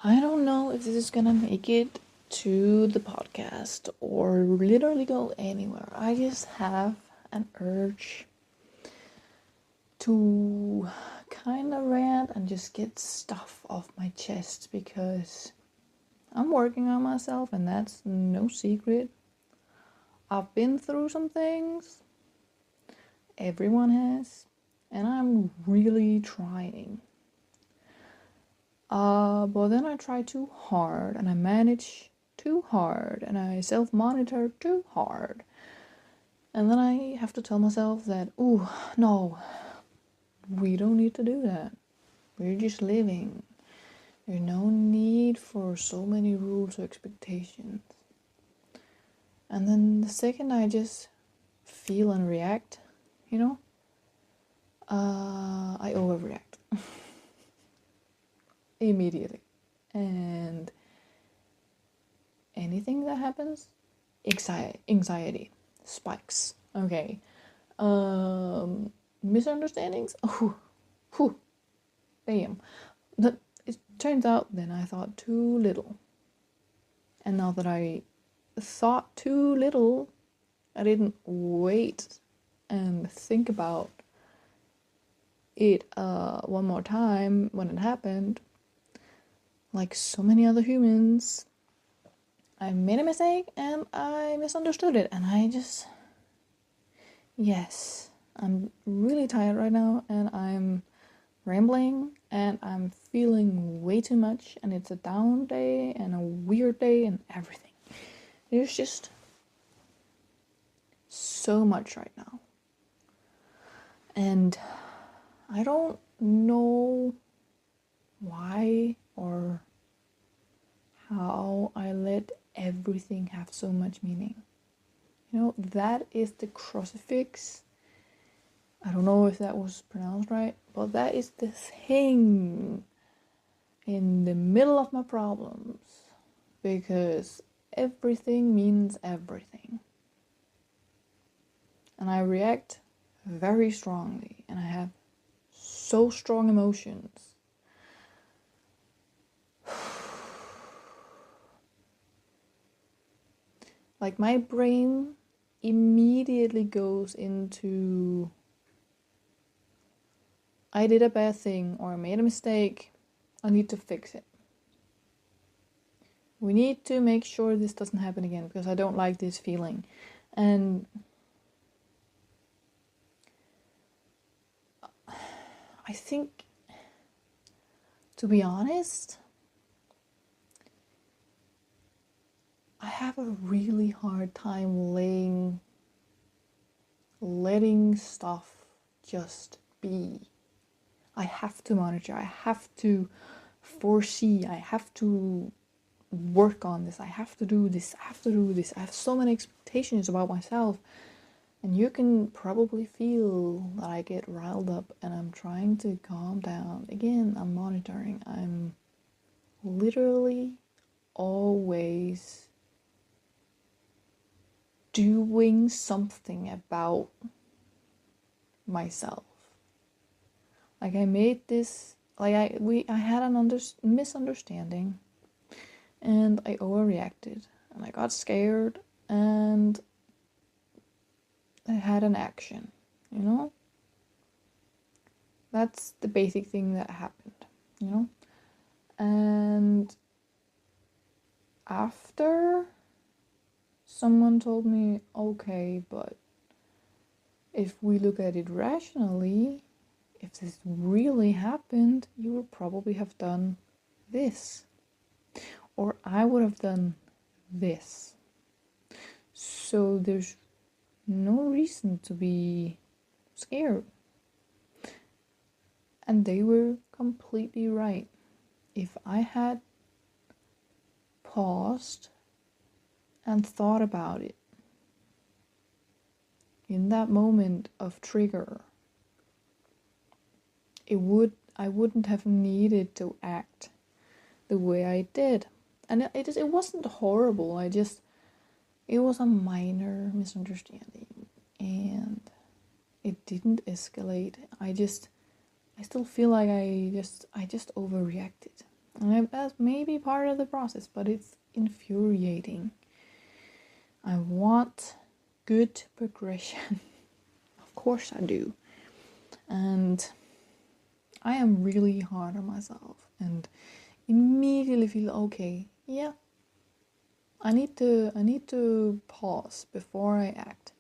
I don't know if this is gonna make it to the podcast or literally go anywhere. I just have an urge to kind of rant and just get stuff off my chest because I'm working on myself and that's no secret. I've been through some things, everyone has, and I'm really trying. But then I try too hard and I manage too hard and I self-monitor too hard. And then I have to tell myself that, ooh, no, we don't need to do that. We're just living. There's no need for so many rules or expectations. And then the second I just feel and react, I overreact. Immediately. And anything that happens, anxiety spikes. Okay. Misunderstandings. Bam. It turns out then I thought too little. And now that I thought too little, I didn't wait and think about it one more time when it happened. Like so many other humans, I made a mistake and I misunderstood it, and I'm really tired right now and I'm rambling and I'm feeling way too much and it's a down day and a weird day and everything. There's just so much right now. And I don't know why or how I let everything have so much meaning. That is the crucifix. I don't know if that was pronounced right, but that is the thing in the middle of my problems, because everything means everything. And I react very strongly, and I have so strong emotions. Like my brain immediately goes into, I did a bad thing or I made a mistake, I need to fix it. We need to make sure this doesn't happen again because I don't like this feeling. And I think, to be honest, I have a really hard time letting stuff just be. I have to monitor, I have to foresee, I have to work on this, I have to do this, I have so many expectations about myself. And you can probably feel that I get riled up and I'm trying to calm down. Again, I'm monitoring. I'm literally always doing something about myself. Like I made this, I had a misunderstanding and I overreacted and I got scared and I had an action, That's the basic thing that happened, And after someone told me, okay, but if we look at it rationally, if this really happened, you would probably have done this. Or I would have done this. So there's no reason to be scared. And they were completely right. If I had paused and thought about it in that moment of trigger, I wouldn't have needed to act the way I did. And it wasn't horrible. It was a minor misunderstanding and it didn't escalate. I still feel like I just overreacted. And that's maybe part of the process, but it's infuriating. I want good progression. Of course I do. And I am really hard on myself and immediately feel okay. Yeah, I need to pause before I act.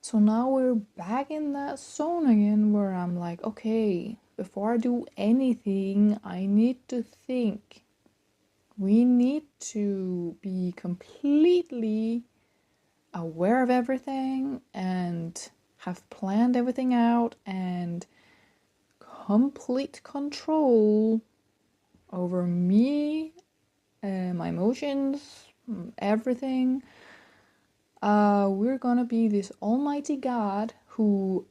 So now we're back in that zone again where I'm like, okay, before I do anything, I need to think. We need to be completely aware of everything and have planned everything out and complete control over me, my emotions, everything. We're gonna be this almighty God who,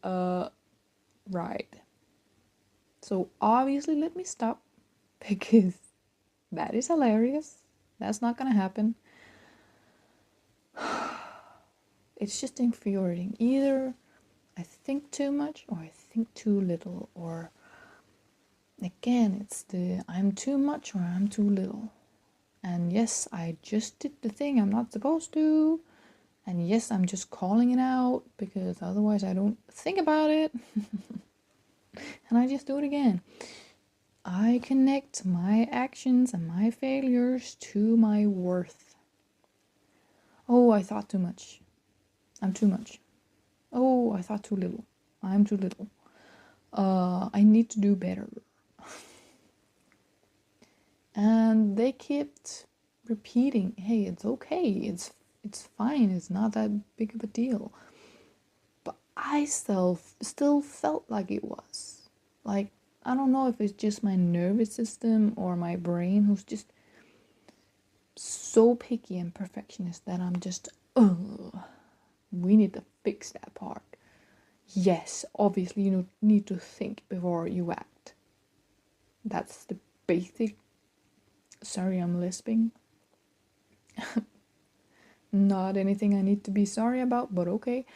right. So obviously let me stop because that is hilarious. That's not gonna happen. It's just infuriating. Either I think too much or I think too little, or again, it's the I'm too much or I'm too little. And yes, I just did the thing I'm not supposed to. And yes, I'm just calling it out because otherwise I don't think about it. And I just do it again. I connect my actions and my failures to my worth. Oh, I thought too much. I'm too much. Oh, I thought too little. I'm too little. I need to do better. And they kept repeating, hey, it's okay. It's fine. It's not that big of a deal. But I still felt like it was. Like, I don't know if it's just my nervous system or my brain who's just so picky and perfectionist that I'm just, we need to fix that part. Yes, obviously you need to think before you act. That's the basic. Sorry, I'm lisping. Not anything I need to be sorry about, but okay.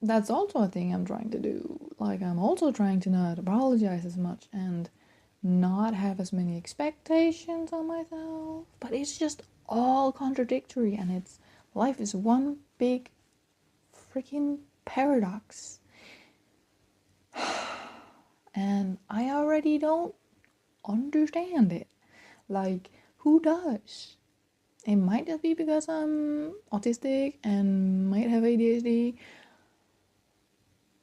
That's also a thing I'm trying to do. Like, I'm also trying to not apologize as much and not have as many expectations on myself. But it's just all contradictory, and it's life is one big freaking paradox. And I already don't understand it. Like, who does? It might just be because I'm autistic and might have ADHD.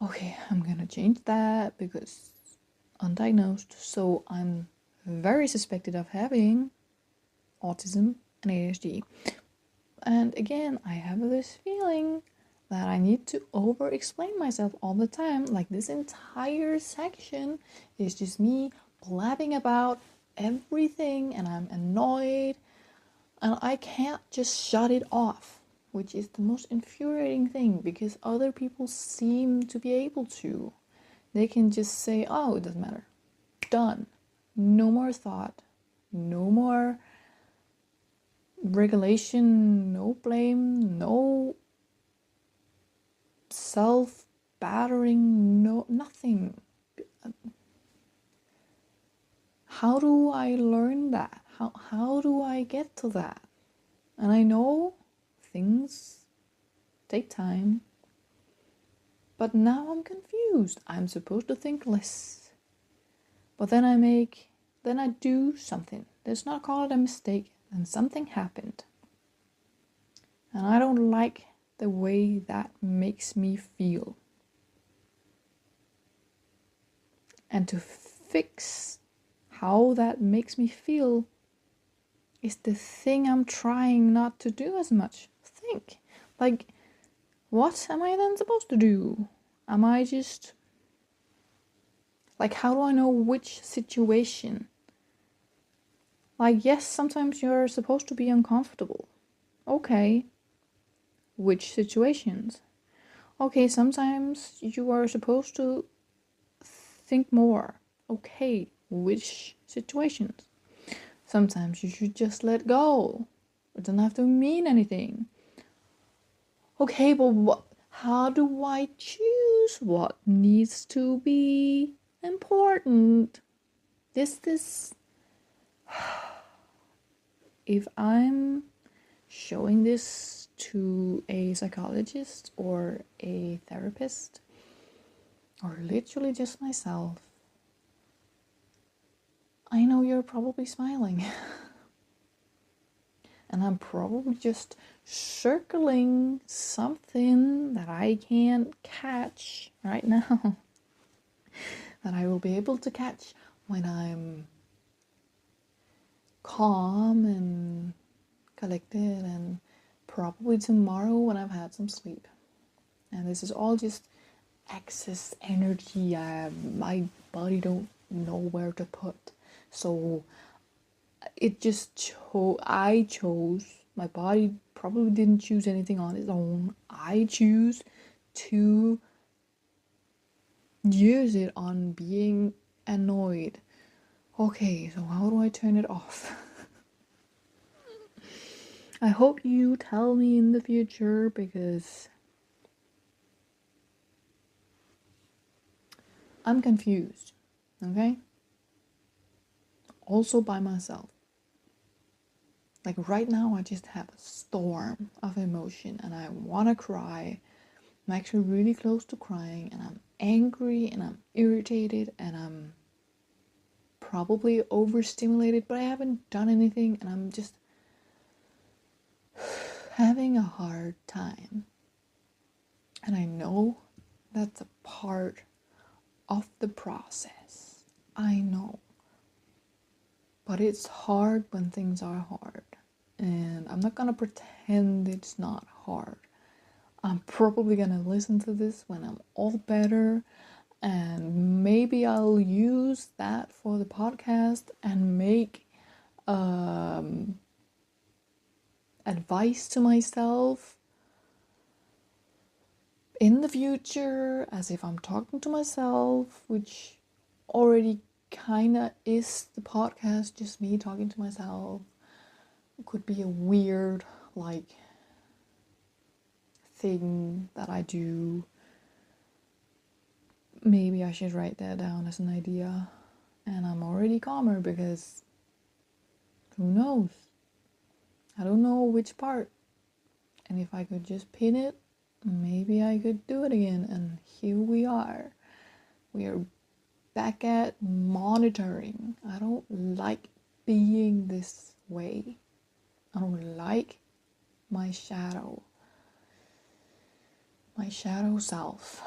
Okay, I'm gonna change that because undiagnosed, so I'm very suspected of having autism and ADHD. And again, I have this feeling that I need to over explain myself all the time. Like, this entire section is just me blabbing about everything, and I'm annoyed, and I can't just shut it off, which is the most infuriating thing because other people seem to be able to. They can just say, oh, it doesn't matter. Done. No more thought. No more regulation. No blame. No self-battering. No, nothing. How do I learn that? How do I get to that? And I know things take time. But now I'm confused. I'm supposed to think less. But then I do something. Let's not call it a mistake. And something happened. And I don't like the way that makes me feel. And to fix how that makes me feel is the thing I'm trying not to do as much. Think. Like, what am I then supposed to do? Am I just... Like, how do I know which situation? Like, yes, sometimes you're supposed to be uncomfortable. Okay. Which situations? Okay, sometimes you are supposed to think more. Okay, which situations? Sometimes you should just let go. It doesn't have to mean anything. Okay, but what? How do I choose what needs to be important? this if I'm showing this to a psychologist or a therapist or literally just myself, I know you're probably smiling. And I'm probably just circling something that I can't catch right now. That I will be able to catch when I'm calm and collected, and probably tomorrow when I've had some sleep. And this is all just excess energy my body don't know where to put. So it just I chose, my body probably didn't choose anything on its own. I choose to use it on being annoyed. Okay, so how do I turn it off? I hope you tell me in the future, because I'm confused, okay? Also by myself. Like right now, I just have a storm of emotion and I want to cry. I'm actually really close to crying, and I'm angry and I'm irritated and I'm probably overstimulated, but I haven't done anything and I'm just having a hard time. And I know that's a part of the process. I know. But it's hard when things are hard. And I'm not gonna pretend it's not hard. I'm probably gonna listen to this when I'm all better, and maybe I'll use that for the podcast and make advice to myself in the future, as if I'm talking to myself, which already kinda is the podcast, just me talking to myself. It could be a weird, like, thing that I do. Maybe I should write that down as an idea. And I'm already calmer, because who knows? I don't know which part. And if I could just pin it, maybe I could do it again. And here we are. We are back at monitoring. I don't like being this way. I don't like my shadow self.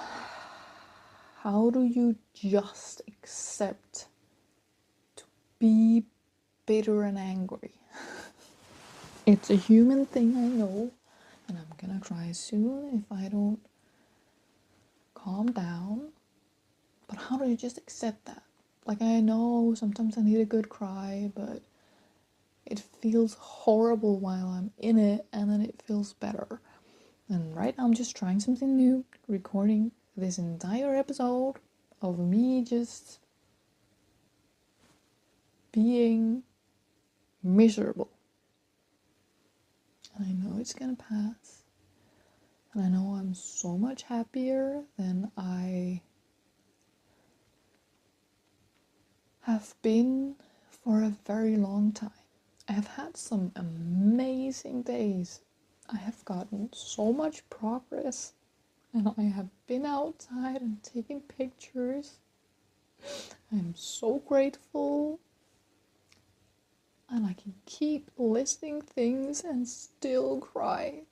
How do you just accept to be bitter and angry? It's a human thing, I know, and I'm gonna cry soon if I don't calm down. But how do you just accept that? Like, I know sometimes I need a good cry, but it feels horrible while I'm in it, and then it feels better. And right now I'm just trying something new, recording this entire episode of me just being miserable. And I know it's gonna pass. And I know I'm so much happier than I have been for a very long time. I have had some amazing days. I have gotten so much progress, and I have been outside and taken pictures. I'm so grateful. And I can keep listing things and still cry.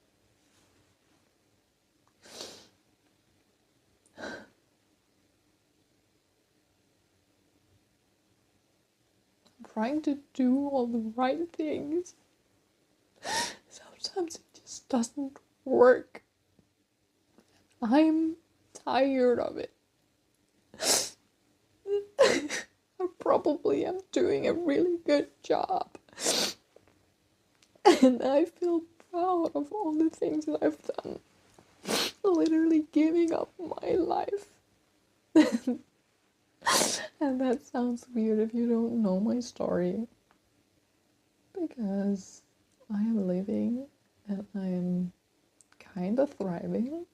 I'm trying to do all the right things. Sometimes it just doesn't work. I'm tired of it. I probably am doing a really good job. And I feel proud of all the things that I've done. Literally giving up my life. And that sounds weird if you don't know my story. Because I am living and I am kind of thriving,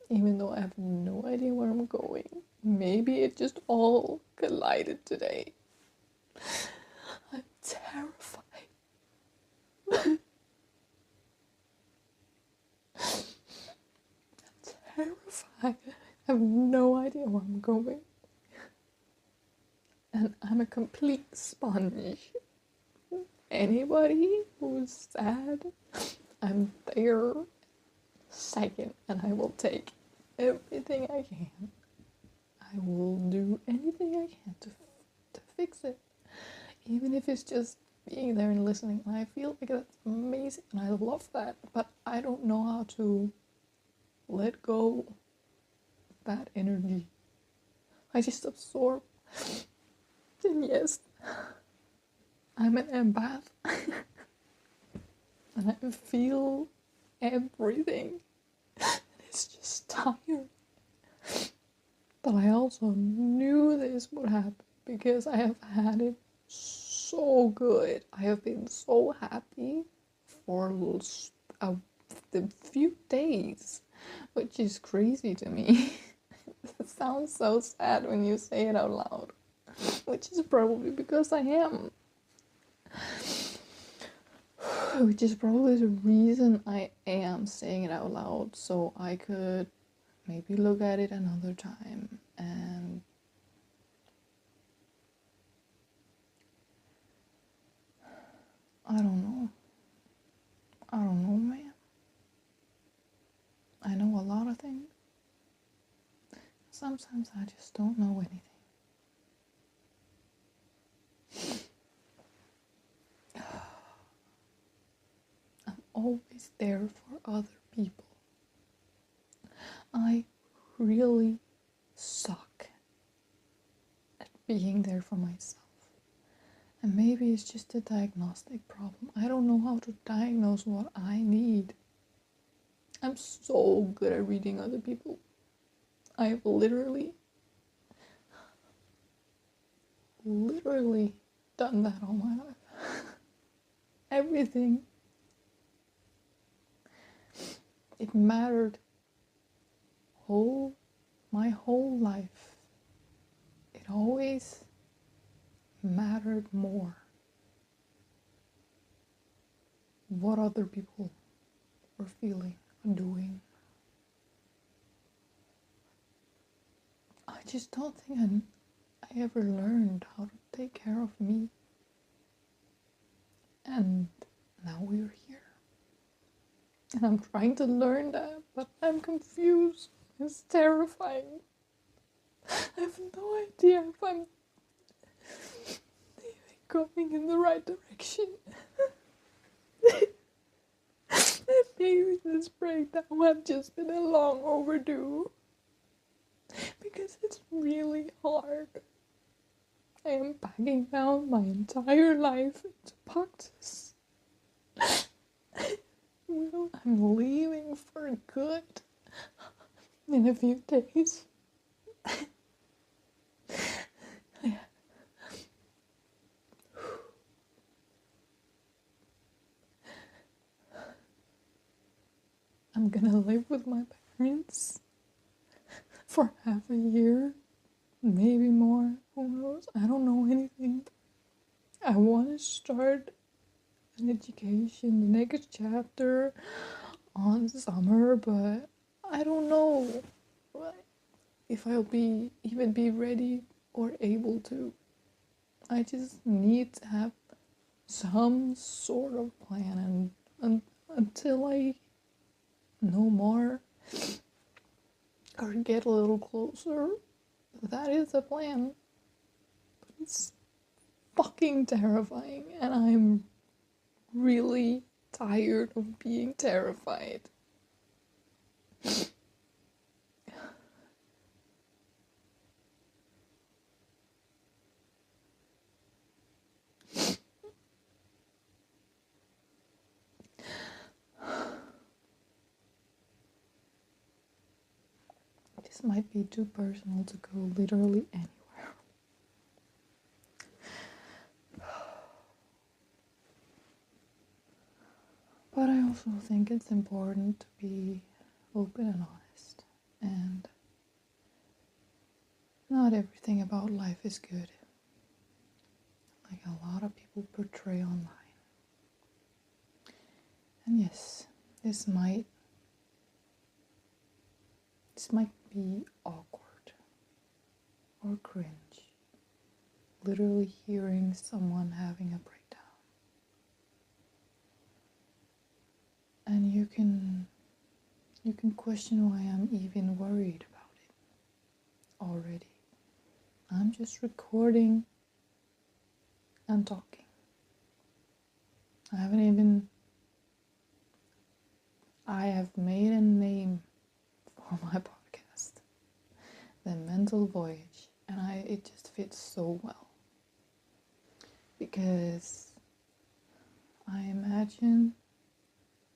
even though I have no idea where I'm going. Maybe it just all collided today. I'm terrified. Terrified. I have no idea where I'm going. And I'm a complete sponge. Anybody who's sad, I'm there second, and I will take everything I can. I will do anything I can to fix it. Even if it's just being there and listening. And I feel like that's amazing and I love that. But I don't know how to let go of that energy. I just absorb. And yes, I'm an empath. And I feel everything. It's just tired. But I also knew this would happen because I have had it so good. I have been so happy for the few days, which is crazy to me. It sounds so sad when you say it out loud, which is probably because I am. Which is probably the reason I am saying it out loud, so I could maybe look at it another time and I don't know, man. I know a lot of things. Sometimes I just don't know anything. I'm always there for other people. I really suck at being there for myself. And maybe it's just a diagnostic problem. I don't know how to diagnose what I need. I'm so good at reading other people. I've literally done that all my life. Everything. It mattered. My whole life. It always mattered more what other people were feeling and doing. I just don't think I ever learned how to take care of me. And now we're here. And I'm trying to learn that, but I'm confused. It's terrifying. I have no idea if I'm even going in the right direction. And maybe this breakdown have just been a long overdue. Because it's really hard. I am packing down my entire life into boxes. Well, I'm leaving for good in a few days. I'm gonna live with my parents for half a year, maybe more, who knows? I don't know anything. I want to start an education, the next chapter on summer, but I don't know if I'll even be ready or able to. I just need to have some sort of plan, and until I know more or get a little closer, that is the plan. But it's fucking terrifying, and I'm really tired of being terrified. This might be too personal to go literally anywhere. But I also think it's important to be open and honest. And not everything about life is good. a lot of people portray online. And yes, this might be awkward or cringe, literally hearing someone having a breakdown. And you can question why I'm even worried about it already. I'm just recording and talking. I have made a name for my podcast, the Mental Voyage, and it just fits so well. Because I imagine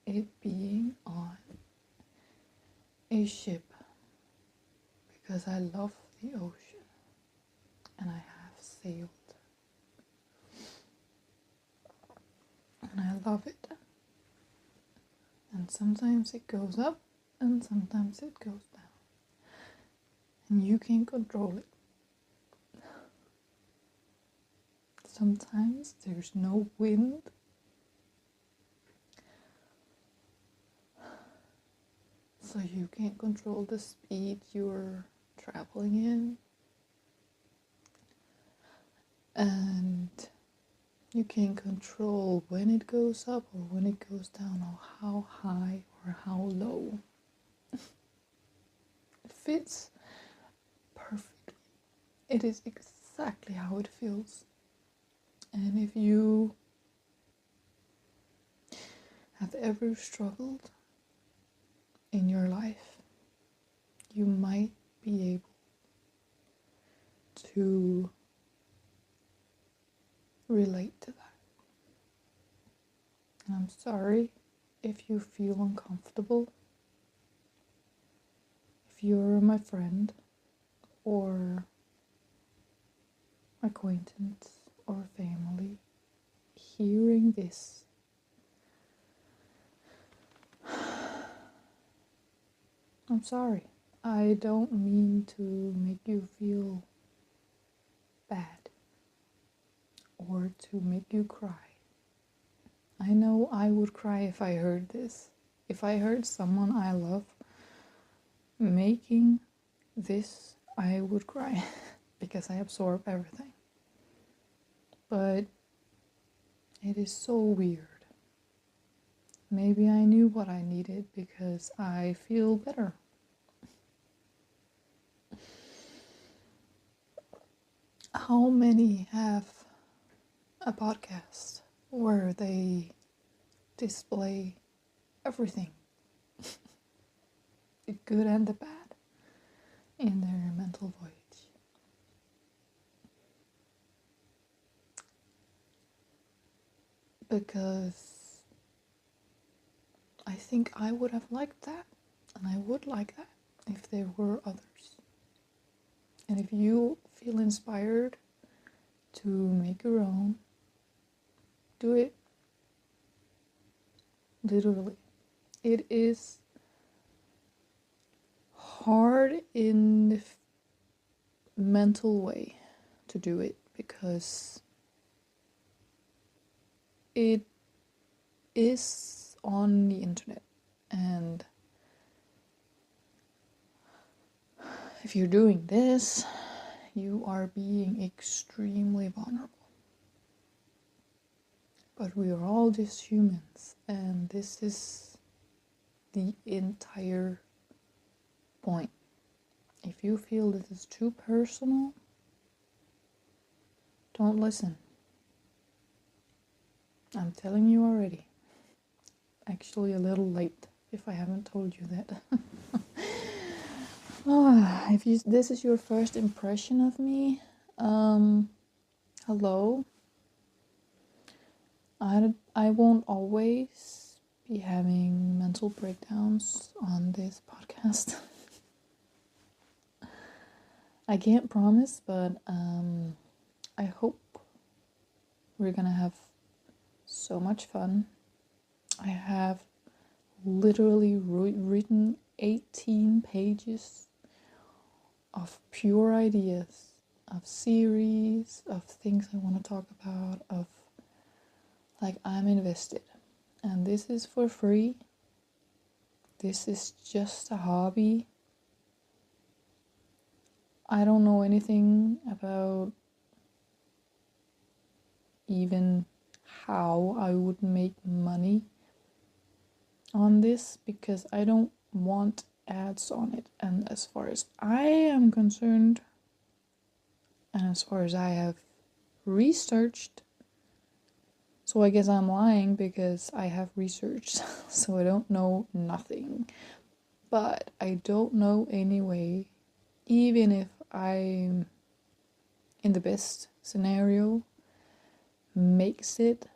it being on a ship, because I love the ocean and I have sailed and I love it. And sometimes it goes up and sometimes it goes down. And you can't control it. Sometimes there's no wind. So you can't control the speed you're traveling in. And you can't control when it goes up or when it goes down, or how high or how low. It fits perfectly. It is exactly how it feels. And if you have ever struggled in your life, you might be able to relate to that. And I'm sorry if you feel uncomfortable. If you're my friend or acquaintance or family, hearing this, I'm sorry. I don't mean to make you feel bad or to make you cry. I know I would cry if I heard this. If I heard someone I love making this, I would cry because I absorb everything. But it is so weird. Maybe I knew what I needed because I feel better. How many have a podcast where they display everything, the good and the bad, in their mental voyage? Because I think I would have liked that, and I would like that if there were others. And if you feel inspired to make your own, do it. Literally. It is hard in the mental way to do it because it is on the internet, and if you're doing this, you are being extremely vulnerable. But we are all just humans, and this is the entire point. If you feel this is too personal, don't listen. I'm telling you already. Actually, a little late if I haven't told you that. If this is your first impression of me, hello. I won't always be having mental breakdowns on this podcast. I can't promise, but I hope we're gonna have so much fun. I have literally written 18 pages of pure ideas of series, of things I want to talk about, of like I'm invested. And this is for free. This is just a hobby. I don't know anything about even how I would make money on this because I don't want ads on it. And as far as I am concerned, and as far as I have researched, so I guess I'm lying because I have researched, so I don't know nothing. But I don't know anyway, even if I'm in the best scenario, makes it,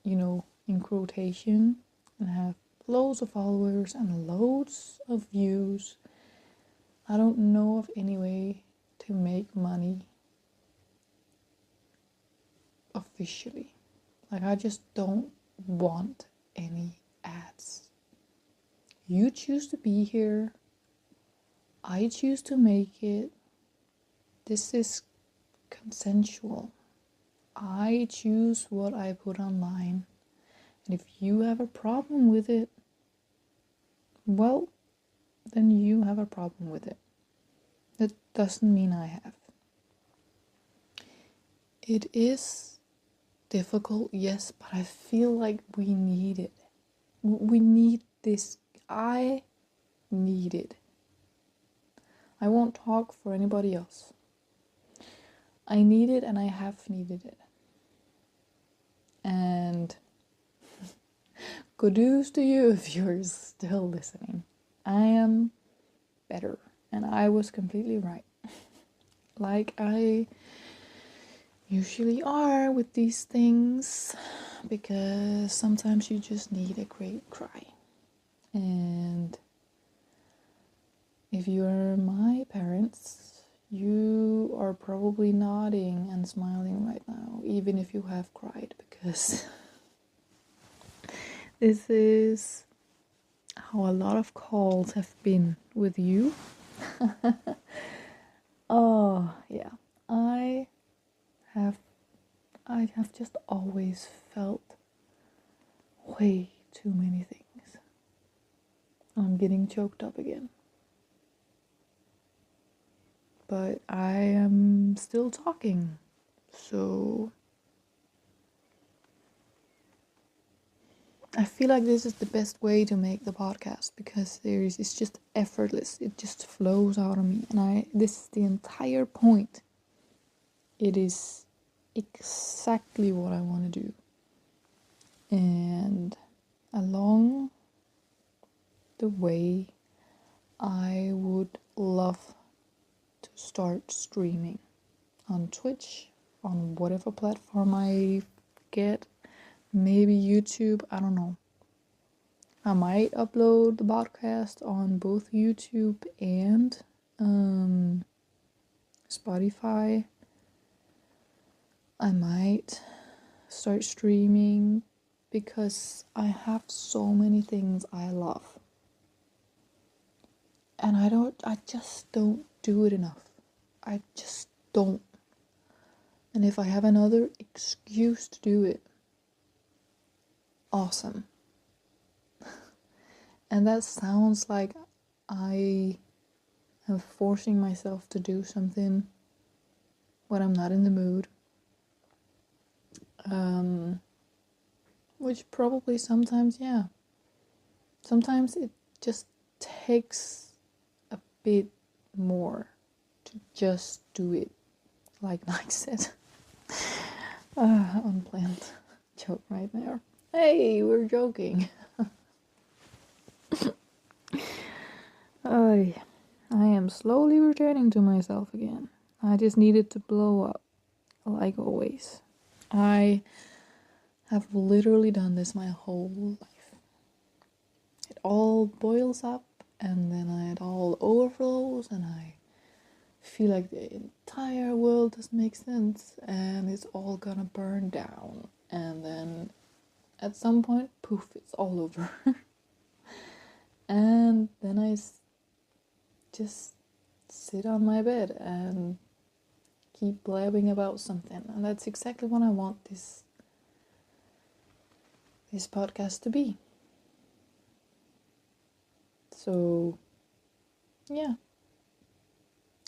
in quotation, and have loads of followers and loads of views. I don't know of any way to make money officially. Like, I just don't want any ads. You choose to be here. I choose to make it. This is consensual. I choose what I put online. And if you have a problem with it, well, then you have a problem with it. That doesn't mean I have. It is difficult, yes, but I feel like we need it. We need this. I need it. I won't talk for anybody else. I need it and I have needed it. And kudos to you if you're still listening. I am better and I was completely right. Like I usually are with these things, because sometimes you just need a great cry. And if you're my parents, you are probably nodding and smiling right now, even if you have cried, because this is how a lot of calls have been with you. Oh yeah, I have just always felt way too many things. I'm getting choked up again. But I am still talking, so I feel like this is the best way to make the podcast, because it's just effortless. It just flows out of me, and this is the entire point. It is exactly what I want to do. And along the way, I would love to start streaming on Twitch, on whatever platform I get, maybe YouTube, I don't know. I might upload the podcast on both YouTube and Spotify. I might start streaming because I have so many things I love. And I just don't do it enough. I just don't. And if I have another excuse to do it, awesome. And that sounds like I am forcing myself to do something when I'm not in the mood. Which probably sometimes, yeah. Sometimes it just takes a bit more to just do it, like Nike said. Unplanned joke right there. Hey, we're joking. I am slowly returning to myself again. I just needed to blow up, like always. I have literally done this my whole life. It all boils up, and then it all overflows, and I feel like the entire world doesn't make sense, and it's all gonna burn down. And then at some point, poof, it's all over. And then I just sit on my bed and keep blabbing about something. And that's exactly what I want this podcast to be. So, yeah.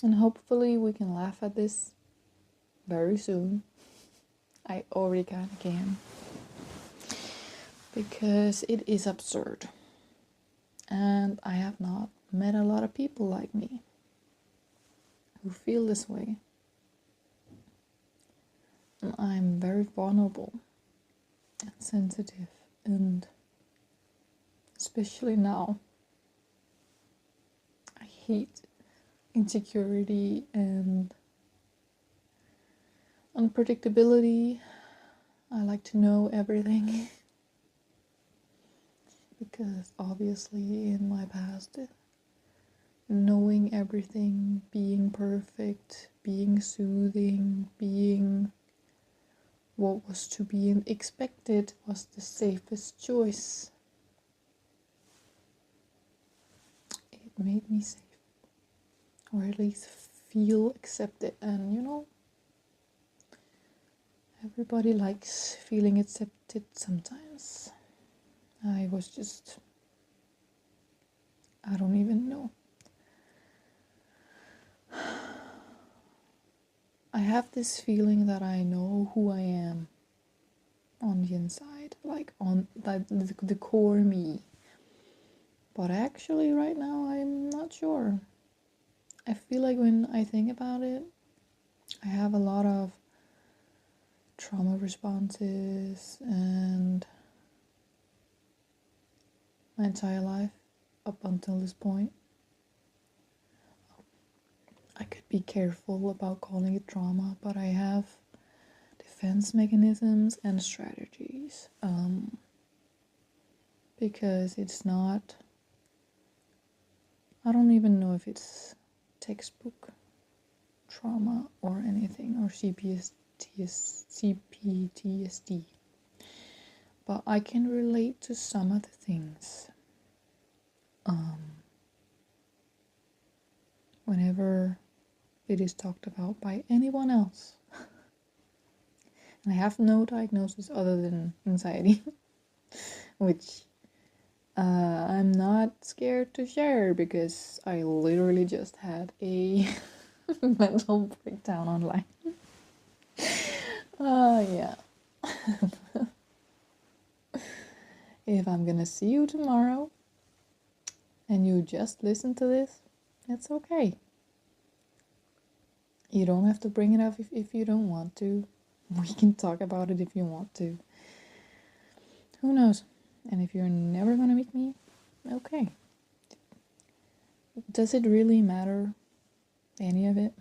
And hopefully we can laugh at this very soon. I already kind of can. Because it is absurd. And I have not met a lot of people like me who feel this way. And I'm very vulnerable and sensitive, and especially now, I hate insecurity and unpredictability. I like to know everything. Because obviously in my past, knowing everything, being perfect, being soothing, being what was to be expected was the safest choice. It made me safe, or at least feel accepted. And everybody likes feeling accepted sometimes. I don't even know. I have this feeling that I know who I am on the inside, like on the core me. But actually right now I'm not sure. I feel like when I think about it, I have a lot of trauma responses and my entire life up until this point. I could be careful about calling it trauma, but I have defense mechanisms and strategies. Because it's not, I don't even know if it's textbook trauma or anything, or CPTSD. But I can relate to some of the things. Whenever it is talked about by anyone else. And I have no diagnosis other than anxiety, which I'm not scared to share because I literally just had a mental breakdown online. Yeah. If I'm gonna see you tomorrow and you just listen to this, it's okay. You don't have to bring it up if you don't want to. We can talk about it if you want to. Who knows? And if you're never gonna meet me, okay. Does it really matter, any of it?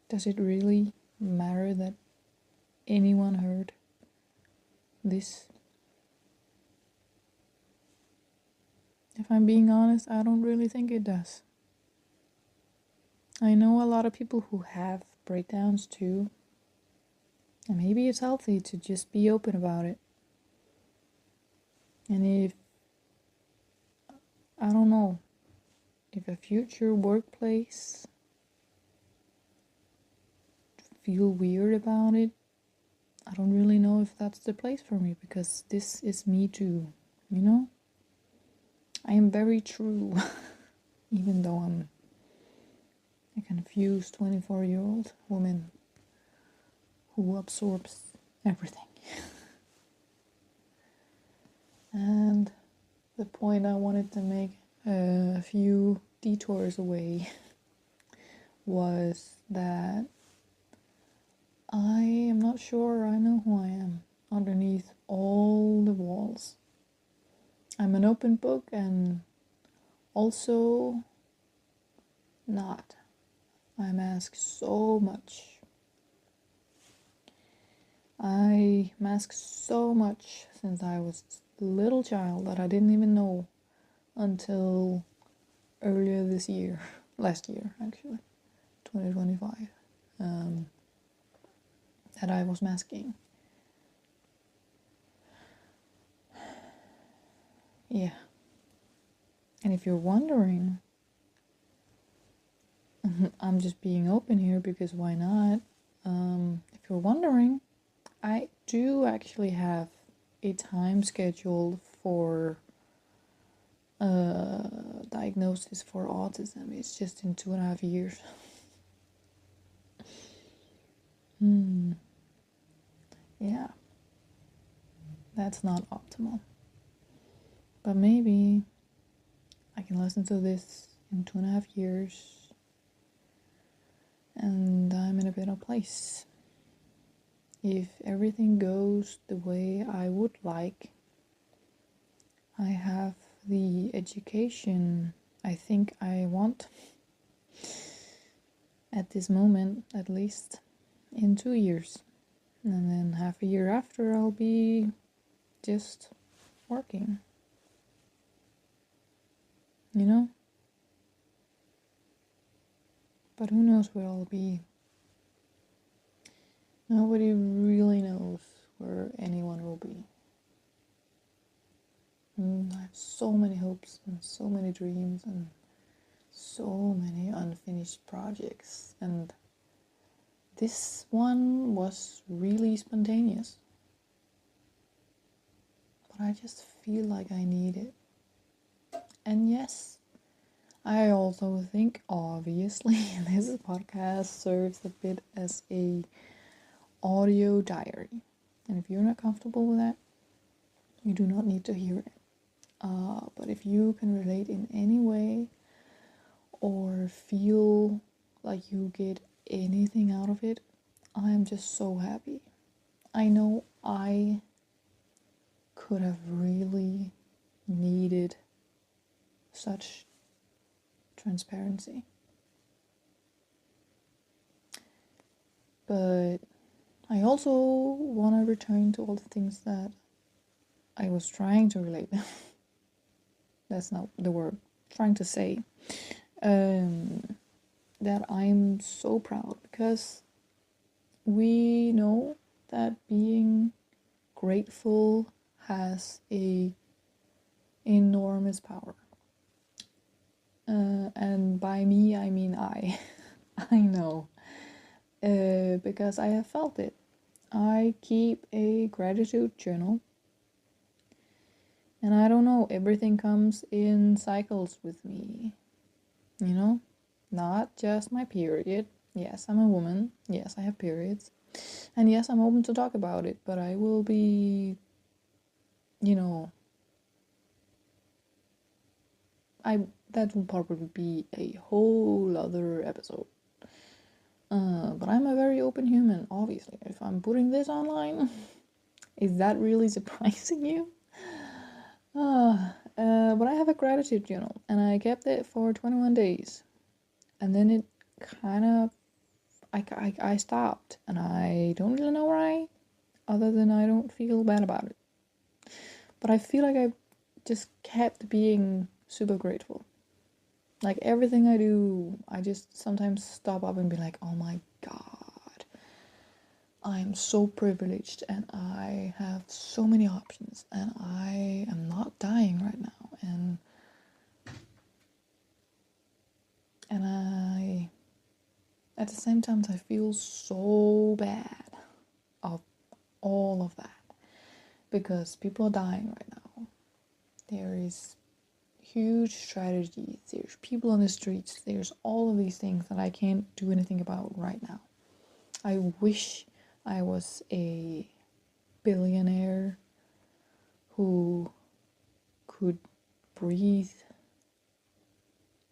Does it really matter that anyone heard this? If I'm being honest, I don't really think it does. I know a lot of people who have breakdowns too. And maybe it's healthy to just be open about it. And if, I don't know, if a future workplace feel weird about it, I don't really know if that's the place for me, because this is me too, I am very true, even though I'm a confused 24-year-old woman who absorbs everything. And the point I wanted to make a few detours away was that I am not sure I know who I am underneath all the walls. I'm an open book and also not. I mask so much. I masked so much since I was a little child that I didn't even know until earlier this year, last year actually, 2025, that I was masking. Yeah. And if you're wondering I'm just being open here because why not? If you're wondering, I do actually have a time scheduled for diagnosis for autism. It's just in 2.5 years. Yeah, that's not optimal. But maybe I can listen to this in 2.5 years and I'm in a better place. If everything goes the way I would like, I have the education I think I want at this moment, at least in 2 years. And then half a year after, I'll be just working. You know? But who knows where I'll be? Nobody really knows where anyone will be. I have so many hopes and so many dreams and so many unfinished projects, and this one was really spontaneous. But I just feel like I need it. And yes, I also think obviously this podcast serves a bit as a audio diary. And if you're not comfortable with that, you do not need to hear it. But if you can relate in any way or feel like you get anything out of it, I am just so happy. I know I could have really needed such transparency. But I also want to return to all the things that I was trying to relate. That's not the word. Trying to say. That I'm so proud because we know that being grateful has a enormous power. And by me, I mean I. I know. Because I have felt it. I keep a gratitude journal. And I don't know, everything comes in cycles with me. You know? Not just my period. Yes, I'm a woman. Yes, I have periods. And yes, I'm open to talk about it, but I will be, that will probably be a whole other episode. But I'm a very open human, obviously. If I'm putting this online, is that really surprising you? But I have a gratitude journal, and I kept it for 21 days. And then it kind of, I stopped, and I don't really know why, other than I don't feel bad about it. But I feel like I just kept being super grateful. Like everything I do, I just sometimes stop up and be like, oh my god, I am so privileged and I have so many options and I am not dying right now. And I, at the same time, I feel so bad of all of that because people are dying right now. There is huge tragedies, there's people on the streets, there's all of these things that I can't do anything about right now. I wish I was a billionaire who could breathe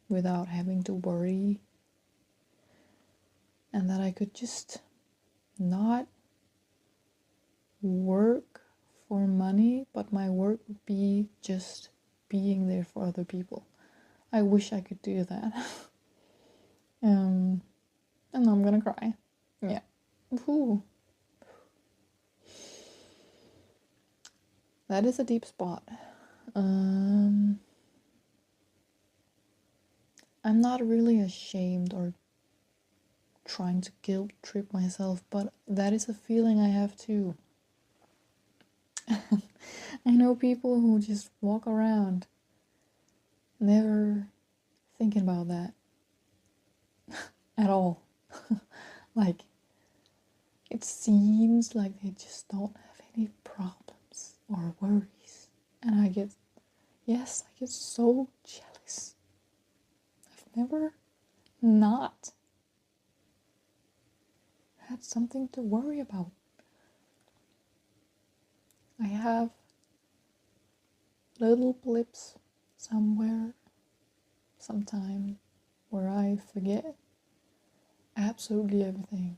without having to worry, and that I could just not work for money, but my work would be just being there for other people. I wish I could do that. And I'm gonna cry. Yeah. Ooh. That is a deep spot. I'm not really ashamed or trying to guilt trip myself, but that is a feeling I have too. I know people who just walk around never thinking about that. at all. Like, it seems like they just don't have any problems or worries. And I get so jealous. I've never not had something to worry about. I have little blips somewhere, sometime, where I forget absolutely everything.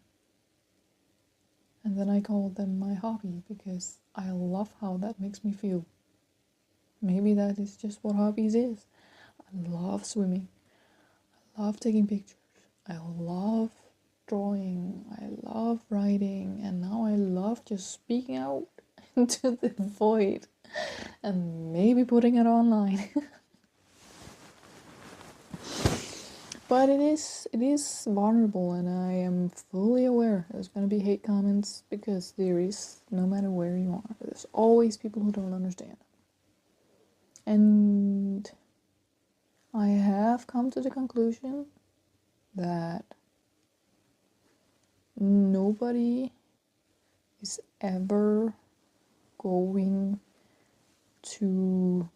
And then I call them my hobby because I love how that makes me feel. Maybe that is just what hobbies is. I love swimming. I love taking pictures. I love drawing. I love writing. And now I love just speaking out into the void and maybe putting it online. But it is vulnerable, and I am fully aware there's going to be hate comments, because there is, no matter where you are, there's always people who don't understand. And I have come to the conclusion that nobody is ever going to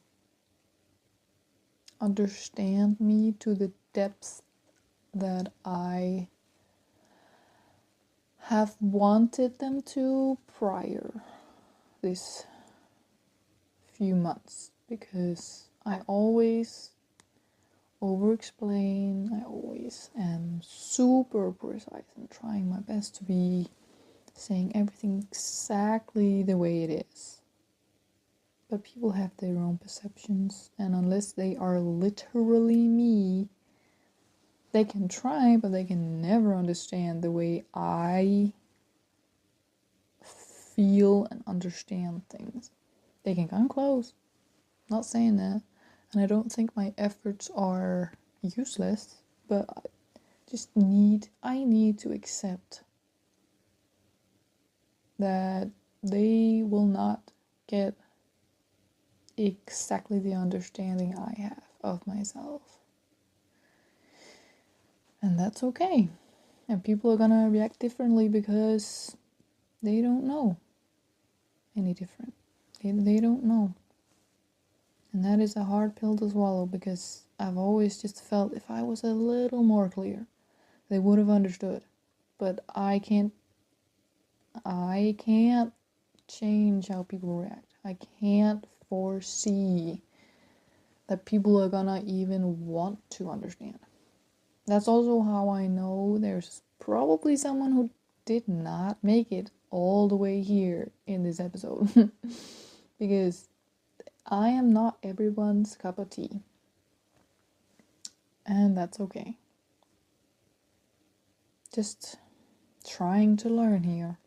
understand me to the depths that I have wanted them to prior this few months, because I always over explain. I always am super precise and trying my best to be saying everything exactly the way it is. But people have their own perceptions, and unless they are literally me, they can try, but they can never understand the way I feel and understand things. They can come close, not saying that, and I don't think my efforts are useless, but I need to accept that they will not get exactly the understanding I have of myself. And that's okay. And people are gonna react differently because they don't know any different. They don't know. And that is a hard pill to swallow, because I've always just felt if I was a little more clear, they would have understood. But I can't change how people react. I can't foresee that people are gonna even want to understand. That's also how I know there's probably someone who did not make it all the way here in this episode. Because I am not everyone's cup of tea. And that's okay. Just trying to learn here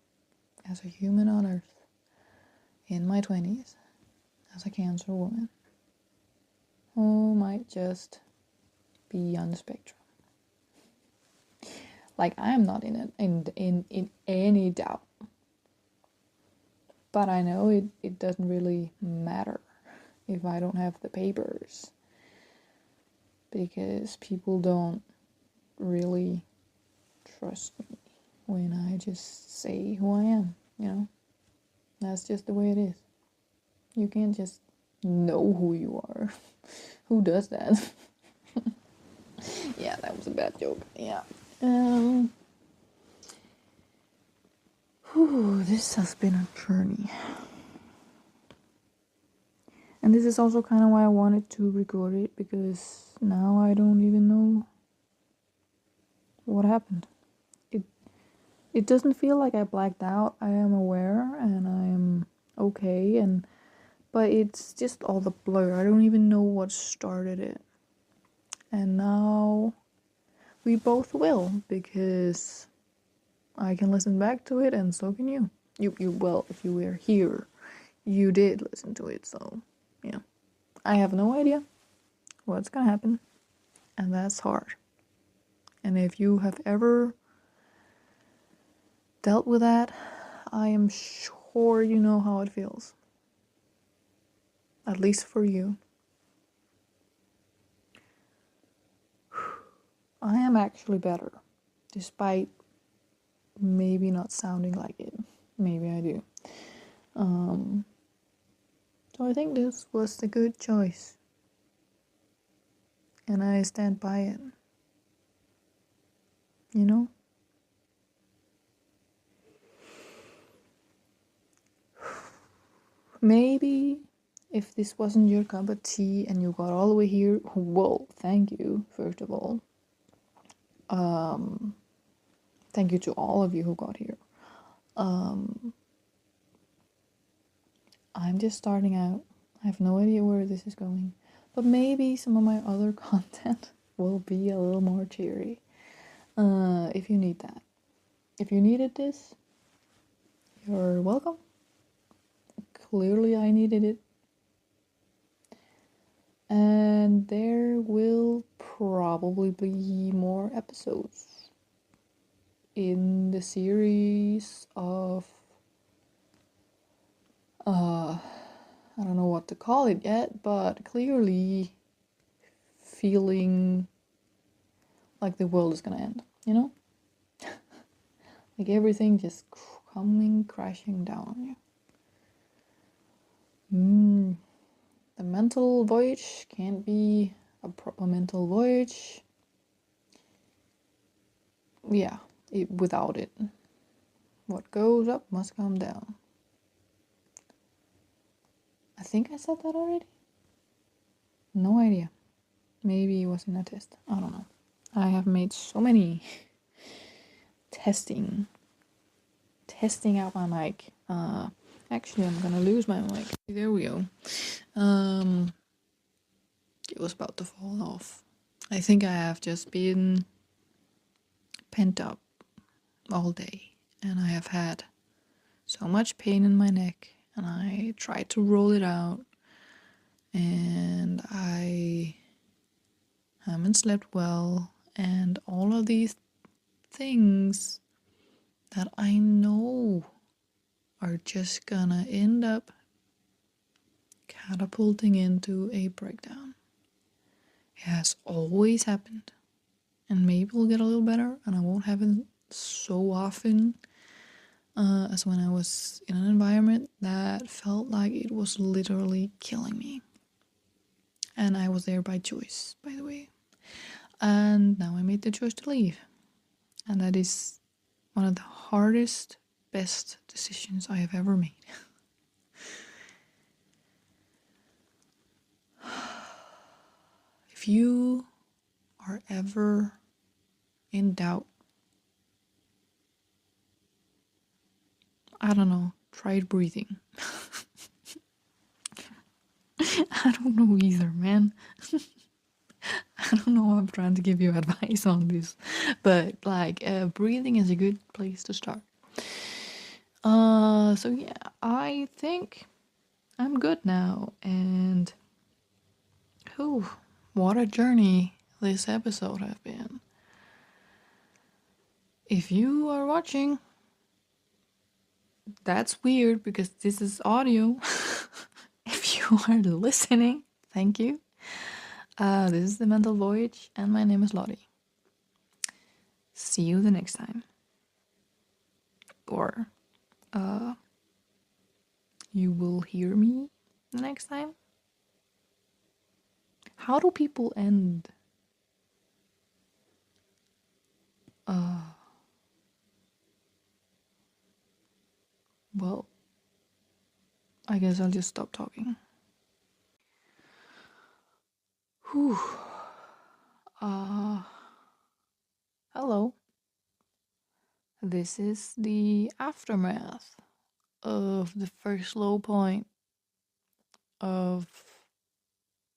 as a human on earth in my 20s as a Cancer woman who might just be on the spectrum. Like, I am not in any doubt. But I know it doesn't really matter if I don't have the papers, because people don't really trust me when I just say who I am, you know? That's just the way it is. You can't just know who you are. Who does that? Yeah, that was a bad joke. Yeah. This has been a journey. And this is also kind of why I wanted to record it, because now I don't even know what happened. It doesn't feel like I blacked out. I am aware and I am okay, but it's just all the blur. I don't even know what started it. And now we both will, because I can listen back to it, and so can you. Well, if you were here, you did listen to it, so yeah. I have no idea what's gonna happen, and that's hard. And if you have ever dealt with that, I am sure you know how it feels. At least for you. I am actually better. despite maybe not sounding like it. Maybe I do. So I think this was a good choice. And I stand by it. You know? Maybe if this wasn't your cup of tea and you got all the way here, well, thank you, first of all. Thank you to all of you who got here. I'm just starting out. I have no idea where this is going. But maybe some of my other content will be a little more cheery. If you need that. If you needed this, you're welcome. Clearly I needed it. And there will probably be more episodes in the series of I don't know what to call it yet, but clearly feeling like the world is gonna end, you know? Like everything just coming crashing down on you. The mental voyage can't be a proper mental voyage. Yeah, without it. What goes up must come down. I think I said that already. No idea. Maybe it was in a test. I don't know. I have made so many testing out my mic. Actually, I'm gonna lose my mic. There we go. It was about to fall off. I think I have just been pent up all day, and I have had so much pain in my neck, and I tried to roll it out, and I haven't slept well, and all of these things that I know are just gonna end up catapulting into a breakdown. It has always happened, and maybe it'll get a little better, and I won't have it so often as when I was in an environment that felt like it was literally killing me. And I was there by choice, by the way. And now I made the choice to leave. And that is one of the hardest, best decisions I have ever made. If you are ever in doubt, I don't know, try breathing. I don't know either, man. I don't know why I'm trying to give you advice on this, but like breathing is a good place to start. So yeah, I think I'm good now, and whew, what a journey this episode has been. If you are watching, that's weird because this is audio. If you are listening, thank you. This is the Mental Voyage, and my name is Lottie. See you the next time. Or, you will hear me the next time. How do people end? Well, I guess I'll just stop talking. Whew. Hello. This is the aftermath of the first low point of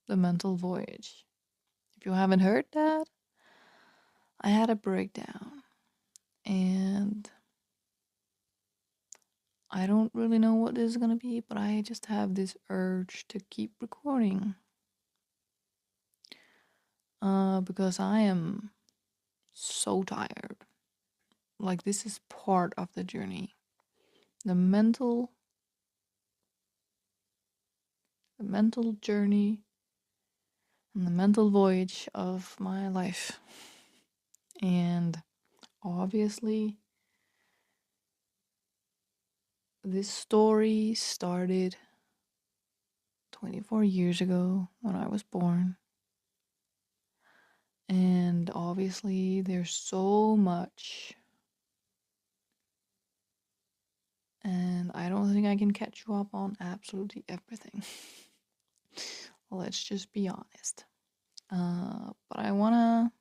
the mental voyage. If you haven't heard that, I had a breakdown, and I don't really know what this is gonna be, but I just have this urge to keep recording. Because I am so tired. Like, this is part of the journey. The mental journey and the mental voyage of my life. And obviously, this story started 24 years ago when I was born. And obviously, there's so much. And I don't think I can catch you up on absolutely everything. Let's just be honest. But I wanna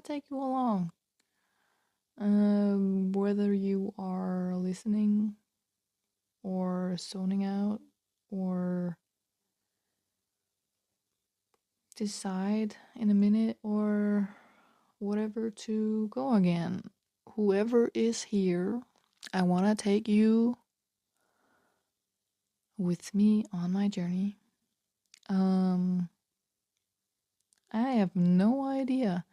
take you along. Whether you are listening or zoning out or decide in a minute or whatever to go again. Whoever is here, I want to take you with me on my journey. I have no idea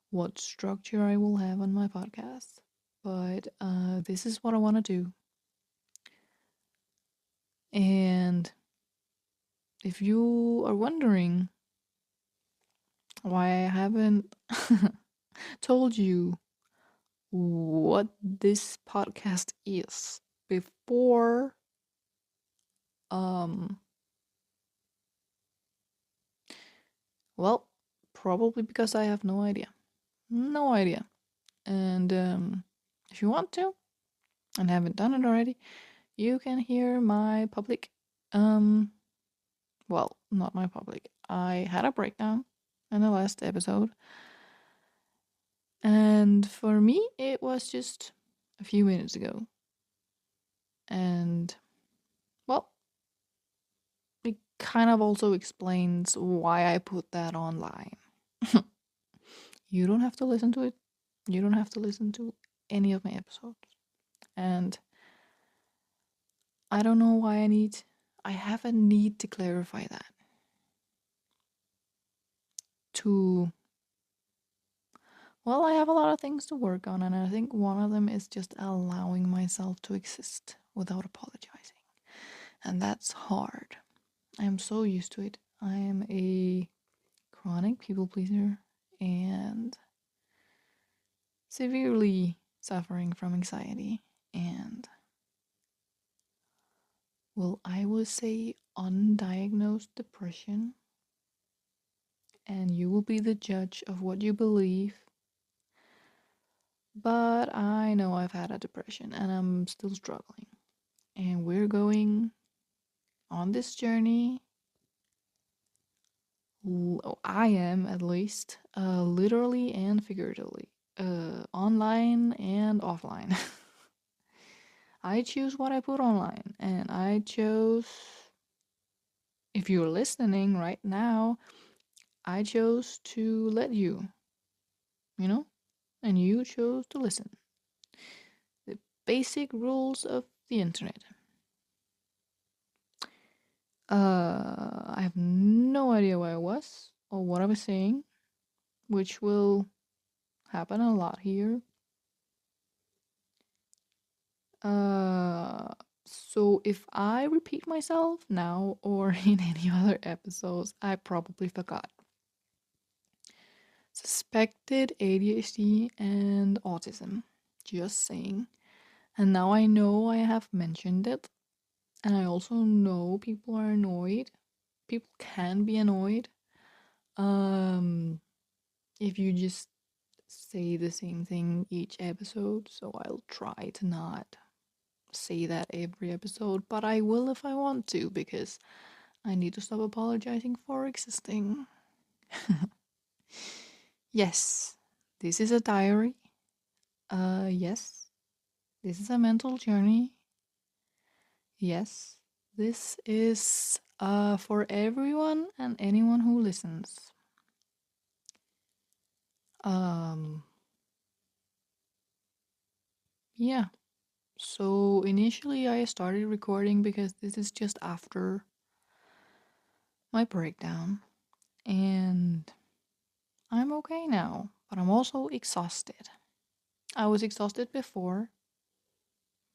what structure I will have on my podcast, but this is what I want to do. And if you are wondering why I haven't told you what this podcast is before, well, probably because I have no idea. No idea. And if you want to and haven't done it already, you can hear my public, well, not my public. I had a breakdown in the last episode. And for me, it was just a few minutes ago. And, well, it kind of also explains why I put that online. You don't have to listen to it. You don't have to listen to any of my episodes. And I don't know why I have a need to clarify that. Well, I have a lot of things to work on, and I think one of them is just allowing myself to exist without apologizing. And that's hard. I am so used to it. I am a chronic people pleaser and severely suffering from anxiety and, well, I would say undiagnosed depression. And you will be the judge of what you believe. But I know I've had a depression and I'm still struggling. And we're going on this journey. I am, at least, literally and figuratively, online and offline. I choose what I put online, and I chose, if you're listening right now, I chose to let you, and you chose to listen. The basic rules of the internet. I have no idea where I was or what I was saying, which will happen a lot here. So if I repeat myself now or in any other episodes, I probably forgot. Suspected ADHD and autism. Just saying. And now I know I have mentioned it. And I also know people are annoyed. People can be annoyed. If you just say the same thing each episode, so I'll try to not say that every episode, but I will if I want to, because I need to stop apologizing for existing. Yes, this is a diary. Yes, this is a mental journey. Yes, this is for everyone and anyone who listens. Yeah. So initially I started recording because this is just after my breakdown, and I'm okay now, but I'm also exhausted. I was exhausted before,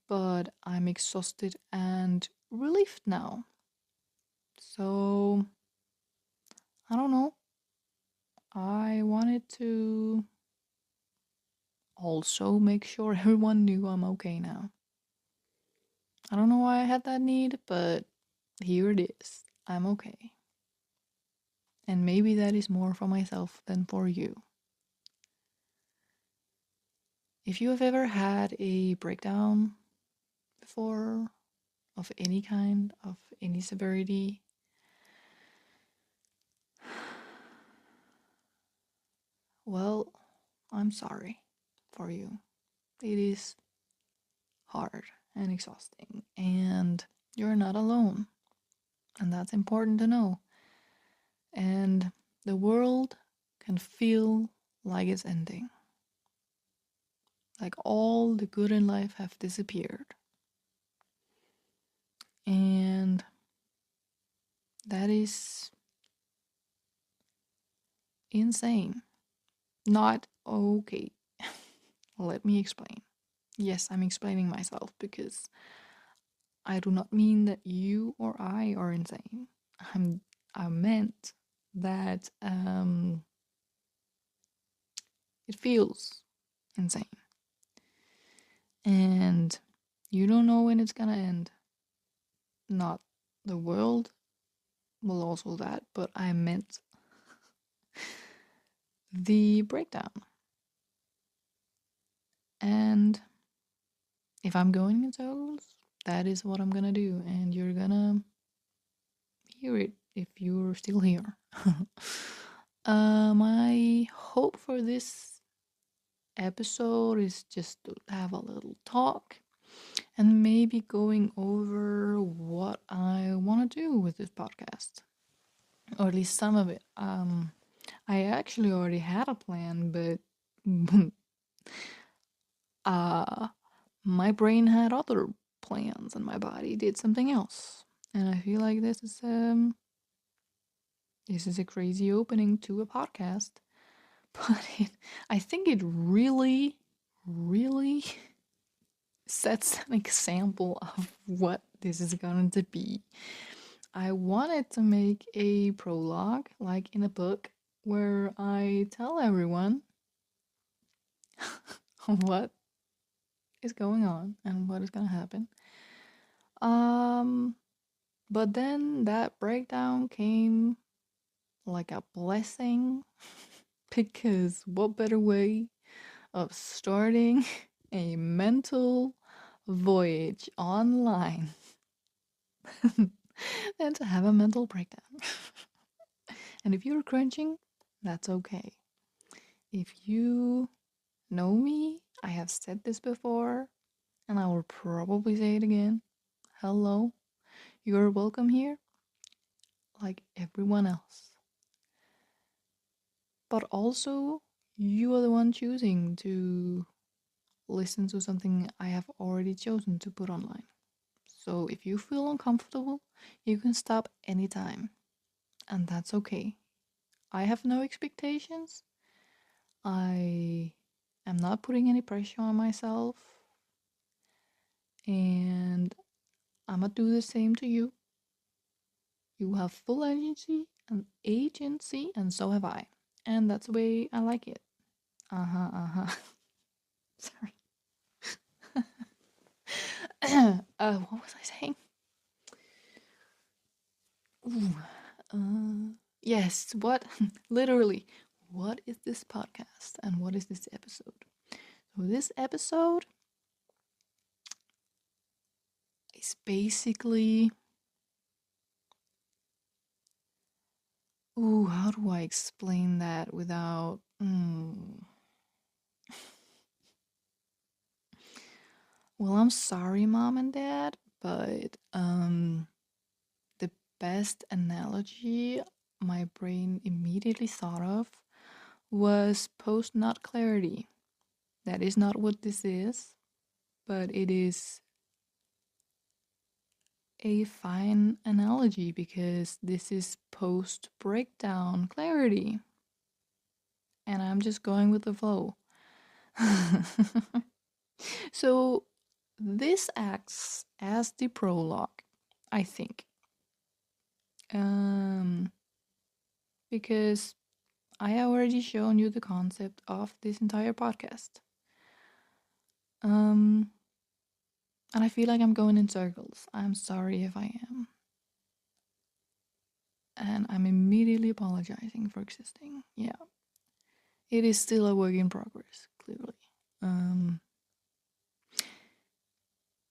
but I'm exhausted and relieved now. So, I don't know. I wanted to also make sure everyone knew I'm okay now. I don't know why I had that need, but here it is. I'm okay. And maybe that is more for myself than for you. If you have ever had a breakdown before, of any kind, of any severity, well, I'm sorry for you. It is hard and exhausting, and you're not alone. And that's important to know. And the world can feel like it's ending. Like all the good in life have disappeared. And that is insane. Not okay. Let me explain. Yes, I'm explaining myself because I do not mean that you or I are insane. I meant that it feels insane. And you don't know when it's gonna end. Not the world, well, also that, but I meant the breakdown. And if I'm going in circles, that is what I'm gonna do, and you're gonna hear it if you're still here. My hope for this episode is just to have a little talk and maybe going over what I want to do with this podcast, or at least some of it. I actually already had a plan, but uh, my brain had other plans and my body did something else. And I feel like this is a crazy opening to a podcast, but I think it really, really sets an example of what this is going to be. I wanted to make a prologue, like in a book, where I tell everyone what is going on and what is going to happen. But then that breakdown came like a blessing because what better way of starting a mental voyage online than to have a mental breakdown. And if you're cringing, that's okay. If you know me, I have said this before, and I will probably say it again. Hello, you're welcome here, like everyone else. But also, you are the one choosing to listen to something I have already chosen to put online. So if you feel uncomfortable, you can stop anytime, and that's okay. I have no expectations. I am not putting any pressure on myself, and I'm gonna do the same to you. You have full agency, and so have I. And that's the way I like it. Uh-huh. Sorry. What was I saying? Ooh, yes, what? Literally, what is this podcast and what is this episode? So this episode is basically, how do I explain that without Well, I'm sorry, mom and dad, but the best analogy my brain immediately thought of was post nut clarity. That is not what this is, but it is a fine analogy because this is post breakdown clarity. And I'm just going with the flow. So this acts as the prologue, I think. Um, because I already shown you the concept of this entire podcast. And I feel like I'm going in circles. I'm sorry if I am. And I'm immediately apologizing for existing. Yeah. It is still a work in progress, clearly. Um,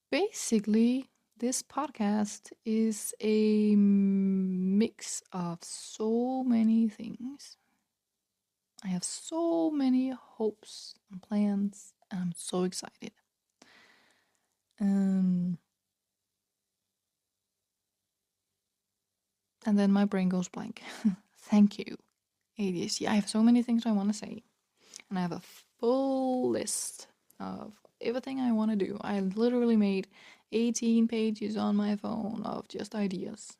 Basically, this podcast is a mix of so many things. I have so many hopes and plans, and I'm so excited. Um, and then my brain goes blank. Thank you, ADHD. I have so many things I want to say, and I have a full list of everything I want to do. I literally made 18 pages on my phone of just ideas.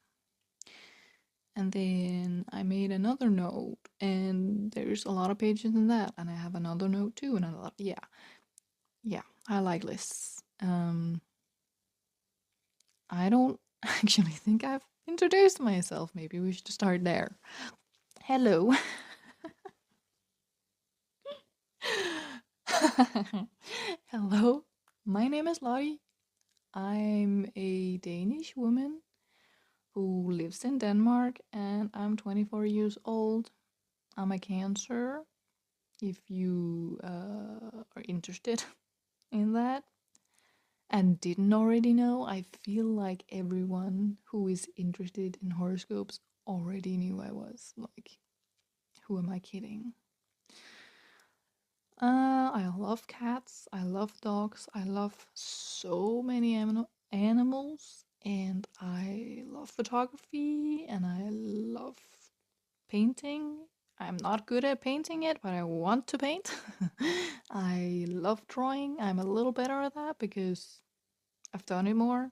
And then I made another note, and there's a lot of pages in that. And I have another note too, and yeah, I like lists. I don't actually think I've introduced myself. Maybe we should start there. Hello. Hello. My name is Lottie. I'm a Danish woman who lives in Denmark, and I'm 24 years old. I'm a Cancer, if you are interested in that and didn't already know. I feel like everyone who is interested in horoscopes already knew I was. Like, who am I kidding? I love cats, I love dogs, I love so many animals, and I love photography, and I love painting. I'm not good at painting it, but I want to paint. I love drawing. I'm a little better at that because I've done it more.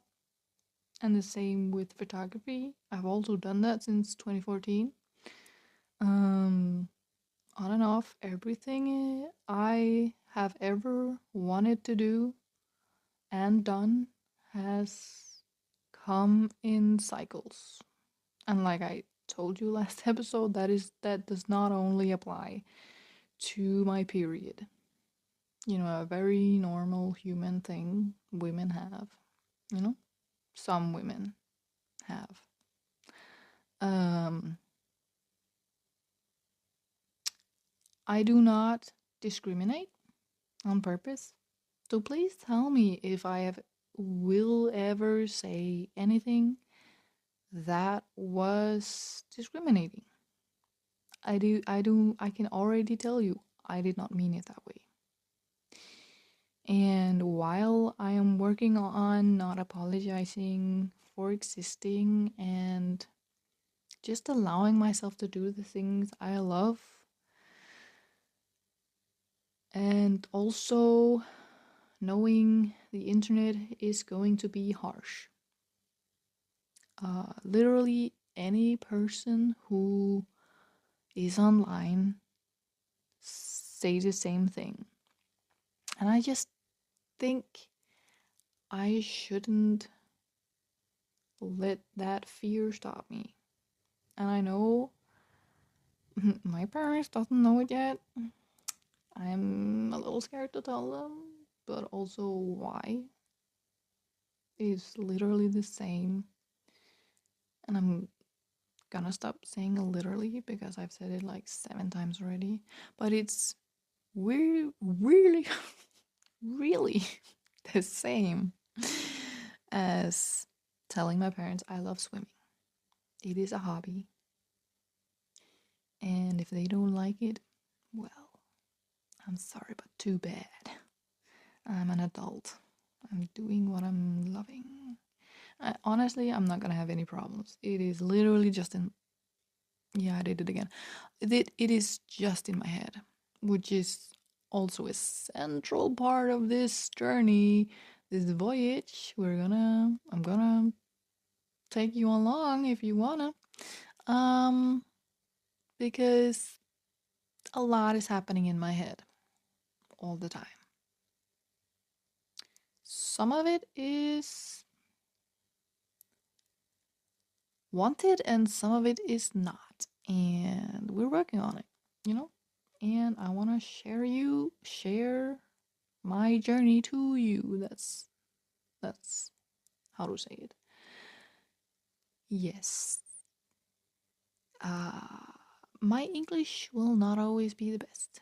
And the same with photography. I've also done that since 2014. Um, on and off, everything I have ever wanted to do and done has come in cycles. And like I told you last episode, that does not only apply to my period. You know, a very normal human thing women have, you know? Some women have. Um I do not discriminate on purpose. So please tell me if I have will ever say anything that was discriminating. I can already tell you I did not mean it that way. And while I am working on not apologizing for existing and just allowing myself to do the things I love, and also knowing the internet is going to be harsh. Literally, any person who is online say the same thing. And I just think I shouldn't let that fear stop me. And I know my parents doesn't know it yet. I'm a little scared to tell them, but also why is literally the same. And I'm gonna stop saying literally because I've said it like 7 times already. But it's really, really the same as telling my parents I love swimming. It is a hobby. And if they don't like it, well, I'm sorry, but too bad. I'm an adult. I'm doing what I'm loving. Honestly, I'm not gonna have any problems. It is literally just in. Yeah, I did it again. It is just in my head, which is also a central part of this journey, this voyage. I'm gonna take you along if you wanna. Um, because a lot is happening in my head all the time. Some of it is wanted and some of it is not. And we're working on it, you know? And I want to share my journey to you. That's how to say it. Yes. My English will not always be the best.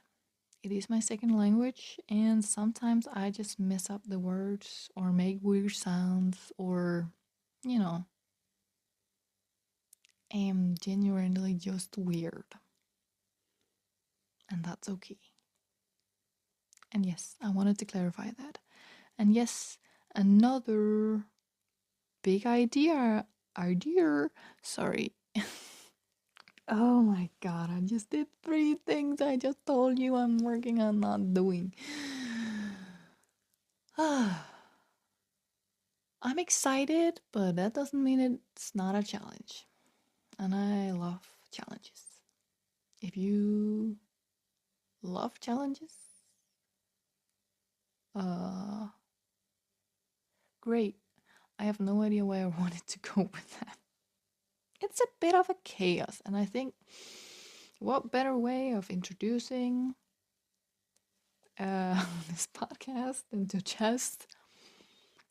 It is my second language, and sometimes I just mess up the words or make weird sounds, or, you know, am genuinely just weird. And that's okay. And yes, I wanted to clarify that. And yes, another big idea, sorry. Oh my god, I just did 3 things I just told you I'm working on not doing. I'm excited, but that doesn't mean it's not a challenge. And I love challenges. If you love challenges, uh, great. I have no idea where I wanted to go with that. It's a bit of a chaos, and I think what better way of introducing this podcast than to just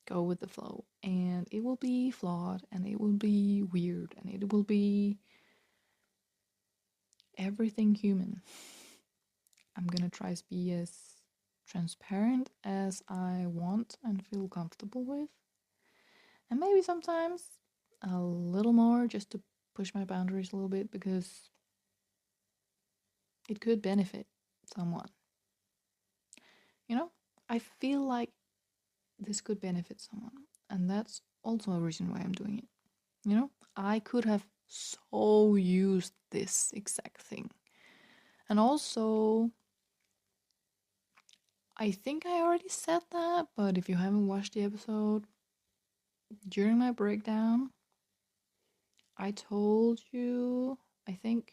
go with the flow. And it will be flawed, and it will be weird, and it will be everything human. I'm gonna try to be as transparent as I want and feel comfortable with. And maybe sometimes a little more, just to push my boundaries a little bit, because it could benefit someone. You know, I feel like this could benefit someone. And that's also a reason why I'm doing it. You know, I could have so used this exact thing. And also, I think I already said that, but if you haven't watched the episode, during my breakdown, I told you, I think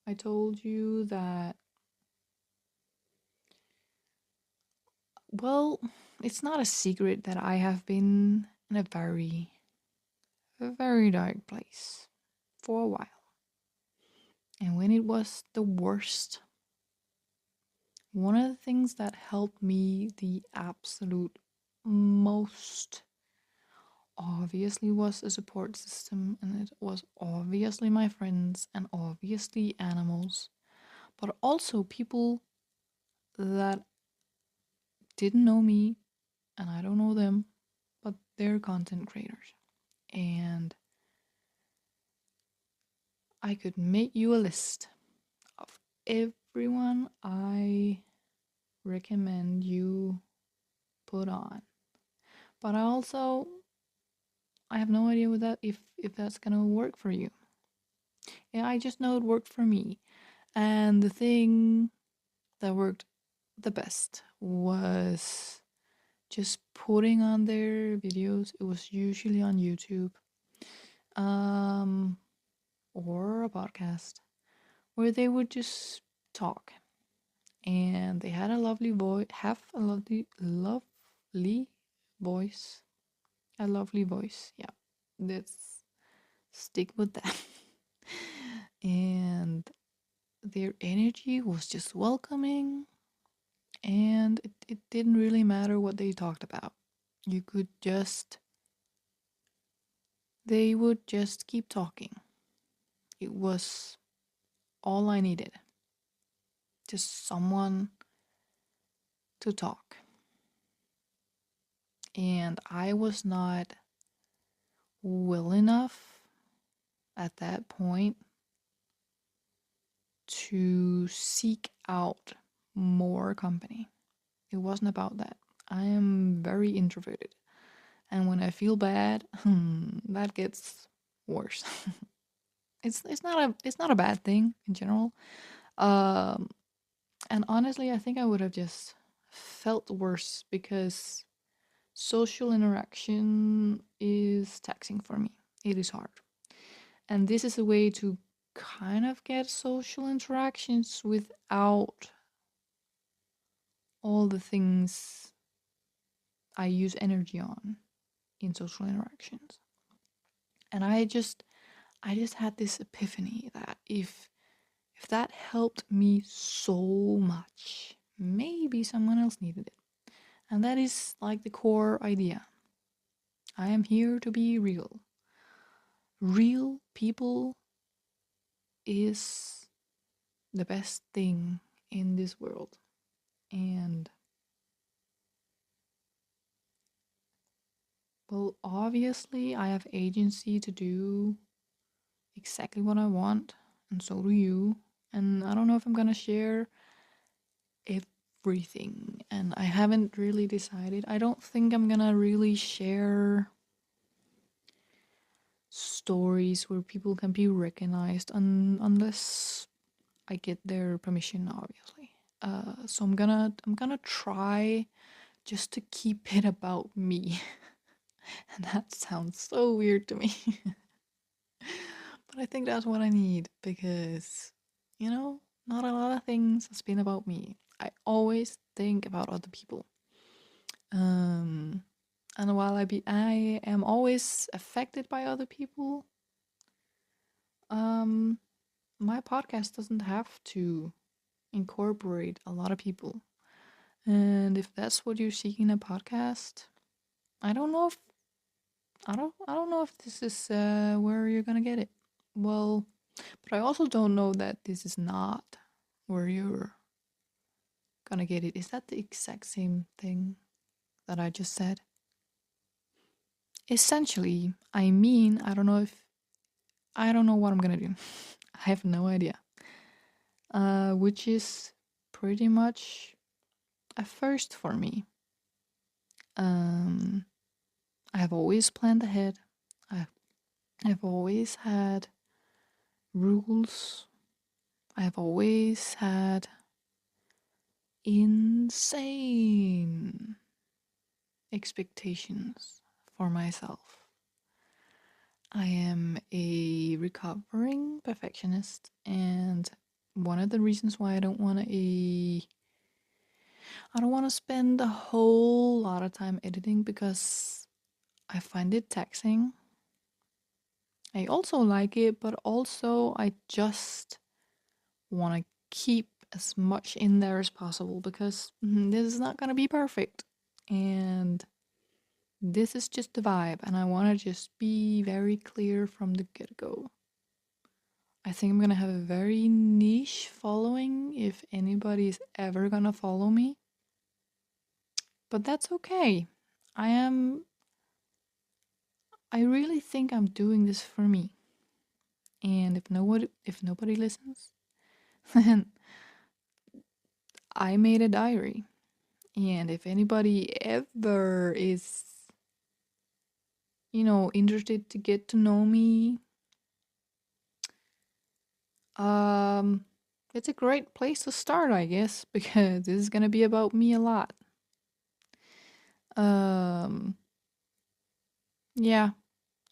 I told you that, well, it's not a secret that I have been in a very dark place for a while. And when it was the worst, one of the things that helped me the absolute most obviously was a support system, and it was obviously my friends and obviously animals, but also people that didn't know me and I don't know them, but they're content creators. And I could make you a list of everyone I recommend you put on. But I have no idea with that if that's gonna work for you. Yeah, I just know it worked for me. And the thing that worked the best was just putting on their videos. It was usually on YouTube, or a podcast, where they would just talk. And they had a lovely voice, have a lovely voice. A lovely voice, yeah. Let's stick with that. And their energy was just welcoming, and it didn't really matter what they talked about. You could just, they would just keep talking. It was all I needed. Just someone to talk. And I was not well enough at that point to seek out more company. It wasn't about that. I am very introverted. And when I feel bad, that gets worse. It's not a bad thing in general. Um, and honestly, I think I would have just felt worse because social interaction is taxing for me. It is hard. And this is a way to kind of get social interactions without all the things I use energy on in social interactions. And I just had this epiphany that if that helped me so much, maybe someone else needed it. And that is like the core idea. I am here to be real. Real people is the best thing in this world. And well, obviously, I have agency to do exactly what I want, and so do you. And I don't know if I'm gonna share everything, and I haven't really decided. I don't think I'm gonna really share stories where people can be recognized unless I get their permission, obviously. So I'm gonna try just to keep it about me. And that sounds so weird to me. But I think that's what I need because, not a lot of things has been about me. I always think about other people. Um, and while I am always affected by other people, um, my podcast doesn't have to incorporate a lot of people. And if that's what you're seeking in a podcast, I don't know if I don't know if this is where you're gonna get it. Well, but I also don't know that this is not where you're gonna get it. Is that the exact same thing that I just said? Essentially, I don't know what I'm gonna do. I have no idea. Which is pretty much a first for me. Um, I have always planned ahead. I I've always had rules. I've always had insane expectations for myself. I am a recovering perfectionist, and one of the reasons why I don't want to spend a whole lot of time editing because I find it taxing. I also like it, but also I just want to keep as much in there as possible because this is not going to be perfect. And this is just the vibe, and I want to just be very clear from the get go. I think I'm going to have a very niche following if anybody is ever going to follow me. But that's okay. I really think I'm doing this for me. And if nobody listens, then I made a diary. And if anybody ever is, interested to get to know me, um, it's a great place to start, I guess, because this is gonna be about me a lot. Um, yeah.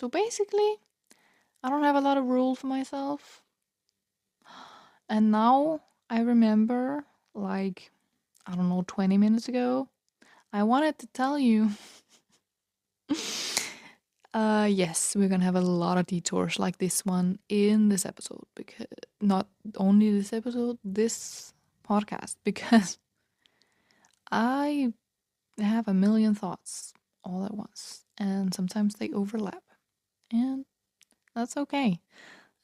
So basically, I don't have a lot of rules for myself. And now I remember, like, I don't know, 20 minutes ago, I wanted to tell you. Yes, we're gonna have a lot of detours like this one in this episode, because not only this episode, this podcast, because I have a million thoughts all at once, and sometimes they overlap, and that's okay.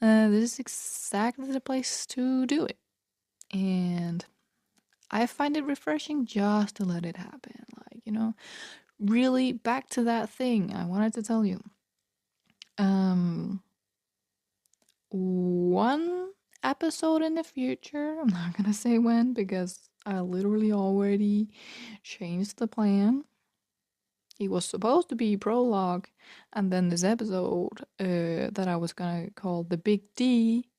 This is exactly the place to do it, and I find it refreshing just to let it happen. Like, really back to that thing I wanted to tell you. Um, one episode in the future, I'm not gonna say when because I literally already changed the plan. It was supposed to be prologue, and then this episode that I was gonna call the Big D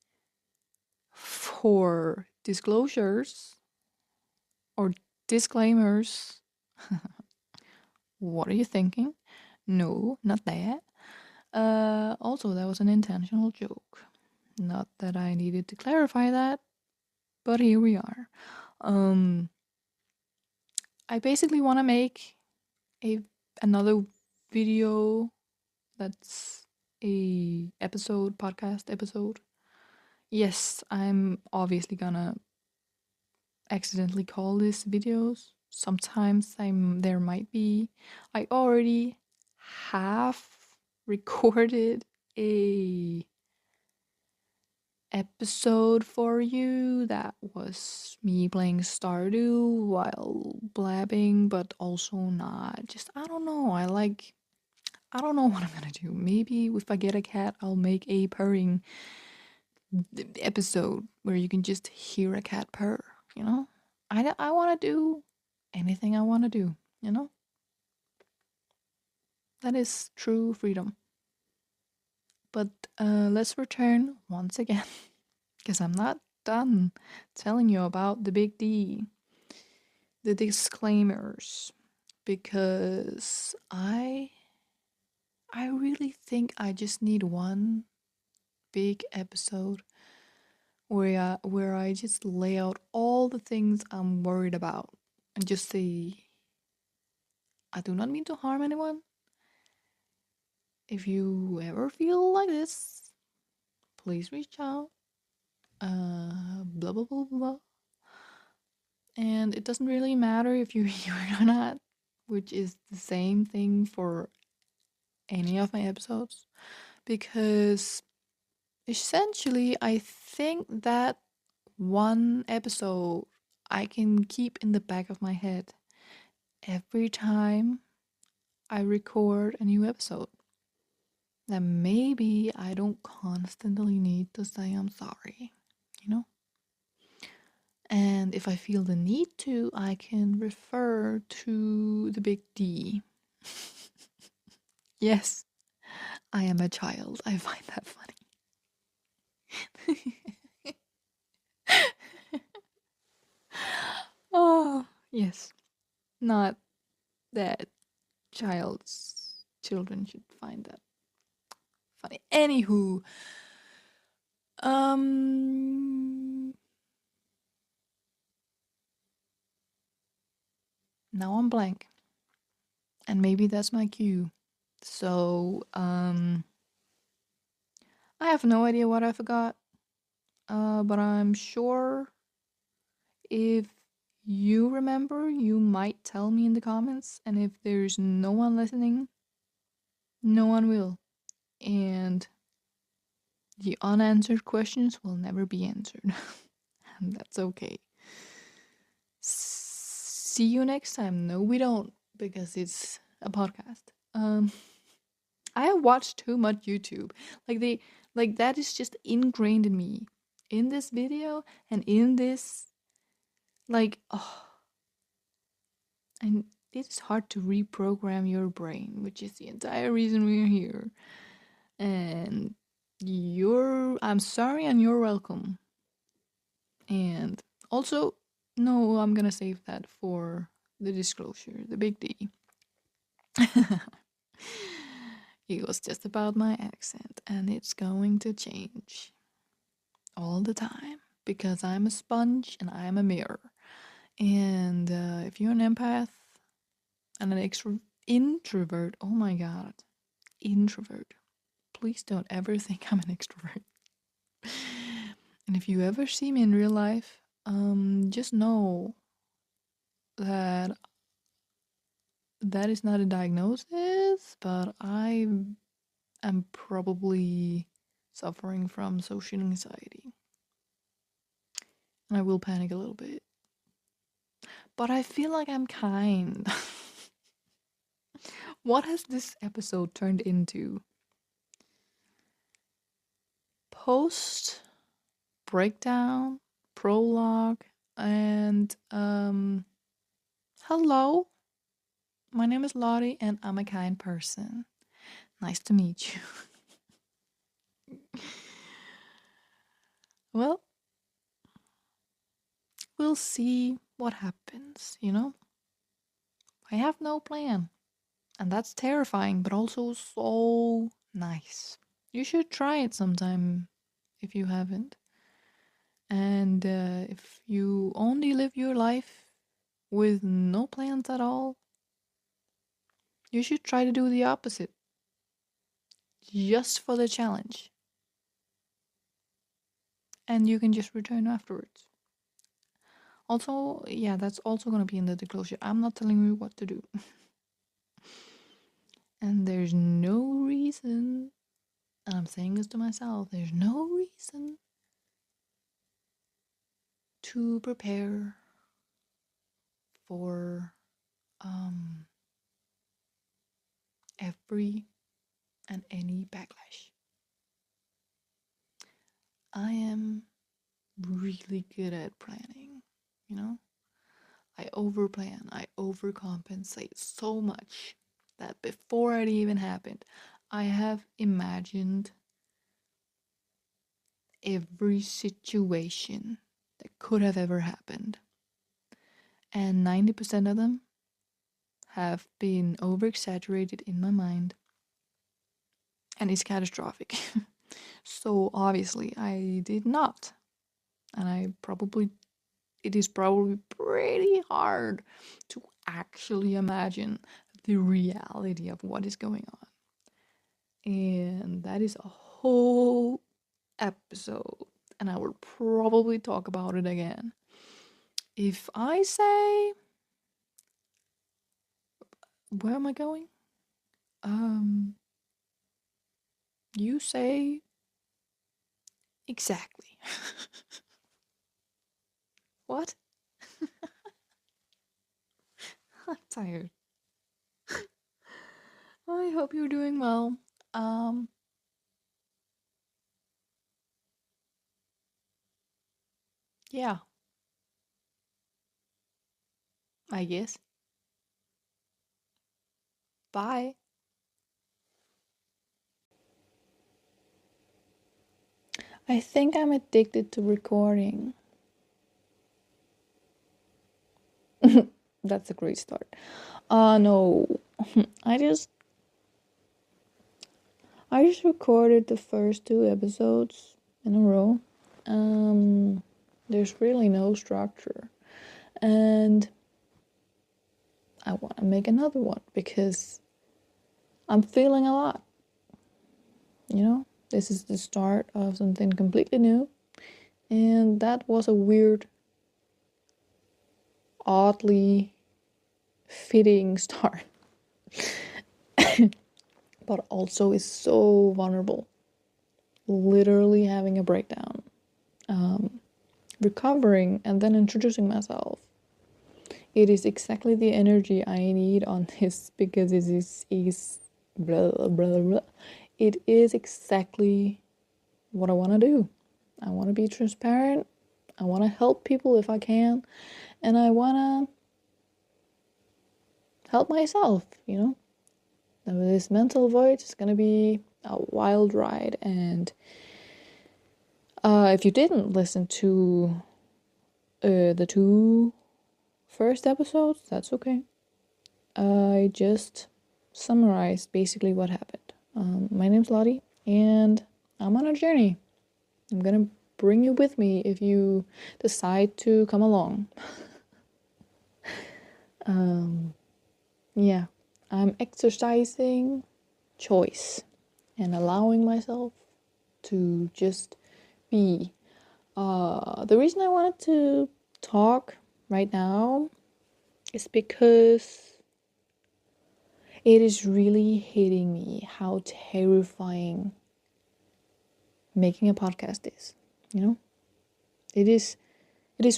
for disclosures or disclaimers. What are you thinking? No, not that. Also, that was an intentional joke. Not that I needed to clarify that, but here we are. Um, I basically want to make a another video that's a episode podcast episode. Yes, I'm obviously gonna accidentally call this videos, Sometimes there might be. I already have recorded a episode for you that was me playing Stardew while blabbing, but also not. Just I don't know. I don't know what I'm gonna do. Maybe if I get a cat, I'll make a purring episode where you can just hear a cat purr, you know? I want to do anything I want to do, you know? That is true freedom. But let's return once again, because I'm not done telling you about the big D, the disclaimers, because I really think I just need one big episode where I just lay out all the things I'm worried about and just say, I do not mean to harm anyone. If you ever feel like this, please reach out. Blah blah blah blah. And it doesn't really matter if you hear it or not, which is the same thing for any of my episodes, because essentially I think that one episode I can keep in the back of my head every time I record a new episode. That maybe I don't constantly need to say I'm sorry, you know? And if I feel the need to, I can refer to the big D. Yes, I am a child. I find that funny. Oh, yes. Not that children should find that funny. Anywho, now I'm blank. And maybe that's my cue. So, I have no idea what I forgot. But I'm sure if you remember, you might tell me in the comments. And if there's no one listening, no one will. And the unanswered questions will never be answered. And that's okay. See you next time. No, we don't, because it's a podcast. I have watched too much YouTube. Like that is just ingrained in me. In this video and in this, oh, and it's hard to reprogram your brain, which is the entire reason we're here. And I'm sorry and you're welcome. And also, no, I'm gonna save that for the disclosure, the big D. It was just about my accent, and it's going to change all the time because I'm a sponge and I'm a mirror. And if you're an empath and an introvert, oh my god, introvert. Please don't ever think I'm an extrovert. And if you ever see me in real life, just know that that is not a diagnosis, but I am probably suffering from social anxiety. And I will panic a little bit. But I feel like I'm kind. What has this episode turned into? Post, breakdown, prologue, and hello. My name is Lottie and I'm a kind person. Nice to meet you. Well, we'll see what happens, you know? I have no plan. And that's terrifying, but also so nice. You should try it sometime if you haven't. And if you only live your life with no plans at all, you should try to do the opposite. Just for the challenge. And you can just return afterwards. Also, yeah, that's also going to be in the disclosure. I'm not telling you what to do. And there's no reason, and I'm saying this to myself, there's no reason to prepare for every and any backlash. I am really good at planning, you know? I overplan, I overcompensate so much that before it even happened, I have imagined every situation that could have ever happened. And 90% of them have been over exaggerated in my mind. And it's catastrophic. So obviously, I did not. And it is probably pretty hard to actually imagine the reality of what is going on. And that is a whole episode. And I will probably talk about it again. If I say, where am I going? You say exactly. What? I'm tired. I hope you're doing well. Um, yeah, I guess. Bye. I think I'm addicted to recording. That's a great start. No. I just I just recorded the first 2 episodes in a row. There's really no structure. And I want to make another one because I'm feeling a lot. You know, this is the start of something completely new. And that was a weird, oddly fitting start. But also is so vulnerable. Literally having a breakdown. Recovering and then introducing myself. It is exactly the energy I need on this because it is blah, blah, blah. It is exactly what I want to do. I want to be transparent. I want to help people if I can. And I want to help myself, you know? This mental voyage is going to be a wild ride. And if you didn't listen to the 2 first episodes, that's okay. I just summarized basically what happened. My name's Lottie, and I'm on a journey. I'm gonna bring you with me if you decide to come along. Yeah, I'm exercising choice and allowing myself to just be. The reason I wanted to talk right now is because it is really hitting me how terrifying making a podcast is. You know, it is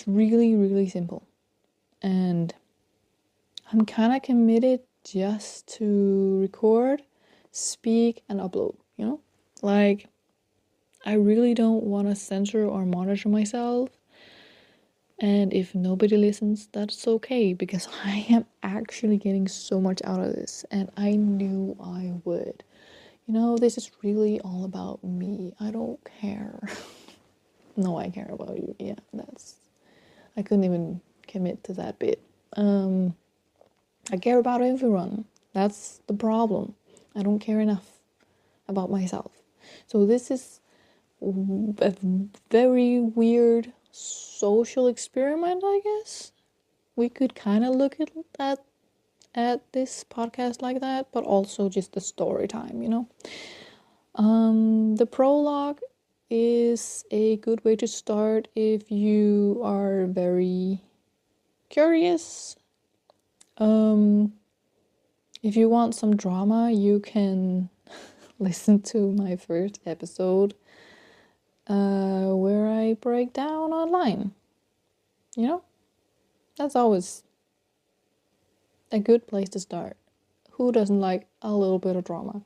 really, really simple, and I'm kind of committed just to record, speak, and upload. You know, like I really don't want to censor or monitor myself. And if nobody listens, that's okay because I am actually getting so much out of this, and I knew I would. You know, this is really all about me. I don't care. No, I care about you. Yeah, I couldn't even commit to that bit. I care about everyone. That's the problem. I don't care enough about myself. So this is a very weird social experiment, I guess. We could kind of look at this podcast like that, but also just a story time, you know. The prologue is a good way to start if you are very curious, if you want some drama, you can listen to my first episode where I break down online. You know, that's always a good place to start. Who doesn't like a little bit of drama?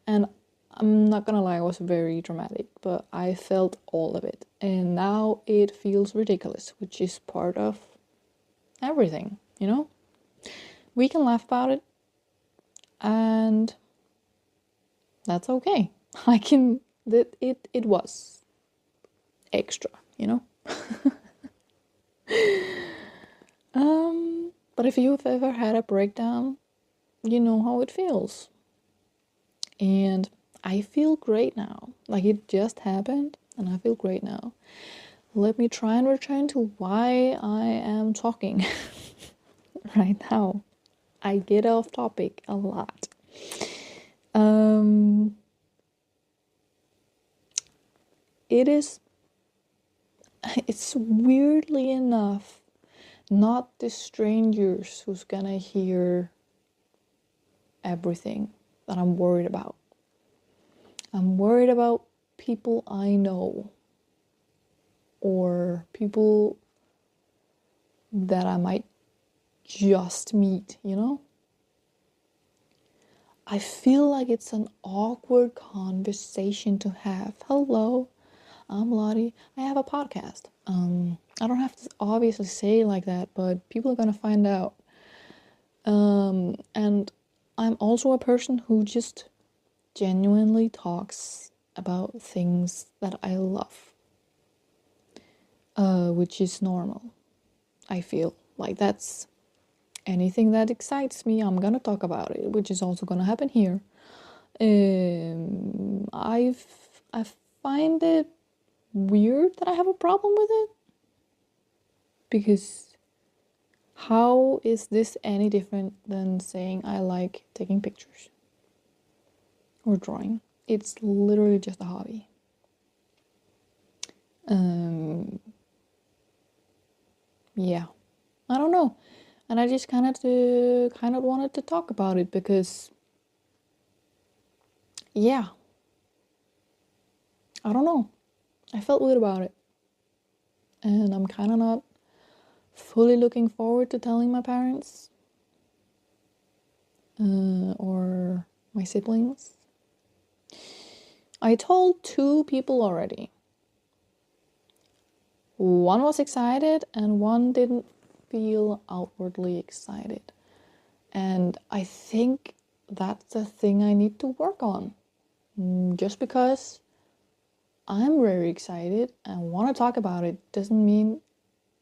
And I'm not gonna lie, I was very dramatic, but I felt all of it. And now it feels ridiculous, which is part of everything, you know? We can laugh about it, and that's okay. It was extra, you know? But if you've ever had a breakdown, you know how it feels. And I feel great now. Like, it just happened and I feel great now. Let me try and return to why I am talking right now. I get off topic a lot. It's weirdly enough not the strangers who's gonna hear everything that I'm worried about. I'm worried about people I know or people that I might just meet, you know? I feel like it's an awkward conversation to have. Hello, I'm Lottie. I have a podcast. I don't have to obviously say it like that, but people are gonna find out. And I'm also a person who just genuinely talks about things that I love, which is normal. I feel like that's anything that excites me, I'm gonna talk about it, which is also gonna happen here. I find it weird that I have a problem with it, because how is this any different than saying I like taking pictures or drawing? It's literally just a hobby. Yeah, I don't know, and I just kind of wanted to talk about it because, yeah, I don't know, I felt weird about it, and I'm kind of not fully looking forward to telling my parents or my siblings. I told 2 people already. One was excited and one didn't feel outwardly excited. And I think that's the thing I need to work on. Just because I'm very excited and want to talk about it doesn't mean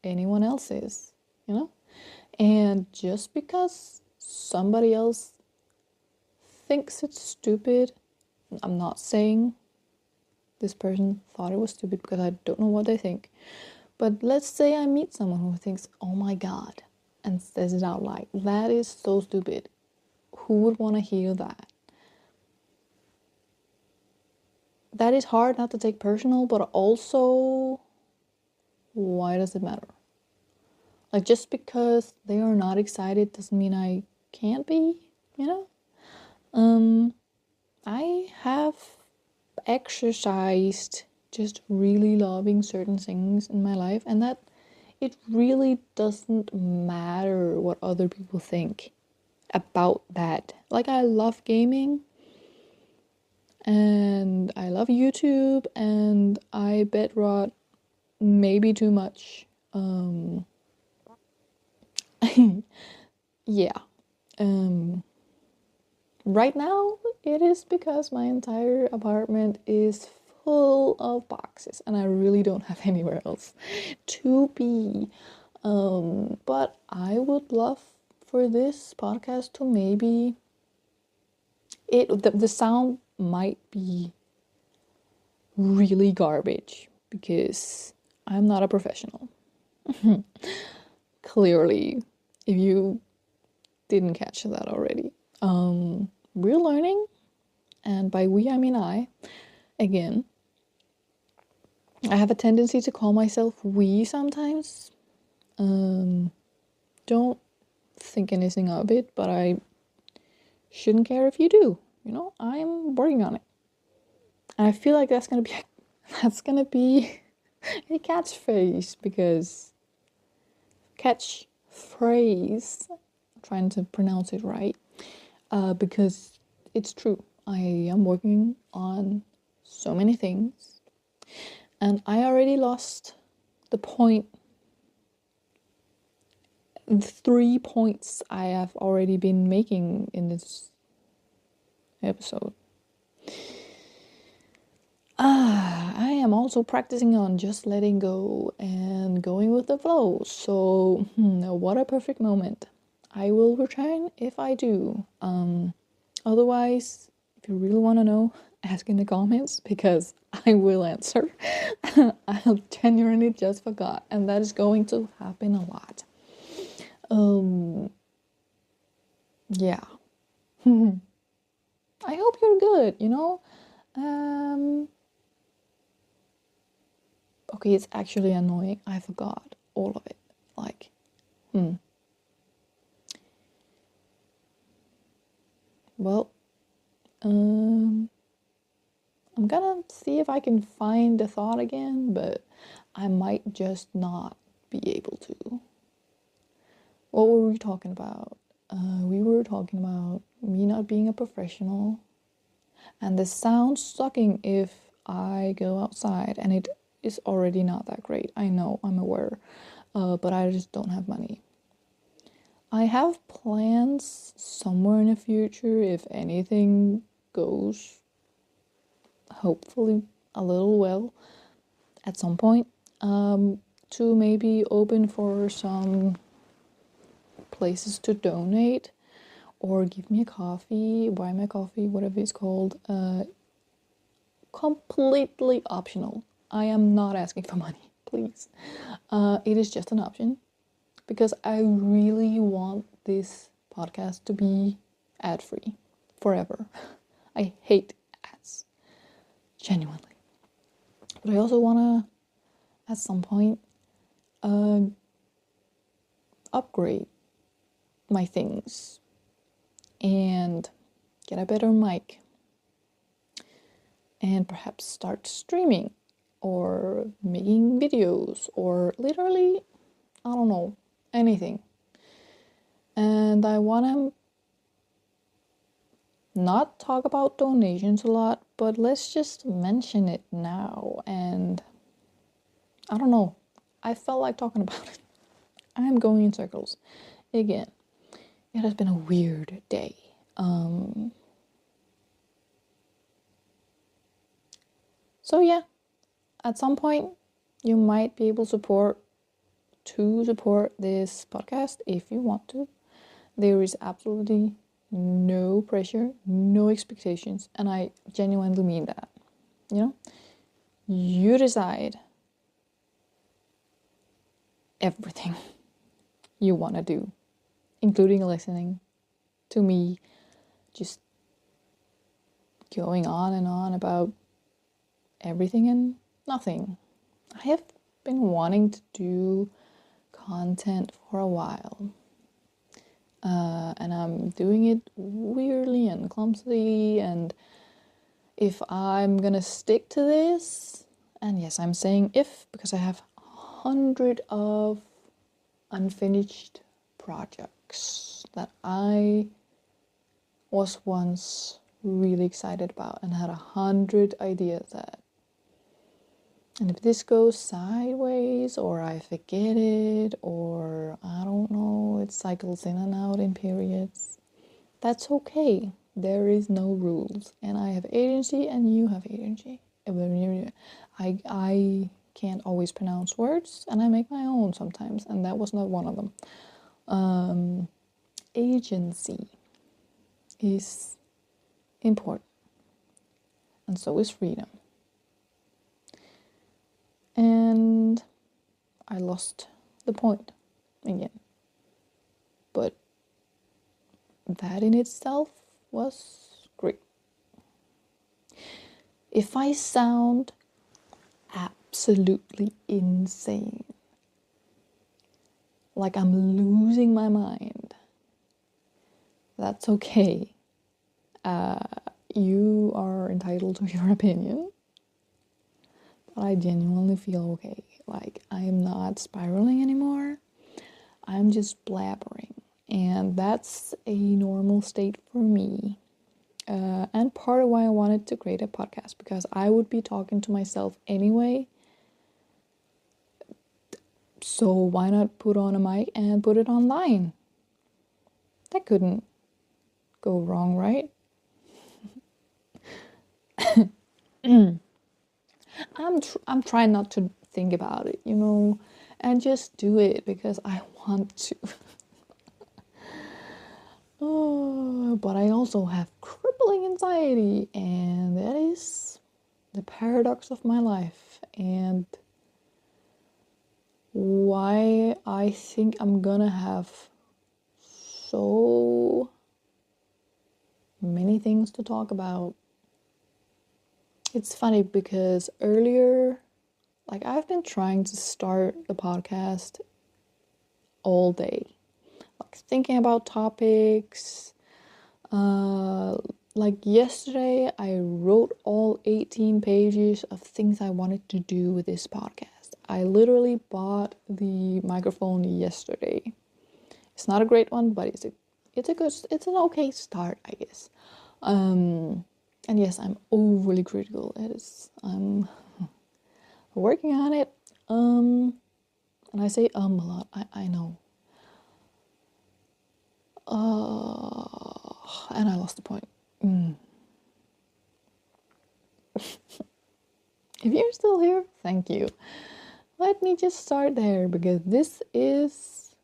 anyone else is, you know? And just because somebody else thinks it's stupid, I'm not saying this person thought it was stupid because I don't know what they think. But let's say I meet someone who thinks, oh my God, and says it out loud. That is so stupid. Who would want to hear that? That is hard not to take personal, but also, why does it matter? Like, just because they are not excited doesn't mean I can't be, you know? I have exercised just really loving certain things in my life, and that it really doesn't matter what other people think about that. Like, I love gaming and I love YouTube, and I bedrot maybe too much. Yeah. Right now it is because my entire apartment is full of boxes and I really don't have anywhere else to be. But I would love for this podcast to maybe the sound might be really garbage because I'm not a professional. Clearly, if you didn't catch that already. We're learning, and by we I mean I. Again, I have a tendency to call myself we sometimes. don't think anything of it, but I shouldn't care if you do. You know, I'm working on it. And I feel like that's gonna be a catchphrase, because catchphrase, I'm trying to pronounce it right, because it's true. I am working on so many things, and I already lost the 3 points I have already been making in this episode. I am also practicing on just letting go and going with the flow. So, what a perfect moment. I will return if I do. Otherwise, if you really want to know, ask in the comments, because I will answer. I genuinely just forgot, and that is going to happen a lot. Yeah. I hope you're good, you know? Okay, it's actually annoying. I forgot all of it. Like, Well, I'm gonna see if I can find the thought again, but I might just not be able to. What were we talking about? We were talking about me not being a professional, and the sound sucking if I go outside, and it is already not that great. I know, I'm aware, but I just don't have money. I have plans somewhere in the future, if anything goes hopefully a little well at some point, to maybe open for some places to donate or give me a coffee, buy me a coffee, whatever it's called. Completely optional. I am not asking for money, please. It is just an option, because I really want this podcast to be ad-free forever. I hate ads, genuinely. But I also want to, at some point, upgrade my things and get a better mic and perhaps start streaming or making videos or literally, I don't know, anything. And I want to not talk about donations a lot, but let's just mention it now. And I don't know, I felt like talking about it. I'm going in circles again. It has been a weird day. So yeah, at some point you might be able to support this podcast if you want to. There is absolutely no pressure, no expectations, and I genuinely mean that. You know, you decide everything you want to do, including listening to me just going on and on about everything and nothing. I have been wanting to do content for a while, and I'm doing it weirdly and clumsily, and if I'm gonna stick to this, and yes, I'm saying if, because I have 100 of unfinished projects that I was once really excited about and had 100 ideas at. And if this goes sideways, or I forget it, or I don't know, it cycles in and out in periods, that's okay. There is no rules, and I have agency and you have agency. I can't always pronounce words, and I make my own sometimes, and that was not one of them. Agency is important, and so is freedom. And I lost the point again, but that in itself was great. If I sound absolutely insane, like I'm losing my mind, that's okay. You are entitled to your opinion, but I genuinely feel okay. Like, I'm not spiraling anymore. I'm just blabbering. And that's a normal state for me. And part of why I wanted to create a podcast, because I would be talking to myself anyway. So why not put on a mic and put it online? That couldn't go wrong, right? I'm trying not to think about it, and just do it because I want to. Oh, but I also have crippling anxiety, and that is the paradox of my life, and why I think I'm gonna have so many things to talk about. It's funny because earlier, like, I've been trying to start the podcast all day, like thinking about topics. Like yesterday, I wrote all 18 pages of things I wanted to do with this podcast. I literally bought the microphone yesterday. It's not a great one, but it's an okay start, I guess. And yes, I'm overly critical. I'm working on it. And I say a lot. I know. And I lost the point. If you're still here, thank you. Let me just start there, because this is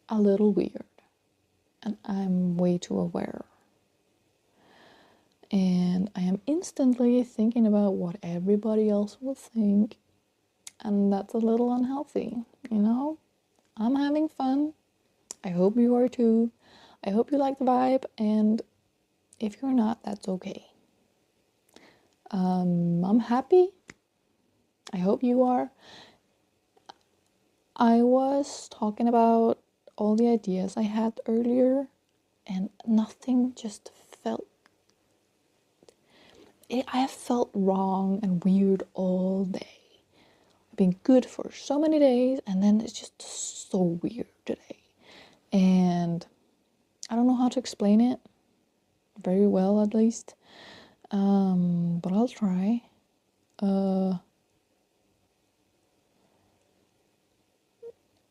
a little weird. And I'm way too aware. And I am instantly thinking about what everybody else will think. And that's a little unhealthy, I'm having fun. I hope you are too. I hope you like the vibe. And if you're not, that's okay. I'm happy. I hope you are. I was talking about all the ideas I had earlier, and nothing just felt... I have felt wrong and weird all day. I've been good for so many days, and then it's just so weird today. And I don't know how to explain it very well, at least. But I'll try.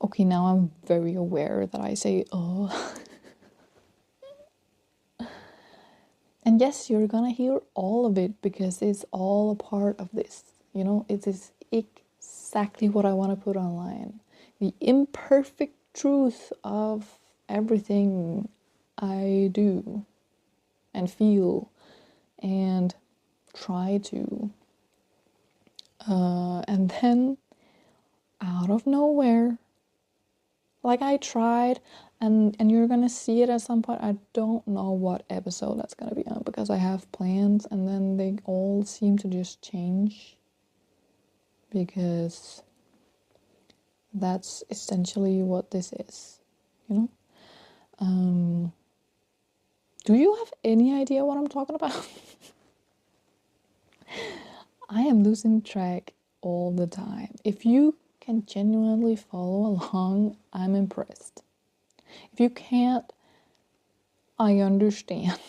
Okay, now I'm very aware that I say, oh. And yes, you're gonna hear all of it, because it's all a part of this. It is exactly what I want to put online. The imperfect truth of everything I do and feel and try to. And then, out of nowhere, like, I tried, and you're gonna see it at some point. I don't know what episode that's gonna be on, because I have plans, and then they all seem to just change, because that's essentially what this is, Do you have any idea what I'm talking about? I am losing track all the time. If you can genuinely follow along, I'm impressed. If you can't, I understand.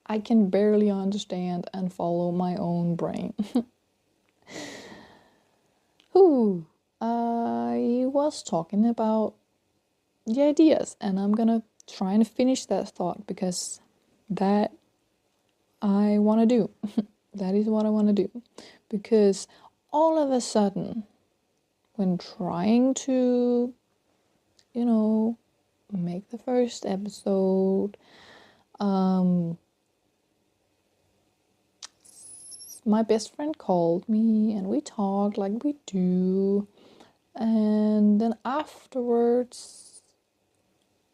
I can barely understand and follow my own brain. I was talking about the ideas, and I'm gonna try and finish that thought, because that I want to do. That is what I want to do. Because all of a sudden, when trying to, make the first episode, my best friend called me, and we talked like we do. And then afterwards,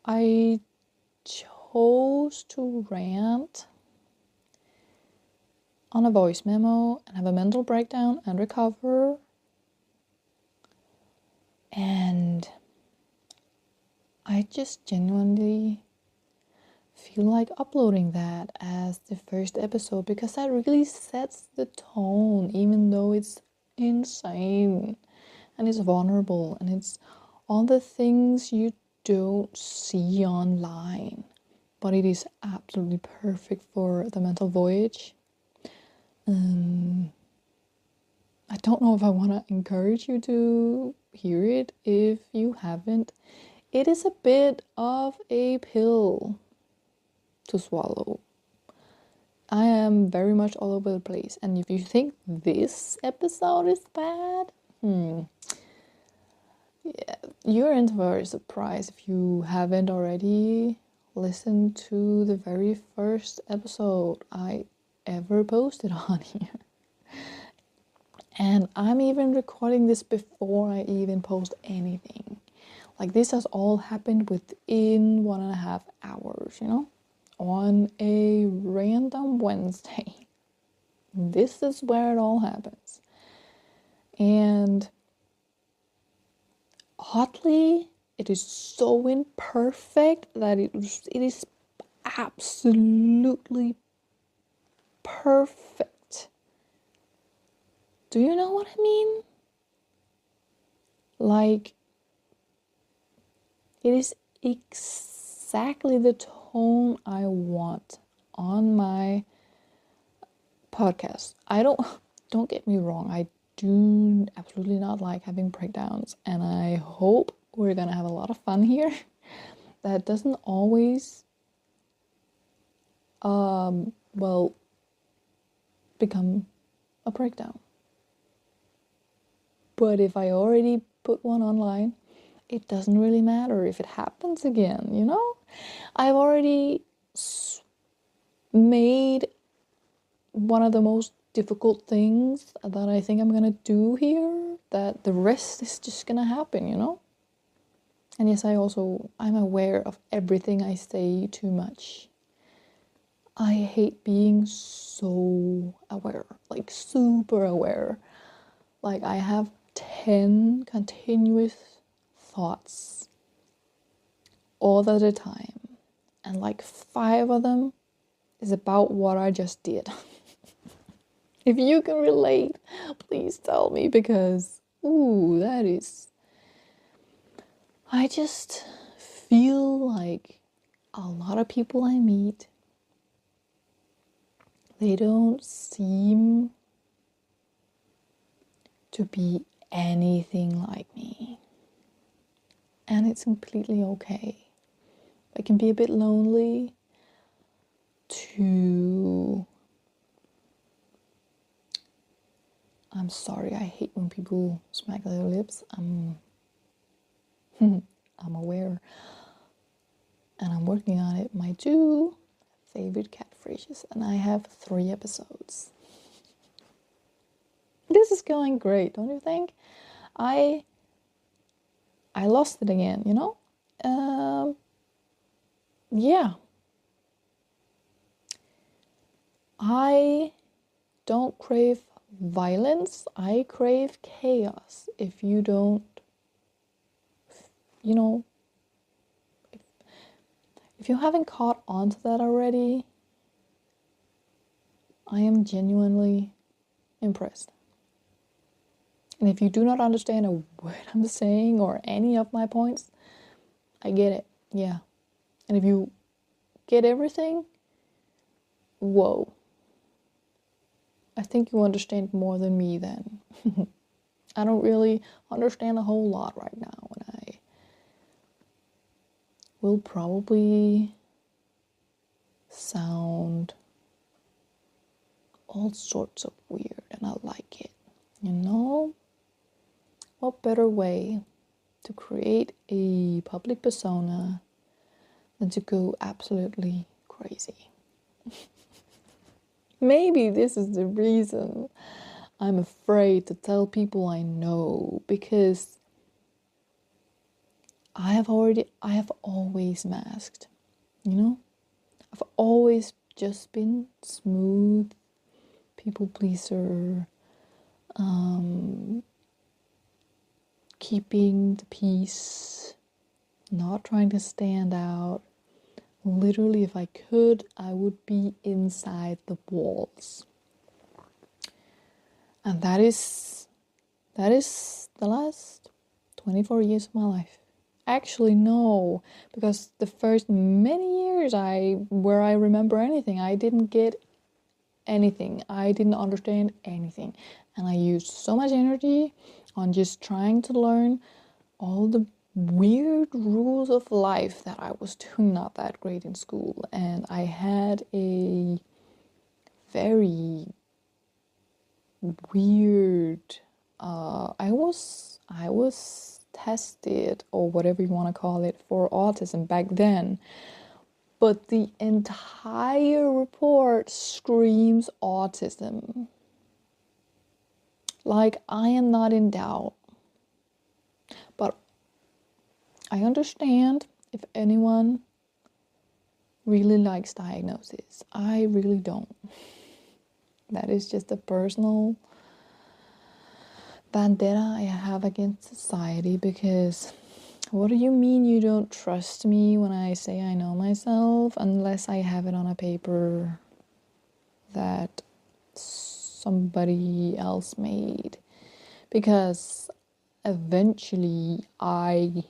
I chose to rant on a voice memo and have a mental breakdown and recover. And I just genuinely feel like uploading that as the first episode because that really sets the tone, even though it's insane and it's vulnerable and it's all the things you don't see online. But it is absolutely perfect for the mental voyage. I don't know if I want to encourage you to hear it if you haven't. It is a bit of a pill to swallow. I am very much all over the place. And if you think this episode is bad, yeah, you're in for a surprise if you haven't already listened to the very first episode I ever posted on here. And I'm even recording this before I even post anything. Like this has all happened within 1.5 hours, on a random Wednesday. This is where it all happens. And oddly, it is so imperfect that it is absolutely perfect. Do you know what I mean? Like, it is exactly the tone I want on my podcast. Don't get me wrong, I do absolutely not like having breakdowns, and I hope we're gonna have a lot of fun here. That doesn't always become a breakdown. But if I already put one online, it doesn't really matter if it happens again, I've already made one of the most difficult things that I think I'm gonna do here, that the rest is just gonna happen, And yes, I'm aware of everything I say too much. I hate being so aware, like super aware. Like I have 10 continuous thoughts all at a time. And like 5 of them is about what I just did. If you can relate, please tell me because, I just feel like a lot of people I meet, they don't seem to be anything like me. And it's completely okay. I can be a bit lonely I'm sorry, I hate when people smack their lips. I'm aware. And I'm working on it. My 2 favorite cat phrases. And I have 3 episodes. This is going great, don't you think? I lost it again, Yeah. I don't crave violence. I crave chaos. If you don't, if you haven't caught on to that already, I am genuinely impressed. And if you do not understand a word I'm saying or any of my points, I get it. Yeah. And if you get everything, whoa. I think you understand more than me then. I don't really understand a whole lot right now, and I will probably sound all sorts of weird, and I like it. What better way to create a public persona than to go absolutely crazy? Maybe this is the reason I'm afraid to tell people I know, because I have always masked, I've always just been smooth, people pleaser, keeping the peace, not trying to stand out. Literally, if I could, I would be inside the walls. And that is the last 24 years of my life. Actually, no, because the first many years where I remember anything, I didn't get anything. I didn't understand anything. And I used so much energy on just trying to learn all the weird rules of life that I was doing not that great in school. And I had a very weird, I was tested, or whatever you want to call it, for autism back then. But the entire report screams autism. Like, I am not in doubt. But I understand if anyone really likes diagnosis. I really don't. That is just a personal vendetta I have against society, because what do you mean you don't trust me when I say I know myself, unless I have it on a paper that somebody else made? Because eventually I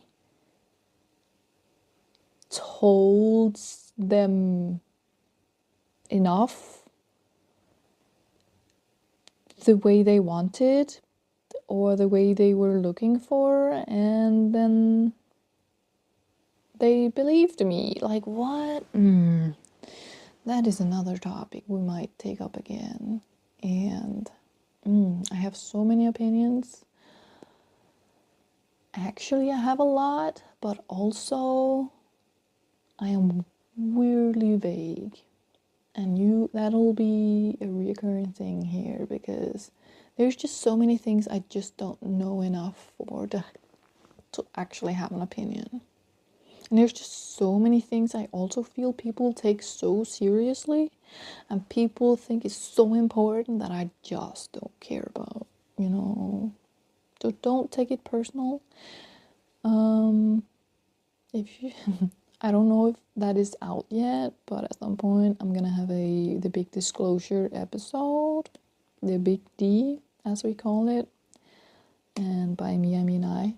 told them enough the way they wanted or the way they were looking for, and then they believed me. Like, what? That is another topic we might take up again. And I have so many opinions. Actually, I have a lot, but also I am weirdly vague. And that'll be a recurring thing here, because there's just so many things I just don't know enough for to actually have an opinion. And there's just so many things I also feel people take so seriously, and people think it's so important, that I just don't care about, So don't take it personal. If you I don't know if that is out yet, but at some point I'm gonna have the big disclosure episode, the big D as we call it, and by me I mean I.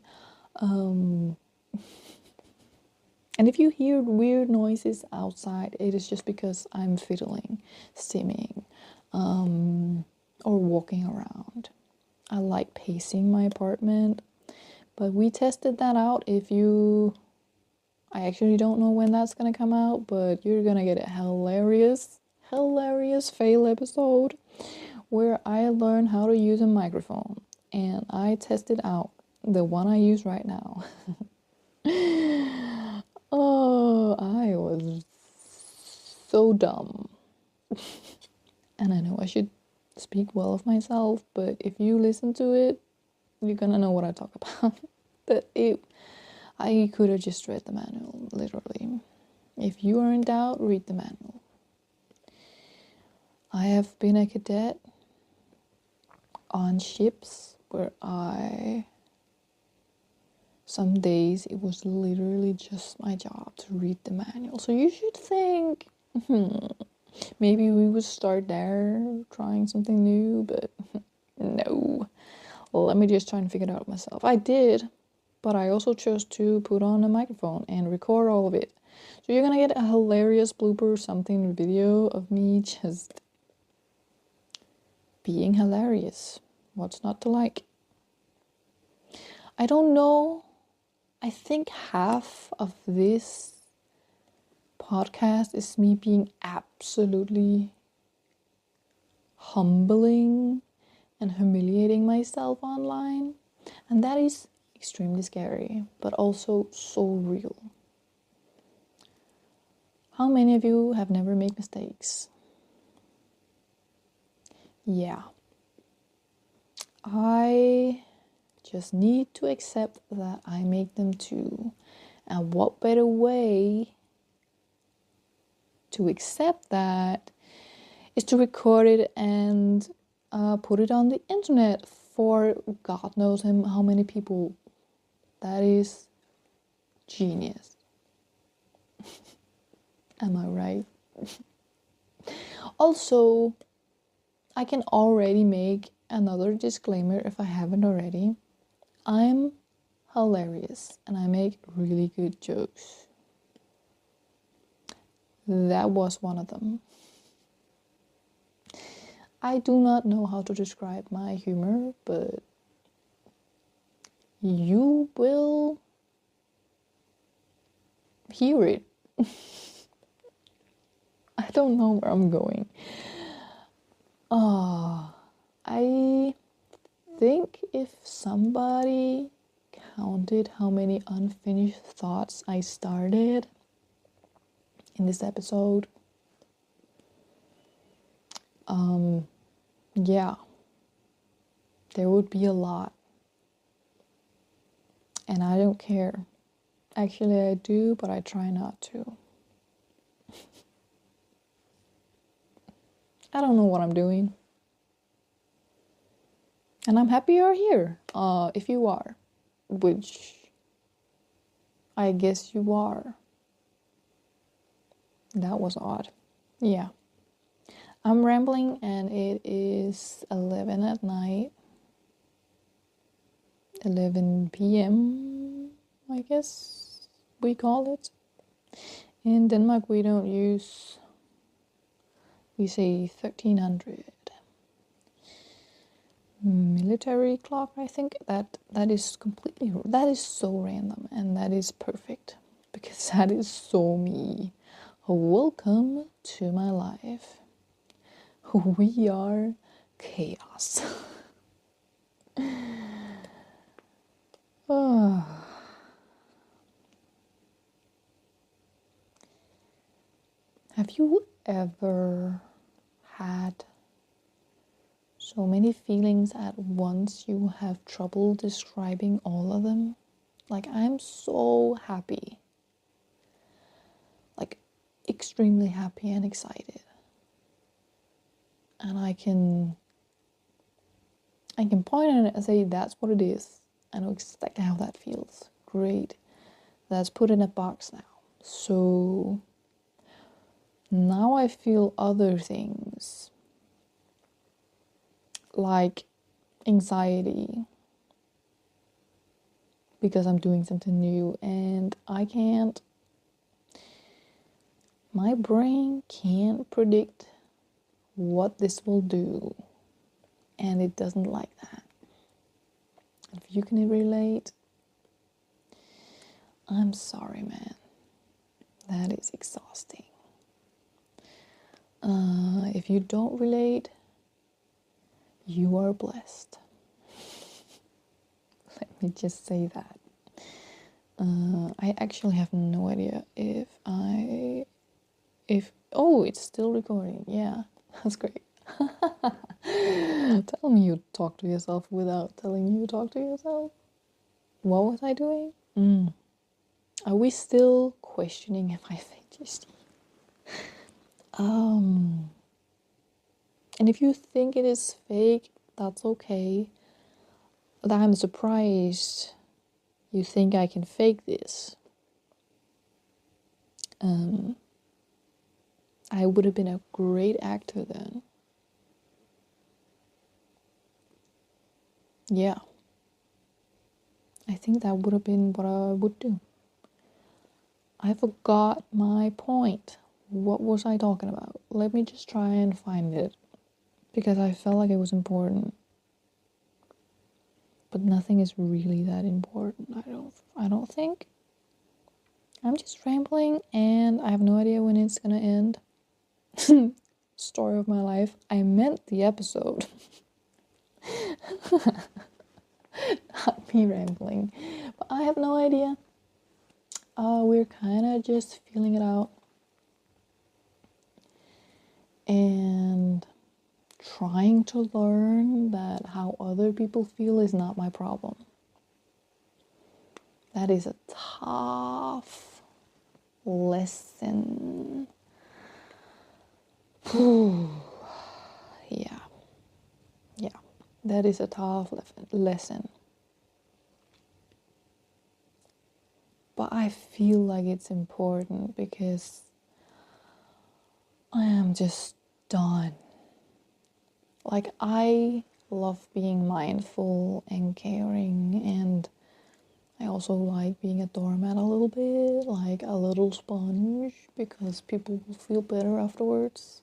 And if you hear weird noises outside, it is just because I'm fiddling, stimming, or walking around. I like pacing my apartment, but we tested that out. I actually don't know when that's gonna come out, but you're gonna get a hilarious fail episode where I learn how to use a microphone, and I tested out the one I use right now. Oh, I was so dumb. And I know I should speak well of myself, but if you listen to it, you're gonna know what I talk about. I could have just read the manual, literally. If you are in doubt, read the manual. I have been a cadet on ships where some days it was literally just my job to read the manual. So you should think, maybe we would start there, trying something new, but no. Let me just try and figure it out myself. I did, but I also chose to put on a microphone and record all of it. So you're gonna get a hilarious blooper something video of me just being hilarious. What's not to like? I don't know. I think half of this podcast is me being absolutely humbling and humiliating myself online. And that is extremely scary, but also so real. How many of you have never made mistakes? Yeah. I just need to accept that I make them too. And what better way to accept that is to record it and put it on the internet for God knows how many people That is genius. Am I right? Also, I can already make another disclaimer if I haven't already. I'm hilarious and I make really good jokes. That was one of them. I do not know how to describe my humor, but you will hear it. I don't know where I'm going. I think if somebody counted how many unfinished thoughts I started in this episode, yeah, there would be a lot. And I don't care. Actually, I do, but I try not to. I don't know what I'm doing. And I'm happy you're here, if you are, which I guess you are. That was odd. Yeah. I'm rambling and it is 11 at night. 11 p.m., I guess we call it. In Denmark, we don't use, we say 1300. Military clock, I think. That is completely, that is so random and that is perfect because that is so me. Welcome to my life. We are chaos. Have you ever had so many feelings at once you have trouble describing all of them? Like, I'm so happy. Like, extremely happy and excited. And I can point at it and say, that's what it is. I know exactly how that feels. Great. That's put in a box now. So now I feel other things. Like anxiety. Because I'm doing something new and my brain can't predict what this will do. And it doesn't like that. If you can relate, I'm sorry, man. That is exhausting. If you don't relate, you are blessed. Let me just say that. I actually have no idea oh, it's still recording. Yeah, that's great. Tell me you talk to yourself without telling you talk to yourself. What was I doing? Are we still questioning if I think just and if you think it is fake, that's okay. But I'm surprised you think I can fake this. I would have been a great actor then. Yeah. I think that would have been what I would do. I forgot my point. What was I talking about? Let me just try and find it. Because I felt like it was important. But nothing is really that important, I don't think. I'm just rambling and I have no idea when it's gonna end. Story of my life. I meant the episode. Not me rambling. But I have no idea. We're kind of just feeling it out. And trying to learn that how other people feel is not my problem. That is a tough lesson. Yeah. That is a tough lesson. but I feel like it's important because I am just done. Like, I love being mindful and caring, and I also like being a doormat a little bit, like a little sponge, because people will feel better afterwards.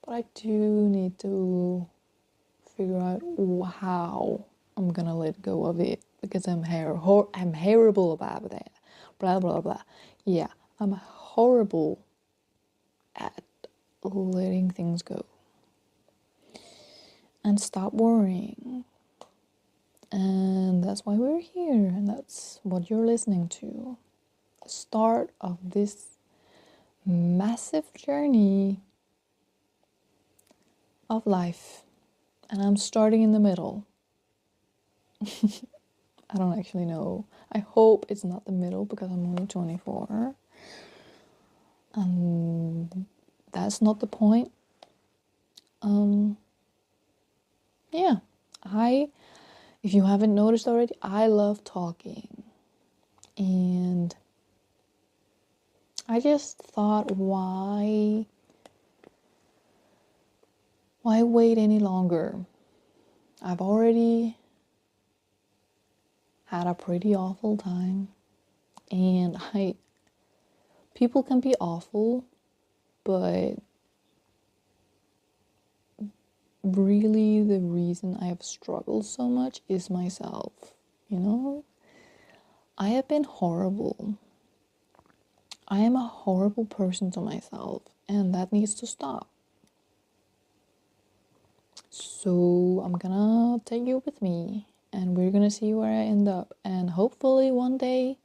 But I do need to figure out how I'm gonna let go of it, because I'm horrible about that. Blah blah blah. Yeah, I'm horrible at letting things go and stop worrying. And that's why we're here, and that's what you're listening to. The start of this massive journey of life. And I'm starting in the middle. I don't actually know. I hope it's not the middle, because I'm only 24. And that's not the point. Yeah. If you haven't noticed already, I love talking. And I just thought, why wait any longer? I've already had a pretty awful time, and people can be awful, but really the reason I have struggled so much is myself, you know? I have been horrible. I am a horrible person to myself, and that needs to stop. So I'm gonna take you with me, and we're gonna see where I end up, and hopefully one day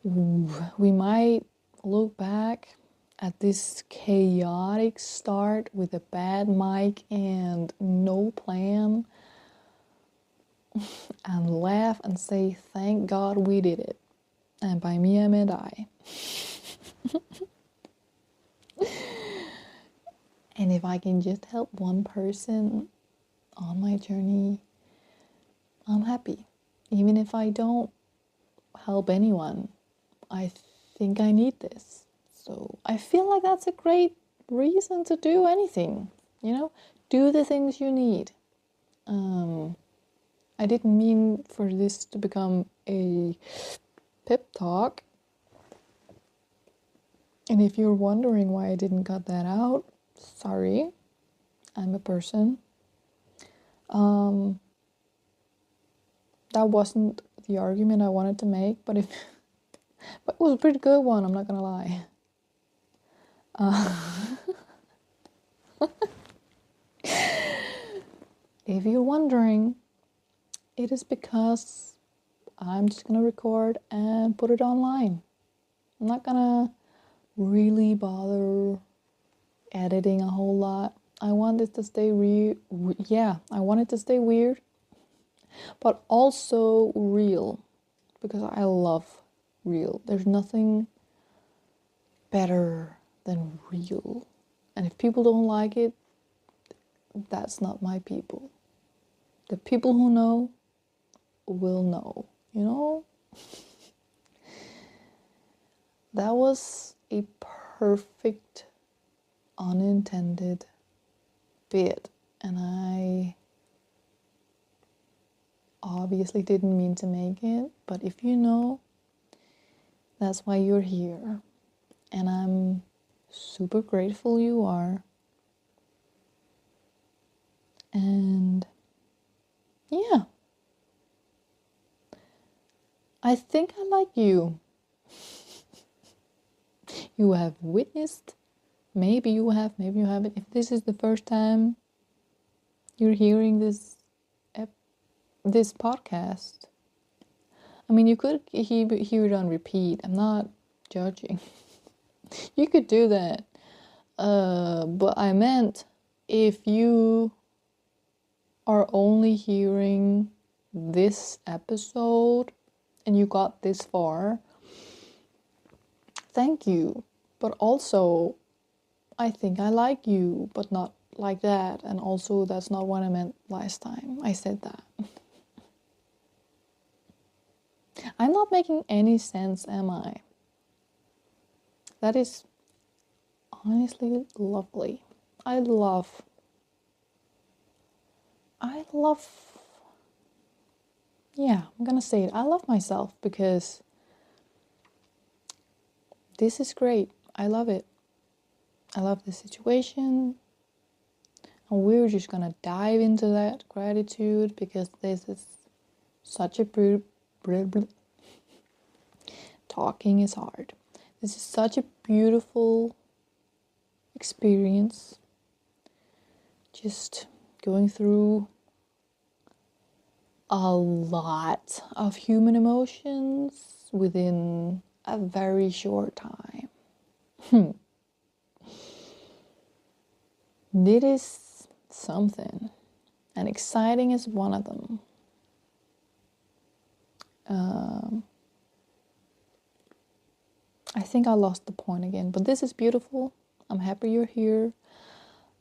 we might look back at this chaotic start with a bad mic and no plan and laugh and say, thank God we did it. And by me, I meant I. And if I can just help one person on my journey, I'm happy. Even if I don't help anyone, I think I need this. So I feel like that's a great reason to do anything, you know? Do the things you need. I didn't mean for this to become a pep talk. And if you're wondering why I didn't cut that out, sorry, I'm a person. That wasn't the argument I wanted to make, but it was a pretty good one, I'm not gonna lie. If you're wondering, it is because I'm just gonna record and put it online. I'm not gonna really bother editing a whole lot. I want it to stay I want it to stay weird, but also real, because I love real. There's nothing better than real. And if people don't like it, that's not my people. The people who know will know, you know? That was a perfect unintended bit, and I obviously didn't mean to make it, but if you know, that's why you're here, and I'm super grateful you are. And yeah, I think I like you. You have witnessed, maybe you have, maybe you haven't. If this is the first time you're hearing this podcast, I mean, you could hear it on repeat. I'm not judging. You could do that. But I meant, if you are only hearing this episode and you got this far, thank you. But also, I think I like you, but not like that. And also, that's not what I meant last time I said that. I'm not making any sense, am I? That is honestly lovely. I love, yeah, I'm gonna say it. I love myself because this is great. I love it. I love the situation. And we're just gonna dive into that gratitude because this is such a talking is hard. This is such a beautiful experience. Just going through a lot of human emotions within a very short time. It is something, and exciting is one of them. I think I lost the point again, but this is beautiful. I'm happy you're here.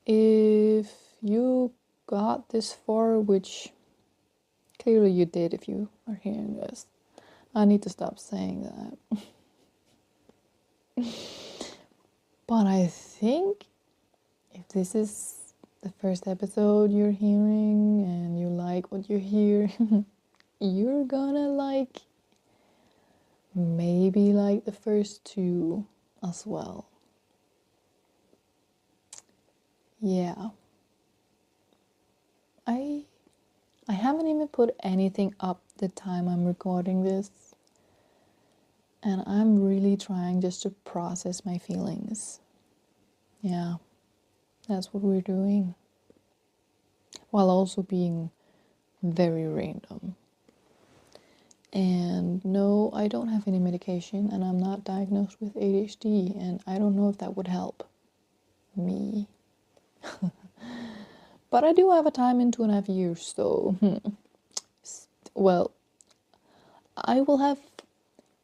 If you got this far, which clearly you did if you are hearing this, I need to stop saying that. But I think if this is the first episode you're hearing and you like what you hear, you're gonna like maybe like the first two as well. Yeah. I haven't even put anything up the time I'm recording this. And I'm really trying just to process my feelings. Yeah. That's what we're doing. While also being very random. And no, I don't have any medication and I'm not diagnosed with ADHD and I don't know if that would help me. But I do have a time in 2.5 years, so well, I will have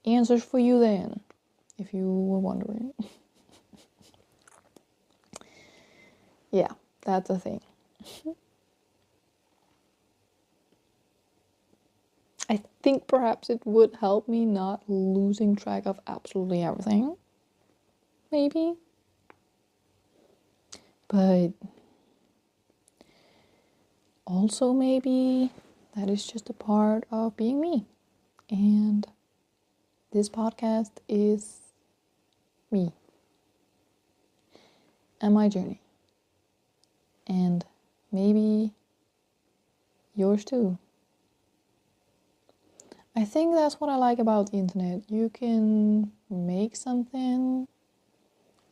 answers for you then, if you were wondering. Yeah, that's a thing. I think perhaps it would help me not losing track of absolutely everything. Maybe. But also maybe that is just a part of being me. And this podcast is me and my journey. And maybe yours too. I think that's what I like about the internet. You can make something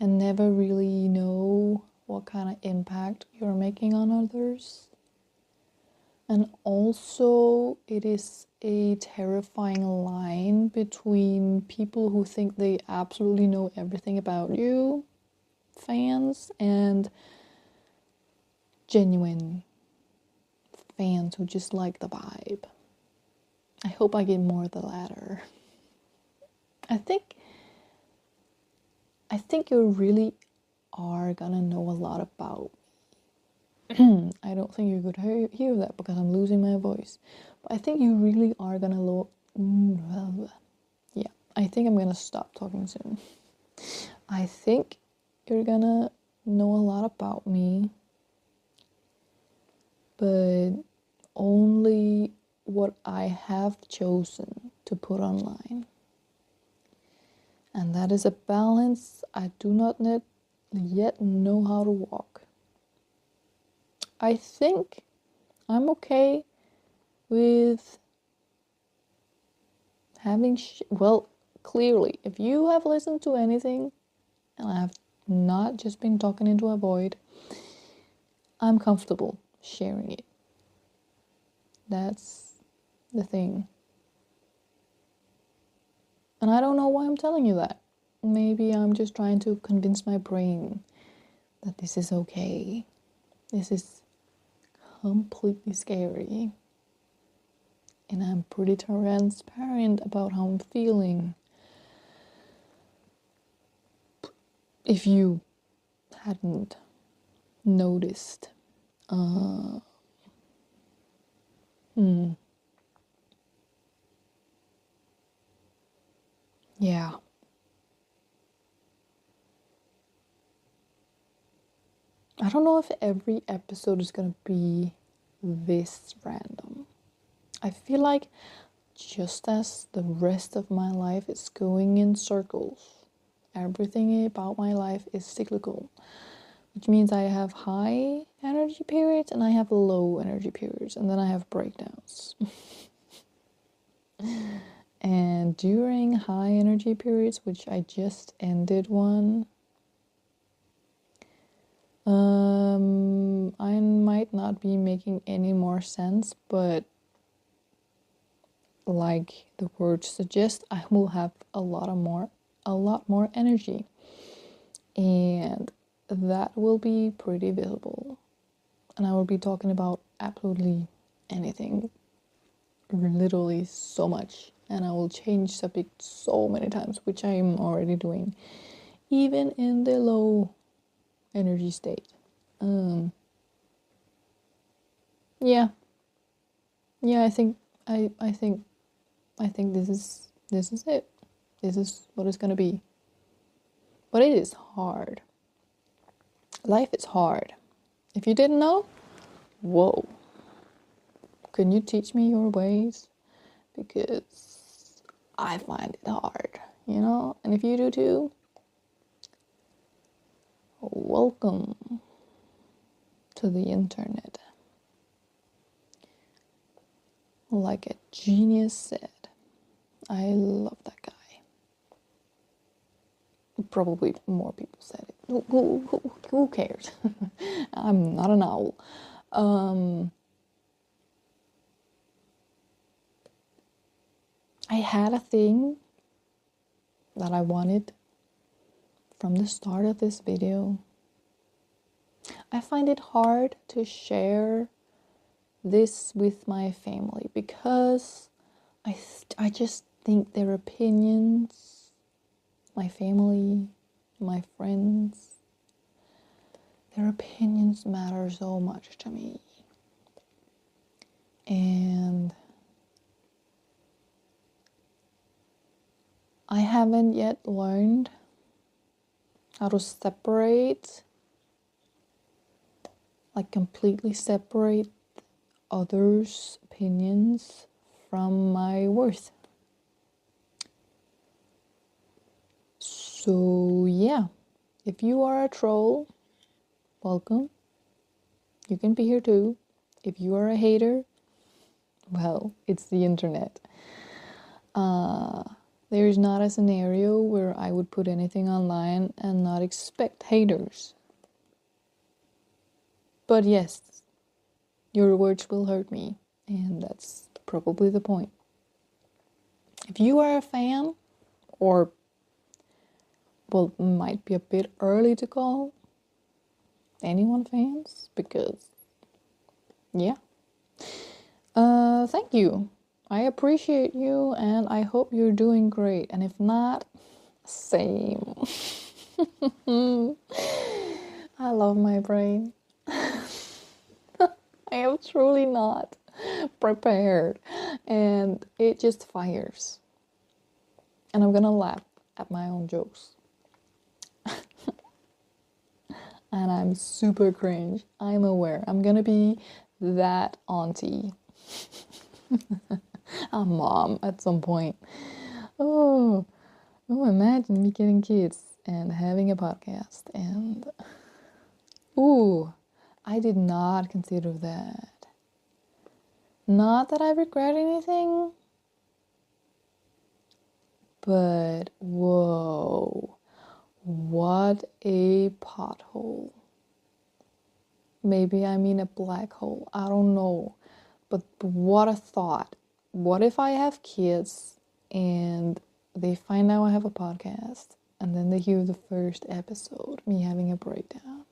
and never really know what kind of impact you're making on others. And also, it is a terrifying line between people who think they absolutely know everything about you, fans, and genuine fans who just like the vibe. I hope I get more of the latter. I think you really are gonna know a lot about me. I don't think you could hear that because I'm losing my voice. But I think you really are gonna yeah, I think I'm gonna stop talking soon. I think you're gonna know a lot about me, but only what I have chosen to put online. And that is a balance I do not yet know how to walk. I think I'm okay with having well, clearly, if you have listened to anything and I have not just been talking into a void, I'm comfortable sharing it. That's the thing. And I don't know why I'm telling you that. Maybe I'm just trying to convince my brain that this is okay. This is completely scary. And I'm pretty transparent about how I'm feeling. If you hadn't noticed. Yeah. I don't know if every episode is gonna be this random. I feel like just as the rest of my life is going in circles, everything about my life is cyclical, which means I have high energy periods and I have low energy periods, and then I have breakdowns. And during high energy periods, which I just ended one, I might not be making any more sense, but like the word suggests, I will have a lot more energy, and that will be pretty visible. And I will be talking about absolutely anything, literally so much, and I will change subject so many times, which I am already doing, even in the low energy state. Yeah, yeah. I think this is it. This is what it's gonna be. But it is hard. Life is hard. If you didn't know, whoa. Can you teach me your ways? Because I find it hard, you know? And if you do too, welcome to the internet. Like a genius said, I love that guy. Probably more people said it. Who cares? I'm not an owl. I had a thing that I wanted from the start of this video. I find it hard to share this with my family because I just think their opinions, my family, my friends, their opinions matter so much to me. And I haven't yet learned how to separate, like completely separate others' opinions from my worth. So yeah, if you are a troll, welcome. You can be here too. If you are a hater, well, it's the internet. There is not a scenario where I would put anything online and not expect haters. But yes, your words will hurt me, and that's probably the point. If you are a fan, or, well, might be a bit early to call anyone fans, because, yeah. Thank you. I appreciate you, and I hope you're doing great. And if not, same. I love my brain. I am truly not prepared, and it just fires. And I'm gonna laugh at my own jokes. And I'm super cringe. I'm aware. I'm gonna be that auntie. A mom at some point. Oh, imagine me getting kids and having a podcast. And, I did not consider that. Not that I regret anything, but whoa, what a pothole. Maybe I mean a black hole. I don't know. But what a thought. What if I have kids and they find out I have a podcast and then they hear the first episode, me having a breakdown?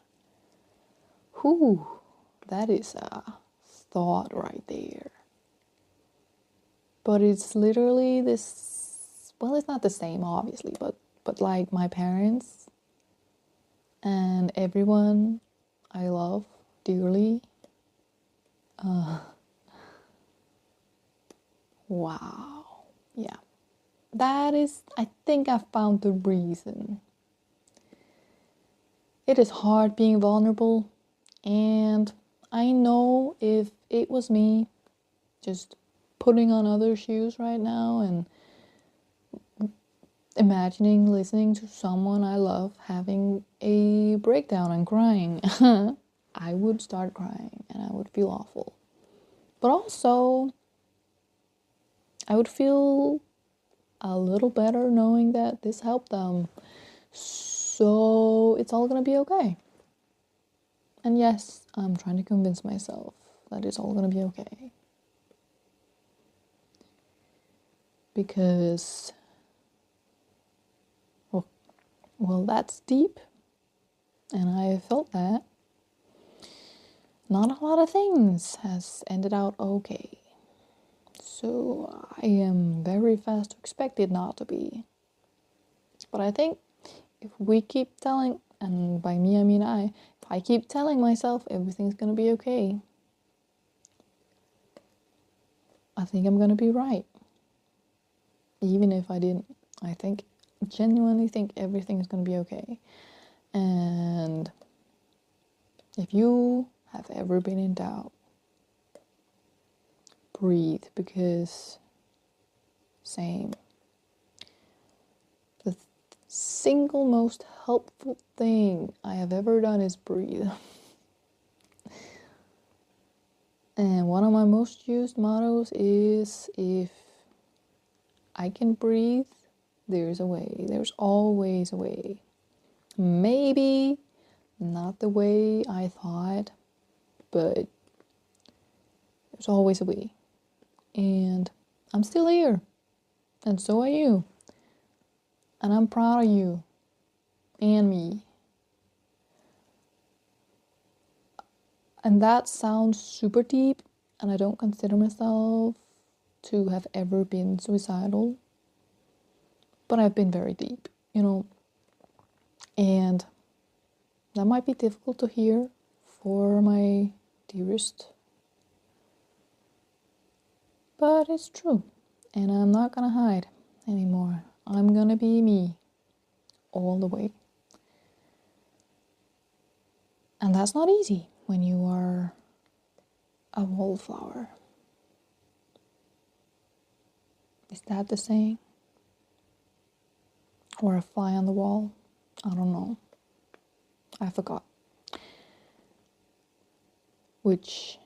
Whew, that is a thought right there. But it's literally this, well, it's not the same obviously, but like my parents and everyone I love dearly. Wow. Yeah. I think I found the reason. It is hard being vulnerable, and I know if it was me just putting on other shoes right now and imagining listening to someone I love having a breakdown and crying, I would start crying and I would feel awful. But also, I would feel a little better knowing that this helped them. So it's all gonna be okay. And yes, I'm trying to convince myself that it's all gonna be okay. Because, well, that's deep. And I felt that. Not a lot of things has ended out okay. So I am very fast to expect it not to be. But I think if we keep telling, and by me I mean if I keep telling myself everything's gonna be okay, I think I'm gonna be right. Even if I didn't, I genuinely think everything is gonna be okay. And if you have ever been in doubt, breathe, because same. The single most helpful thing I have ever done is breathe. And one of my most used mottos is, if I can breathe, there's a way. There's always a way. Maybe not the way I thought, but there's always a way. And I'm still here. And so are you. And I'm proud of you. And me. And that sounds super deep, and I don't consider myself to have ever been suicidal. But I've been very deep, and that might be difficult to hear for my dearest. But it's true, and I'm not gonna hide anymore. I'm gonna be me all the way. And that's not easy when you are a wallflower. Is that the saying? Or a fly on the wall? I don't know. I forgot. Which,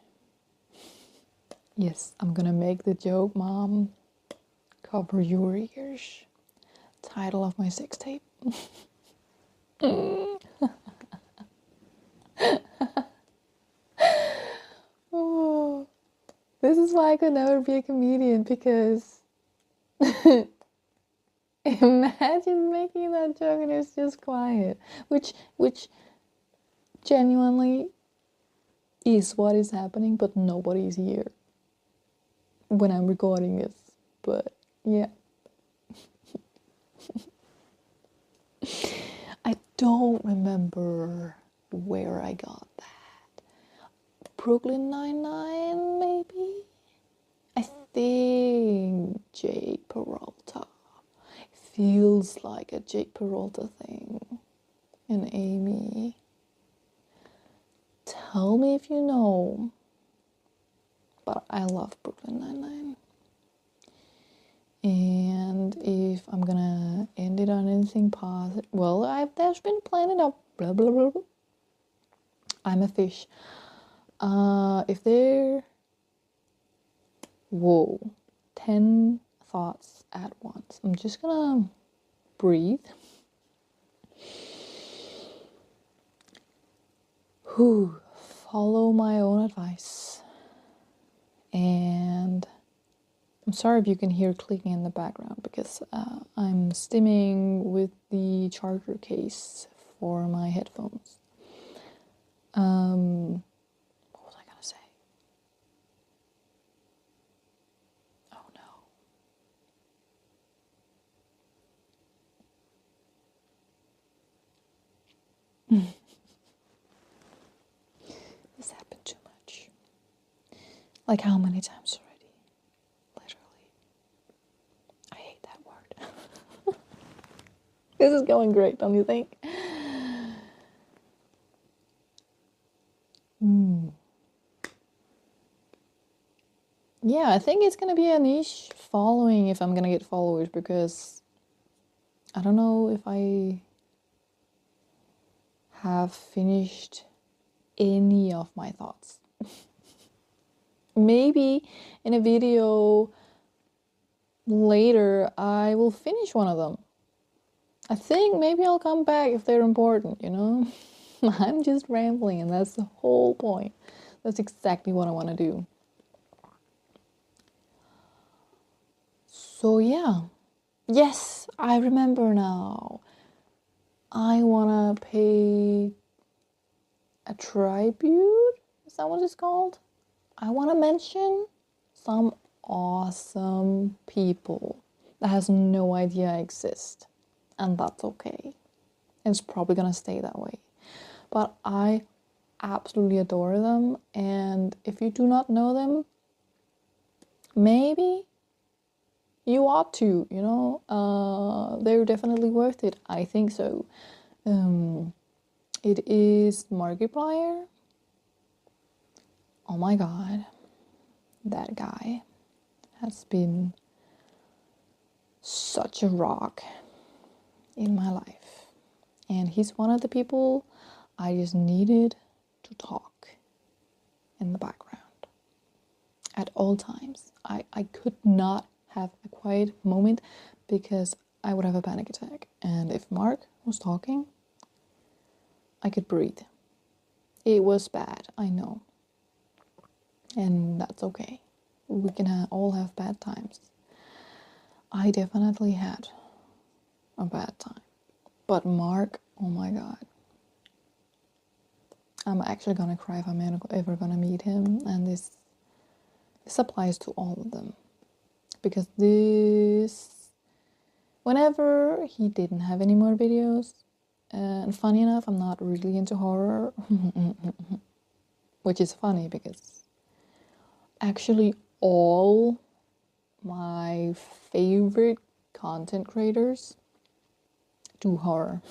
yes, I'm gonna make the joke, Mom. Cover your ears. Title of my sex tape. Oh, this is why I could never be a comedian, because imagine making that joke and it's just quiet, which genuinely is what is happening, but nobody's here when I'm recording this. But yeah. I don't remember where I got that. Brooklyn Nine-Nine, maybe? I think Jake Peralta. Feels like a Jake Peralta thing. And Amy. Tell me if you know. But I love Brooklyn Nine-Nine. And if I'm gonna end it on anything positive, well, there's been plenty of blah blah blah. I'm a fish. If there, 10 thoughts at once. I'm just gonna breathe. Follow my own advice. And I'm sorry if you can hear clicking in the background, because I'm stimming with the charger case for my headphones. What was I gonna say? Oh no. This happened too much. Like how many times already? Literally. I hate that word. This is going great, don't you think? Yeah, I think it's gonna be a niche following if I'm gonna get followers, because I don't know if I have finished any of my thoughts. Maybe in a video later I will finish one of them. I think maybe I'll come back if they're important, you know? I'm just rambling, and that's the whole point. That's exactly what I want to do. So yeah. Yes, I remember now. I want to pay a tribute. Is that what it's called? I want to mention some awesome people that has no idea I exist. And that's okay. It's probably gonna stay that way. But I absolutely adore them. And if you do not know them, maybe you ought to, you know? They're definitely worth it. I think so. It is Markiplier. Oh my god. That guy has been such a rock in my life. And he's one of the people I just needed to talk in the background at all times. I could not have a quiet moment because I would have a panic attack. And if Mark was talking, I could breathe. It was bad, I know. And that's okay. We can all have bad times. I definitely had a bad time. But Mark, oh my god. I'm actually gonna cry if I'm ever gonna meet him. And this applies to all of them. Because whenever he didn't have any more videos, and funny enough, I'm not really into horror, which is funny because actually all my favorite content creators do horror.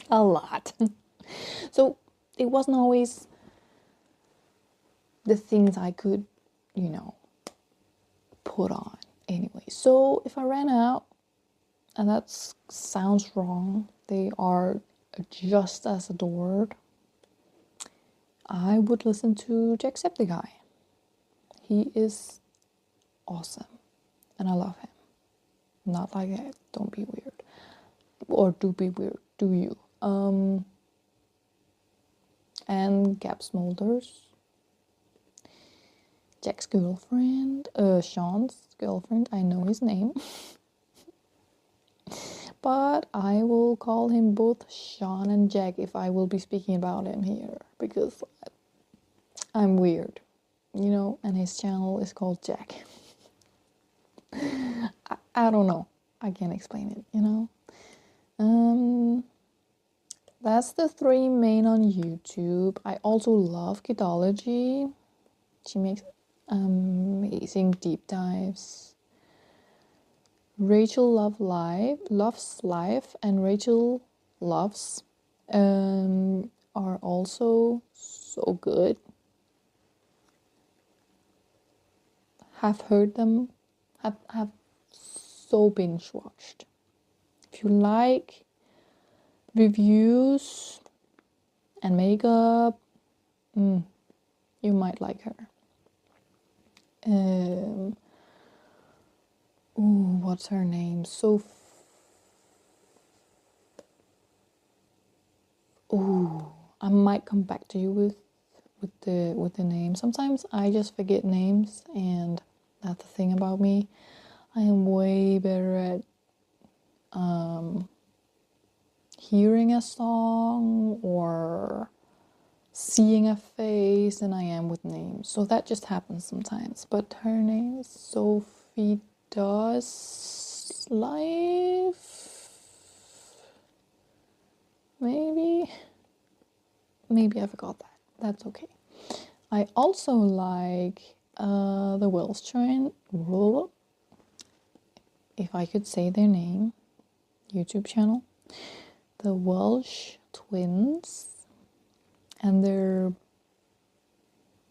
A lot. So it wasn't always the things I could, you know, put on anyway. So if I ran out, and that sounds wrong, they are just as adored, I would listen to Jacksepticeye. He is awesome, and I love him. Not like that, don't be weird. Or do be weird, do you? And Gab Smulders, Jack's girlfriend, Sean's girlfriend, I know his name. But I will call him both Sean and Jack if I will be speaking about him here, because I'm weird, you know, and his channel is called Jack. I don't know. I can't explain it, you know. That's the three main on YouTube. I also love Kidology. She makes amazing deep dives. Rachel Loves Life, and Rachel Loves are also so good. Have heard them, have so binge watched. If you like reviews and makeup, you might like her. What's her name? I might come back to you with the name. Sometimes I just forget names, and that's the thing about me. I am way better at hearing a song or seeing a face than I am with names. So that just happens sometimes. But her name is Sophie Does Life. Maybe I forgot that. That's okay. I also like the Welsh children. If I could say their name, YouTube channel, the Welsh twins, and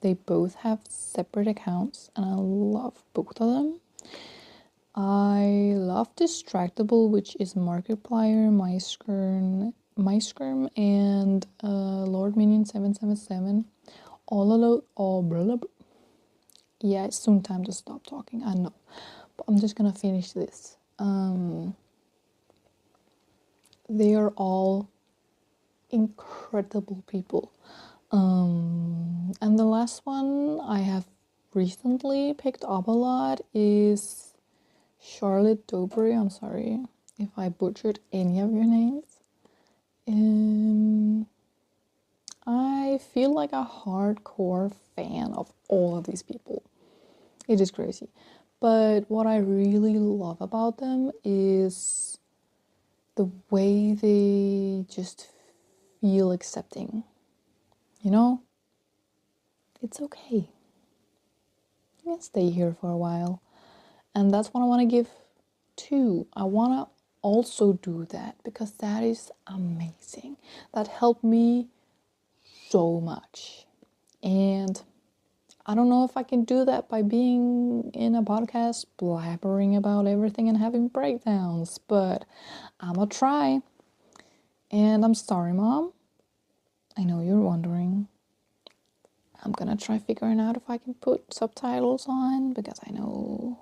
they both have separate accounts, and I love both of them. I love Distractable, which is Markiplier, MySkirm, and Lord Minion 777. Yeah, it's soon time to stop talking, I know. But I'm just gonna finish this. They are all incredible people. And the last one I have recently picked up a lot is Charlotte Dobry. I'm sorry if I butchered any of your names. I feel like a hardcore fan of all of these people. It is crazy. But what I really love about them is the way they just feel accepting. You know? It's okay. You can stay here for a while. And that's what I want to give too. I want to also do that because that is amazing. That helped me so much. And I don't know if I can do that by being in a podcast blabbering about everything and having breakdowns, but I'm gonna try. And I'm sorry, Mom. I know you're wondering. I'm gonna try figuring out if I can put subtitles on because I know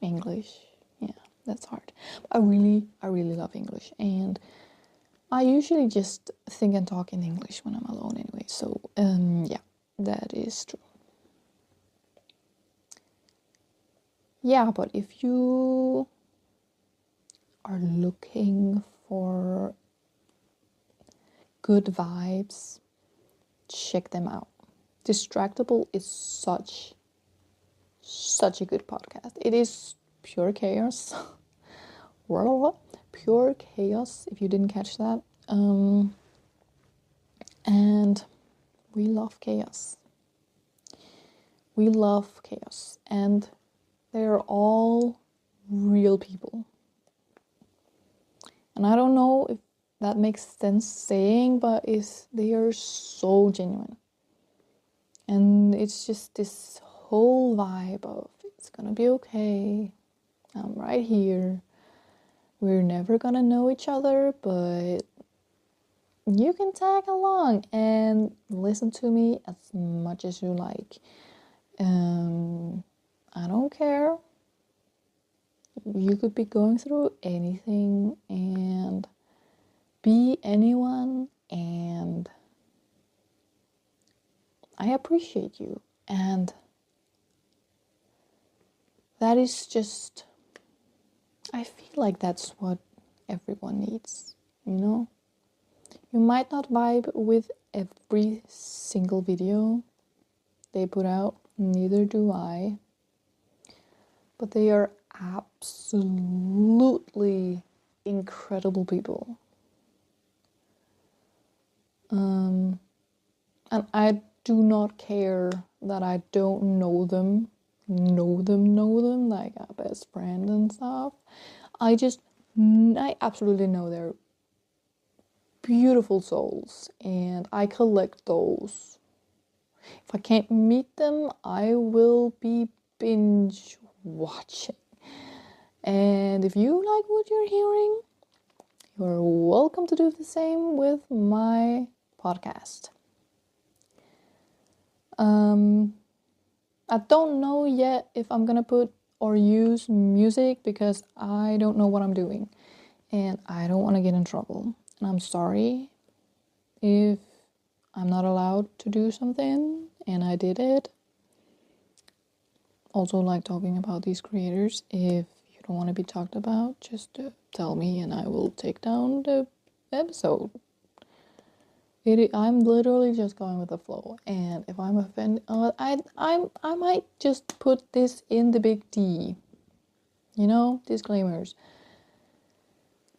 English. Yeah, that's hard. But I really love English, and I usually just think and talk in English when I'm alone anyway. So, yeah, that is true. Yeah, but if you are looking for good vibes, check them out. Distractable is such a good podcast. It is pure chaos. Pure chaos, if you didn't catch that. And we love chaos. We love chaos. And they are all real people. And I don't know if that makes sense saying, but they are so genuine. And it's just this whole vibe of it's gonna be okay. I'm right here. We're never gonna know each other, but you can tag along and listen to me as much as you like. I don't care. You could be going through anything and be anyone, and I appreciate you. And that is just, I feel like that's what everyone needs, you know? You might not vibe with every single video they put out, neither do I, but they are absolutely incredible people. And I do not care that I don't know them, like a best friend and stuff. I absolutely know they're beautiful souls, and I collect those. If I can't meet them, I will be binge watching. And if you like what you're hearing, you're welcome to do the same with my podcast. I don't know yet if I'm gonna put or use music because I don't know what I'm doing and I don't want to get in trouble. And I'm sorry if I'm not allowed to do something and I did it. Also, like talking about these creators, if you don't want to be talked about, just tell me and I will take down the episode. I'm literally just going with the flow, and if I'm offended, I might just put this in the big D. You know, disclaimers.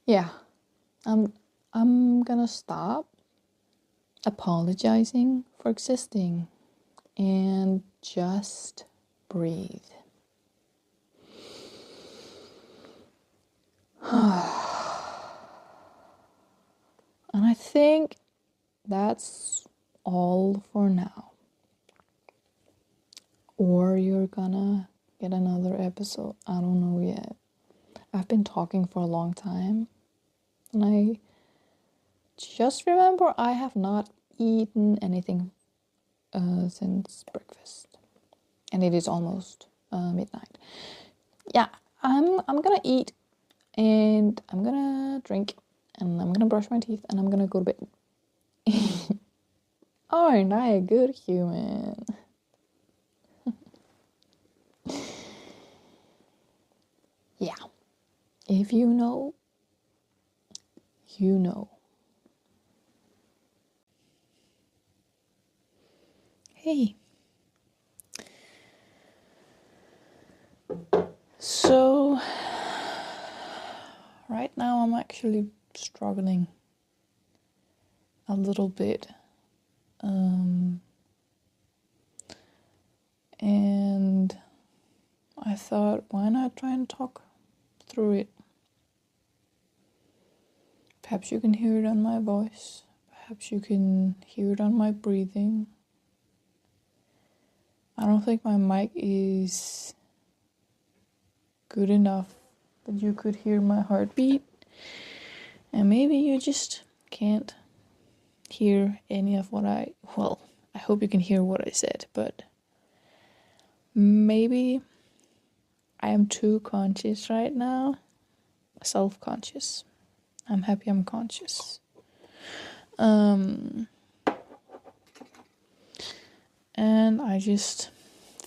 Yeah, I'm gonna stop apologizing for existing and just breathe. think that's all for now. Or you're gonna get another episode. I don't know yet. I've been talking for a long time. And I just remember I have not eaten anything since breakfast. And it is almost midnight. Yeah, I'm gonna eat. And I'm gonna drink. And I'm gonna brush my teeth. And I'm gonna go to bed. Aren't I a good human? Yeah. If you know, you know. Hey. So, right now I'm actually struggling a little bit. And I thought, why not try and talk through it? Perhaps you can hear it on my voice. Perhaps you can hear it on my breathing. I don't think my mic is good enough that you could hear my heartbeat. And maybe you just can't hear any of what I hope you can hear what I said, but maybe I am too conscious right now. Self-conscious. I'm happy I'm conscious. And I just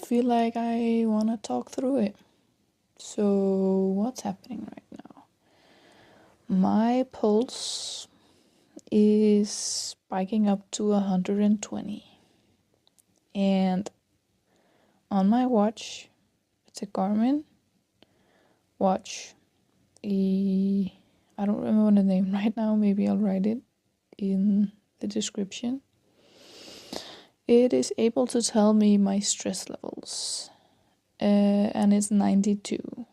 feel like I want to talk through it. So what's happening right now? My pulse is spiking up to 120. And on my watch, it's a Garmin watch. I don't remember the name right now. Maybe I'll write it in the description. It is able to tell me my stress levels. And it's 92.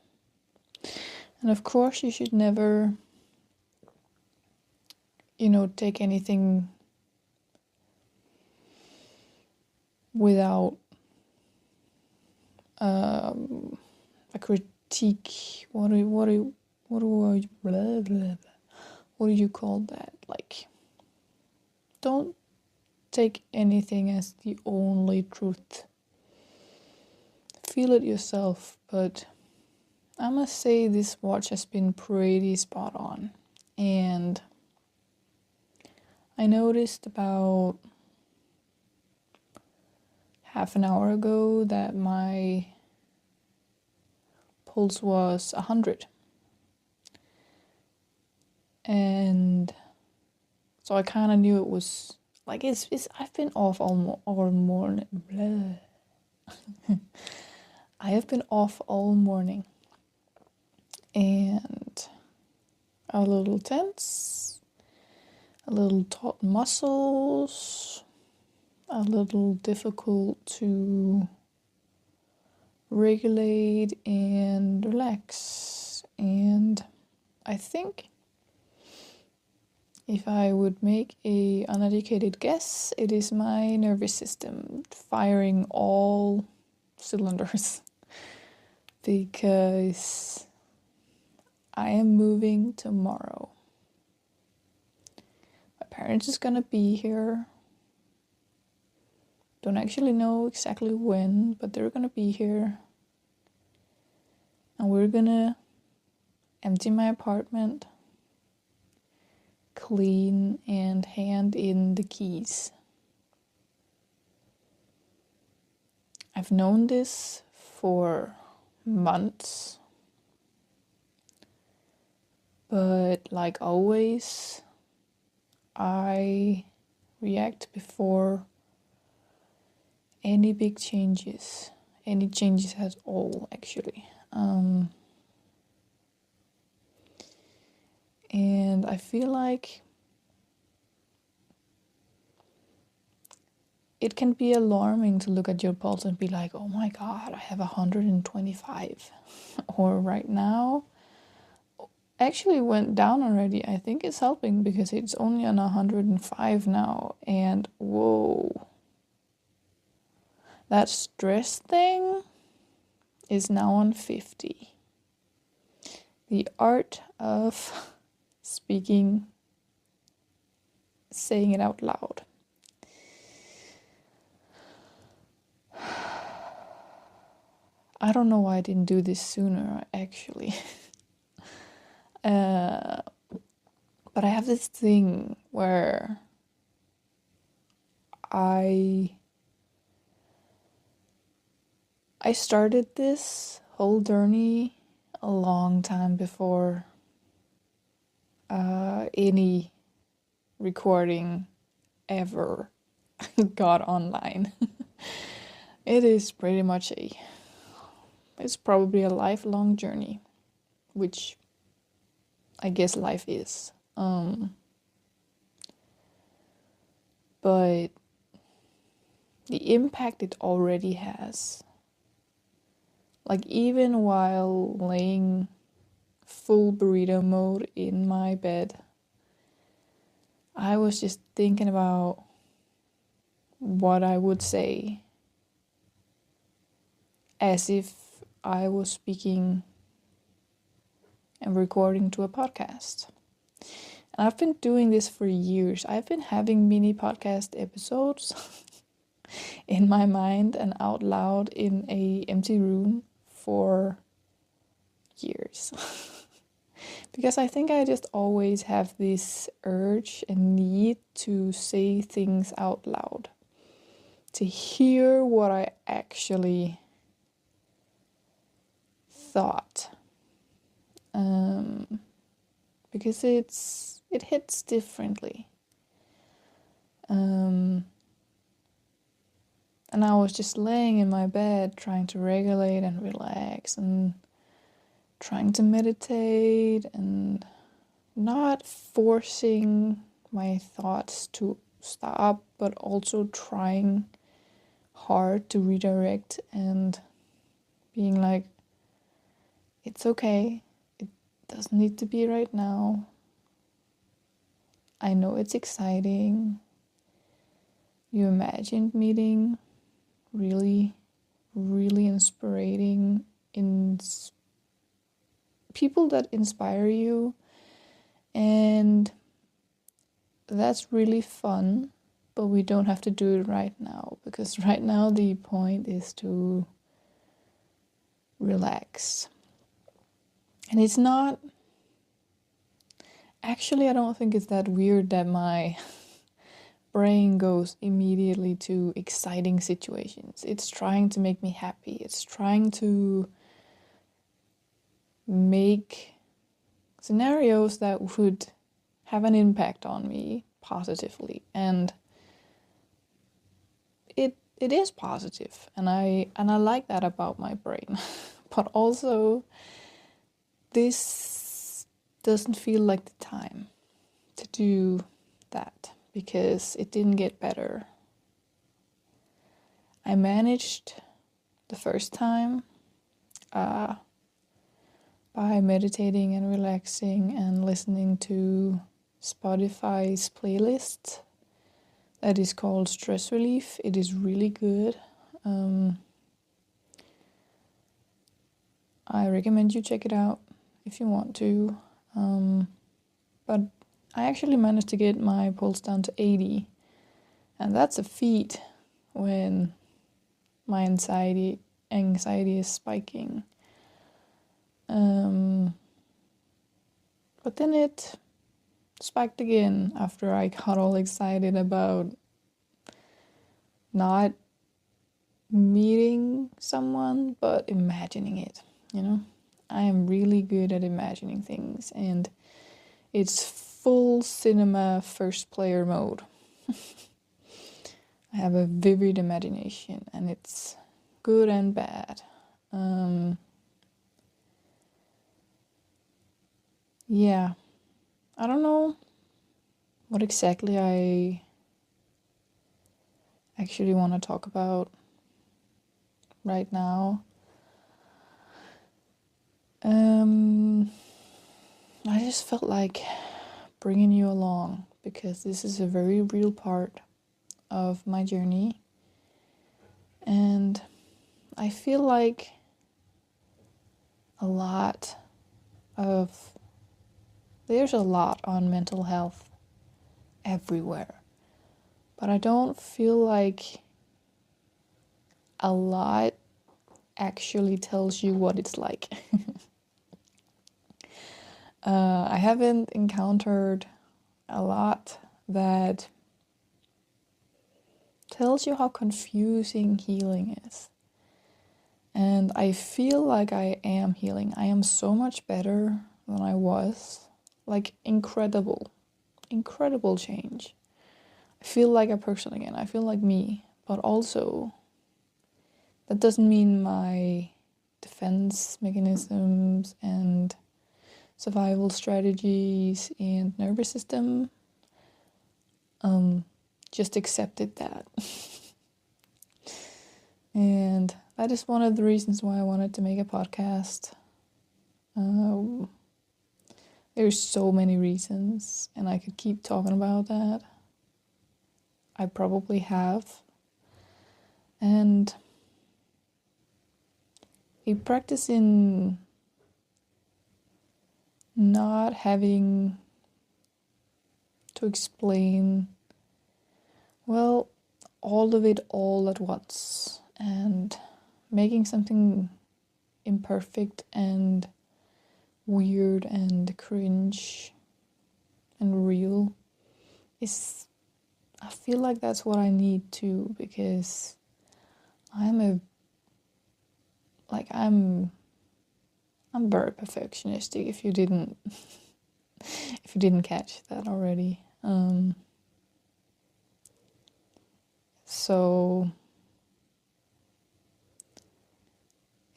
And of course, you should never, take anything without a critique. What do you call that? Like, don't take anything as the only truth. Feel it yourself, but I must say this watch has been pretty spot on. And I noticed about half an hour ago that my pulse was 100. And so I kind of knew it was like it's I've been off all morning. I have been off all morning and a little tense, a little taut muscles, a little difficult to regulate and relax. And I think if I would make a uneducated guess, it is my nervous system firing all cylinders because I am moving tomorrow. My parents is gonna be here. Don't actually know exactly when, but they're gonna be here. And we're gonna empty my apartment, clean, and hand in the keys. I've known this for months, but like always, I react before any big changes, any changes at all, actually. And I feel like it can be alarming to look at your pulse and be like, oh my God, I have 125. Or right now, actually went down already. I think it's helping because it's only on 105 now. And whoa, that stress thing is now on 50. The art of speaking, saying it out loud. I don't know why I didn't do this sooner, actually. But I have this thing where I started this whole journey a long time before any recording ever got online. It is pretty much it's probably a lifelong journey, which I guess life is. But the impact it already has, like even while laying full burrito mode in my bed, I was just thinking about what I would say as if I was speaking and recording to a podcast. And I've been doing this for years. I've been having mini podcast episodes in my mind and out loud in a empty room for years. Because I think I just always have this urge and need to say things out loud, to hear what I actually thought, because it hits differently. And I was just laying in my bed trying to regulate and relax and trying to meditate and not forcing my thoughts to stop, but also trying hard to redirect and being like, it's okay, it doesn't need to be right now. I know it's exciting. You imagined meeting really, really inspiring people that inspire you, and that's really fun, but we don't have to do it right now, because right now the point is to relax. And it's not, actually I don't think it's that weird that my brain goes immediately to exciting situations. It's trying to make me happy. It's trying to make scenarios that would have an impact on me positively. And it is positive, and I like that about my brain. But also, this doesn't feel like the time to do that, because it didn't get better. I managed the first time by meditating and relaxing and listening to Spotify's playlist that is called Stress Relief. It is really good. I recommend you check it out if you want to. But I actually managed to get my pulse down to 80. And that's a feat when my anxiety is spiking. But then it spiked again after I got all excited about not meeting someone, but imagining it, you know? I am really good at imagining things, and it's full cinema first player mode. I have a vivid imagination, and it's good and bad. Yeah, I don't know what exactly I actually want to talk about right I just felt like bringing you along because this is a very real part of my journey. And I feel like there's a lot on mental health everywhere. But I don't feel like a lot actually tells you what it's like. I haven't encountered a lot that tells you how confusing healing is. And I feel like I am healing. I am so much better than I was. Like incredible change. I feel like a person again. I feel like me. But also, that doesn't mean my defense mechanisms and survival strategies and nervous system just accepted that. And that is one of the reasons why I wanted to make a podcast. There's so many reasons, and I could keep talking about that. I probably have. And a practice in not having to explain, well, all of it all at once, and making something imperfect and weird and cringe and real is, I feel like that's what I need to, because I'm very perfectionistic if you didn't catch that already. So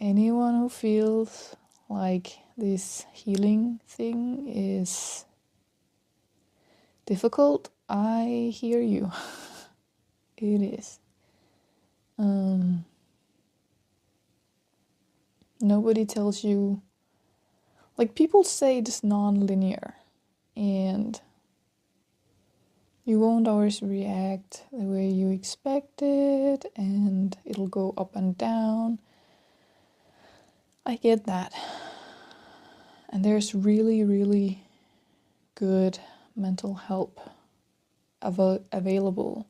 anyone who feels like this healing thing is difficult, I hear you. It is. Nobody tells you, like, people say it's non-linear, and you won't always react the way you expected, and it'll go up and down. I get that. And there's really, really good mental help available.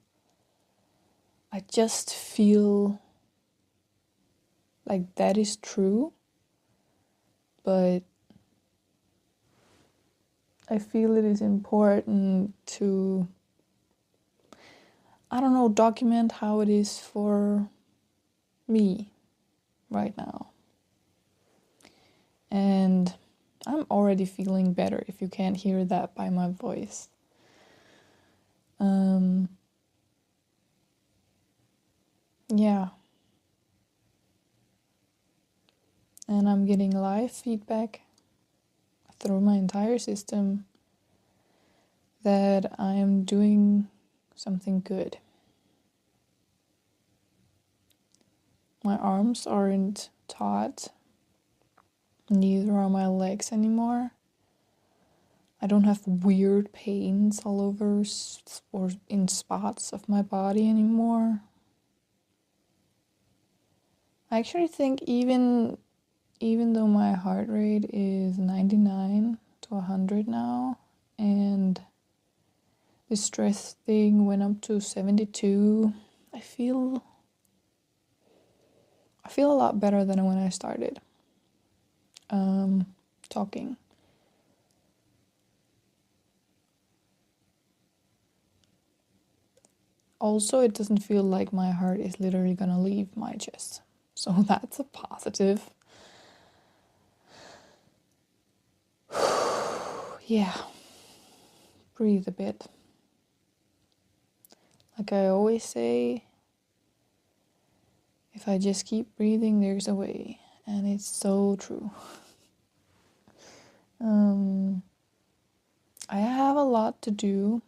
I just feel like that is true, but I feel it is important to, I don't know, document how it is for me right now. And I'm already feeling better, if you can't hear that by my voice. Yeah. And I'm getting live feedback through my entire system that I am doing something good. My arms aren't taut, neither are my legs anymore. I don't have weird pains all over or in spots of my body anymore. I actually think even though my heart rate is 99 to 100 now, and the stress thing went up to 72, I feel a lot better than when I started talking. Also, it doesn't feel like my heart is literally gonna leave my chest. So that's a positive. Yeah. Breathe a bit. Like I always say, if I just keep breathing, there's a way. And it's so true. I have a lot to do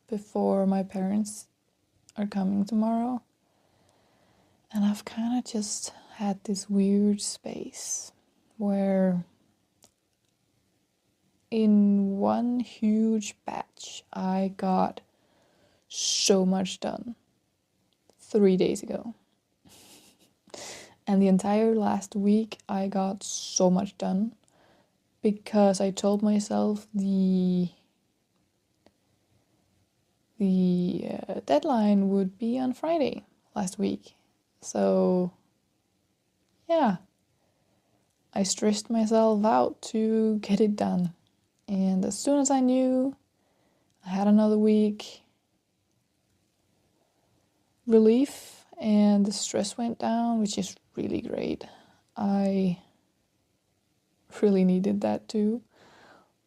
before my parents are coming tomorrow. And I've kind of just had this weird space where in one huge batch, I got so much done 3 days ago. And the entire last week, I got so much done because I told myself the deadline would be on Friday last week. So, yeah, I stressed myself out to get it done. And as soon as I knew I had another week, relief and the stress went down, which is really great. I really needed that too.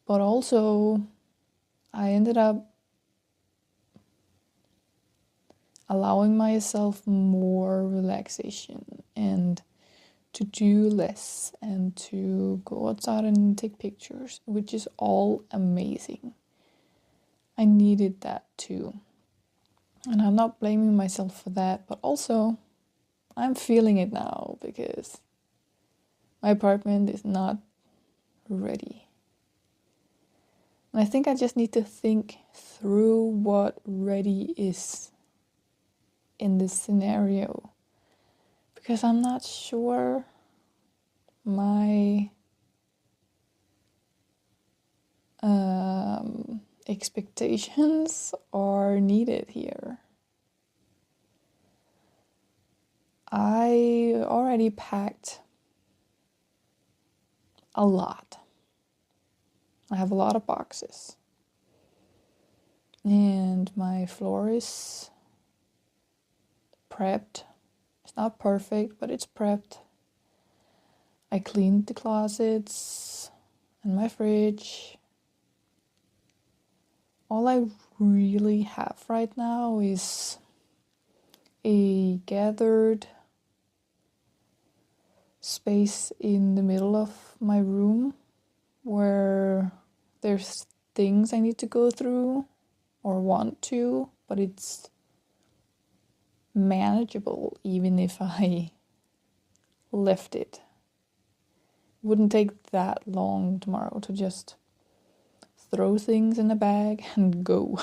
But also, I ended up allowing myself more relaxation and to do less and to go outside and take pictures, which is all amazing. I needed that too. And I'm not blaming myself for that, but also I'm feeling it now because my apartment is not ready. And I think I just need to think through what ready is in this scenario, because I'm not sure my expectations are needed here. I already packed a lot. I have a lot of boxes. And my floor is prepped. It's not perfect, but it's prepped. I cleaned the closets and my fridge. All I really have right now is a gathered space in the middle of my room where there's things I need to go through or want to, but it's manageable even if I left it. Wouldn't take that long tomorrow to just throw things in a bag and go.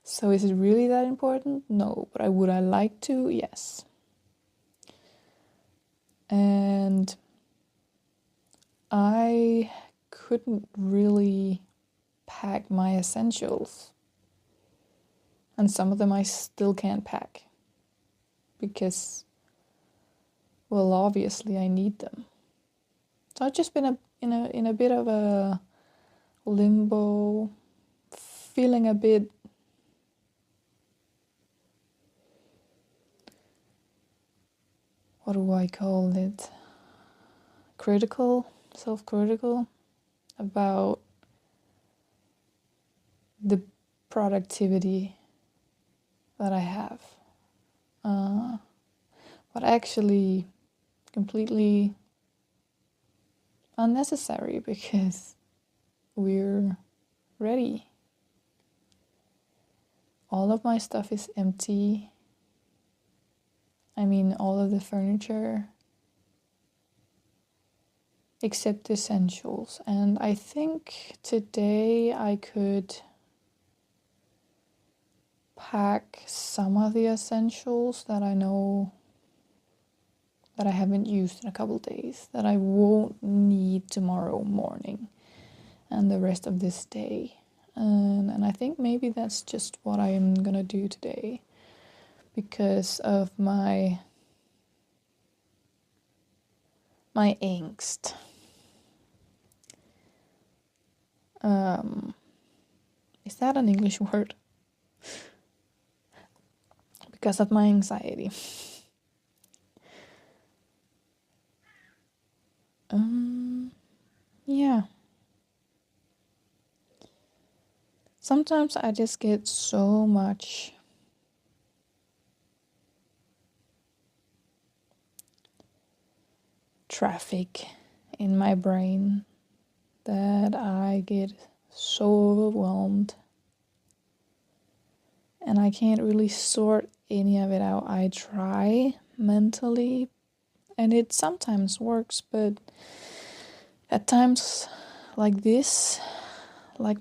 So is it really that important? No, but would I like to? Yes. And I couldn't really pack my essentials. And some of them I still can't pack because, well, obviously I need them. So I've just been in a bit of a limbo, feeling a bit what do I call it? Self-critical about the productivity that I have. But actually completely unnecessary because we're ready. All of my stuff is empty. I mean, all of the furniture except essentials. And I think today I could pack some of the essentials that I know that I haven't used in a couple days, that I won't need tomorrow morning and the rest of this day. And I think maybe that's just what I am gonna do today because of my angst. Is that an English word? Because of my anxiety. Yeah. Sometimes I just get so much traffic in my brain that I get so overwhelmed and I can't really sort any of it out. I try mentally and it sometimes works, but at times like this like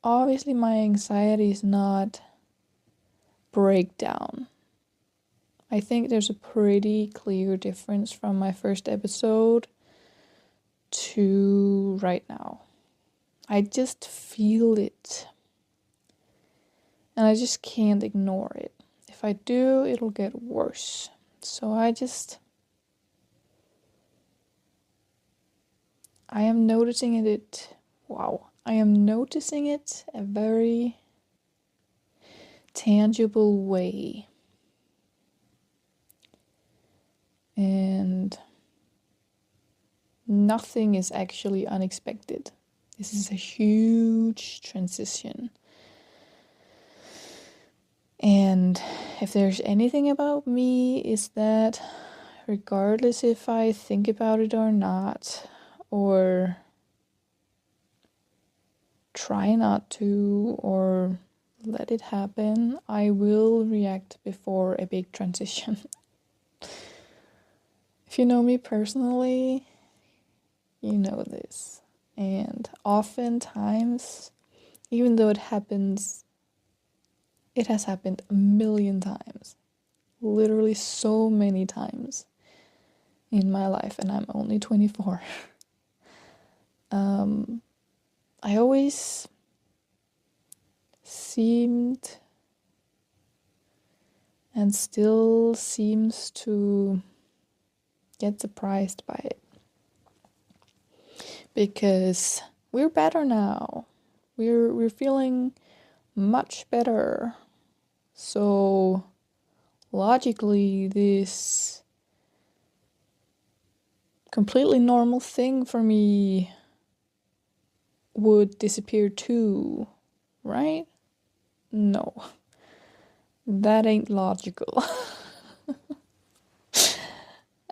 obviously my anxiety is not breakdown. I think there's a pretty clear difference from my first episode to right now. I just feel it. And I just can't ignore it. If I do, it'll get worse. So I am noticing it. Wow. I am noticing it a very tangible way. And nothing is actually unexpected. This is a huge transition. And if there's anything about me, is that regardless if I think about it or not, or try not to, or let it happen, I will react before a big transition. If you know me personally, you know this. And oftentimes, even though it has happened a million times, literally so many times in my life, and I'm only 24. I always seemed and still seems to get surprised by it. Because we're better now. We're feeling much better. So logically, this completely normal thing for me would disappear too, right? No, that ain't logical.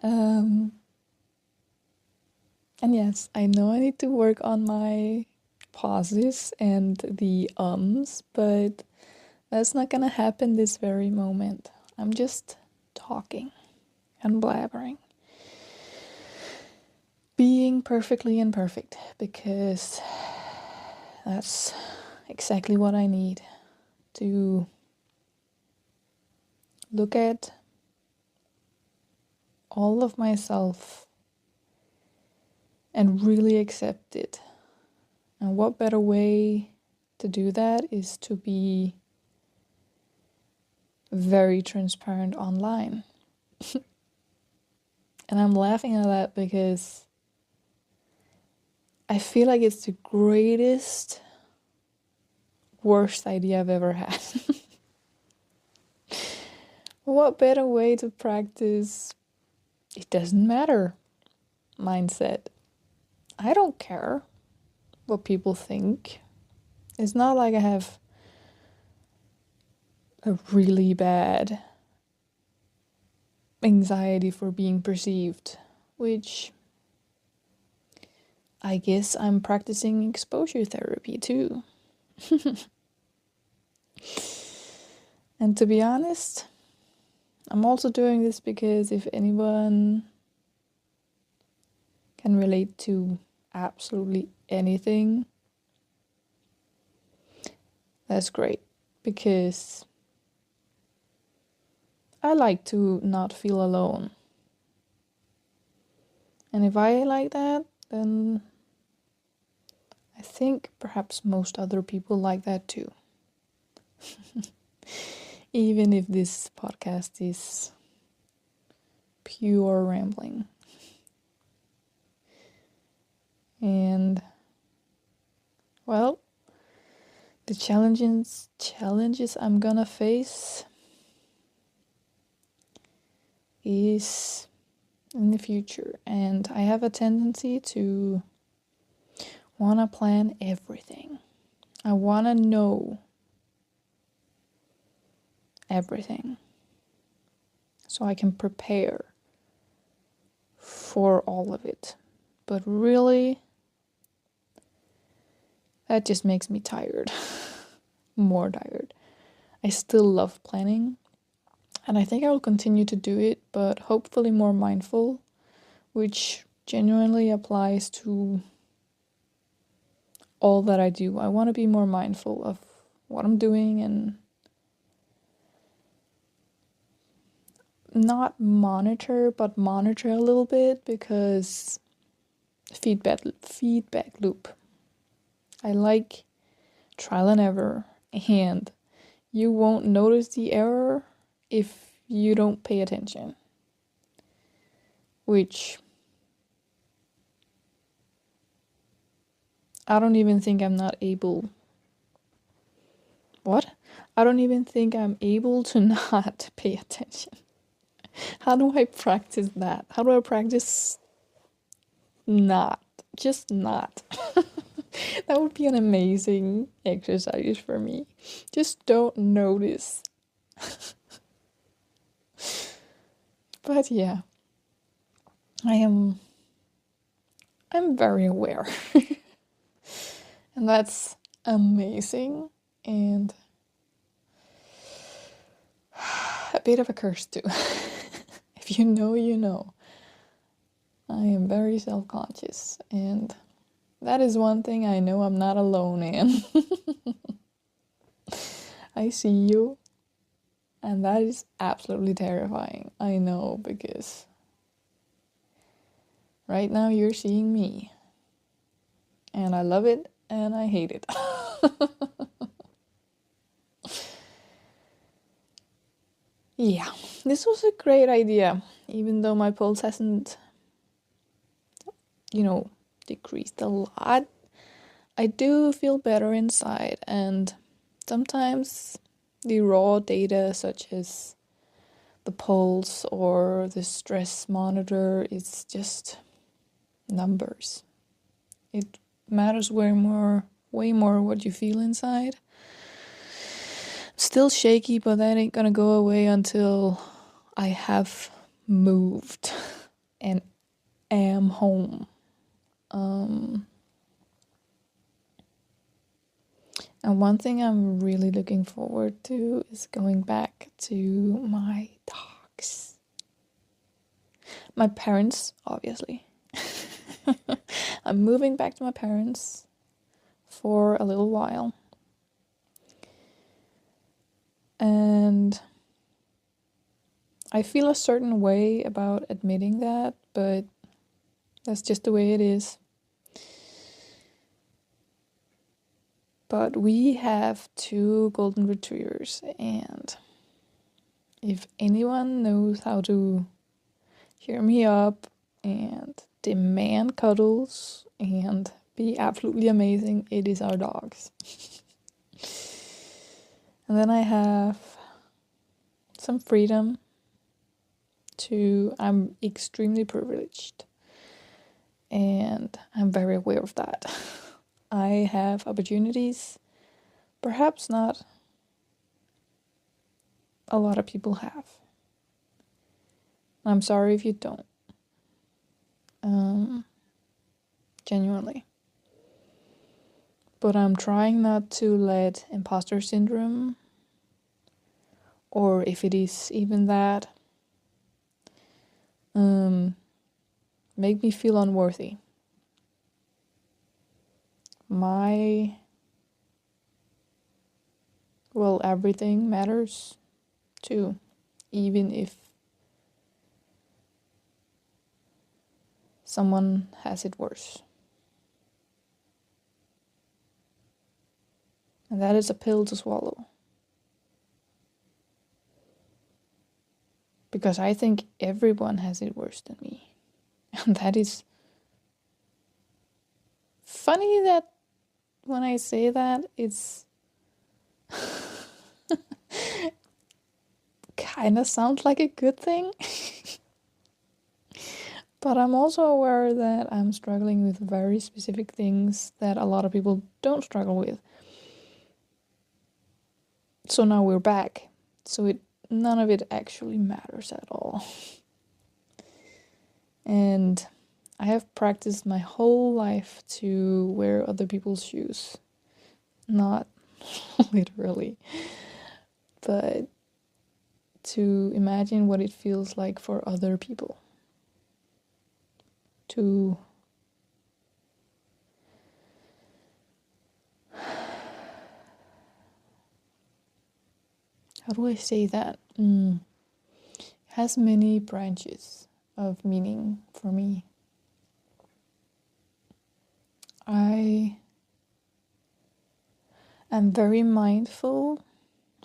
And yes, I know I need to work on my pauses and the but that's not gonna happen this very moment. I'm just talking and blabbering. Being perfectly imperfect, because that's exactly what I need to look at all of myself and really accept it. And what better way to do that is to be very transparent online. And I'm laughing at that because I feel like it's the worst idea I've ever had. What better way to practice it doesn't matter mindset? I don't care what people think. It's not like I have a really bad anxiety for being perceived, which I guess I'm practicing exposure therapy too. And to be honest, I'm also doing this because if anyone can relate to absolutely anything, that's great, because I like to not feel alone. And if I like that, then I think perhaps most other people like that too. Even if this podcast is pure rambling. And well, the challenges I'm gonna face is in the future, and I have a tendency to want to plan everything. I want to know everything so I can prepare for all of it. But really, that just makes me tired. More tired. I still love planning, and I think I will continue to do it, but hopefully more mindful, which genuinely applies to all that I do. I want to be more mindful of what I'm doing and not monitor, but monitor a little bit, because feedback loop. I like trial and error, and you won't notice the error if you don't pay attention, which I don't even think I'm not able. What? I don't even think I'm able to not pay attention. How do I practice that? How do I practice not? Just not. That would be an amazing exercise for me. Just don't notice. But yeah, I'm very aware. And that's amazing, and a bit of a curse too. If you know, you know. I am very self-conscious, and that is one thing I know I'm not alone in. I see you, and that is absolutely terrifying. I know, because right now you're seeing me, and I love it and I hate it. Yeah, this was a great idea, even though my pulse hasn't, decreased a lot. I do feel better inside, and sometimes the raw data, such as the pulse or the stress monitor, is just numbers. It matters way more what you feel inside. Still shaky, but that ain't gonna go away until I have moved and am home. And one thing I'm really looking forward to is going back to my dogs. My parents, obviously. I'm moving back to my parents for a little while. And I feel a certain way about admitting that, but that's just the way it is. But we have 2 golden retrievers, and if anyone knows how to cheer me up and demand cuddles and be absolutely amazing, it is our dogs. And then I have some freedom I'm extremely privileged, and I'm very aware of that. I have opportunities perhaps not a lot of people have. I'm sorry if you don't. Genuinely. But I'm trying not to let imposter syndrome, or if it is even that, make me feel unworthy. Everything matters too, even if someone has it worse. And that is a pill to swallow. Because I think everyone has it worse than me. And that is funny that when I say that, it's kind of sounds like a good thing. But I'm also aware that I'm struggling with very specific things that a lot of people don't struggle with. So now we're back. So none of it actually matters at all. And I have practiced my whole life to wear other people's shoes. Not literally, but to imagine what it feels like for other people. To how do I say that? Has many branches of meaning for me. I am very mindful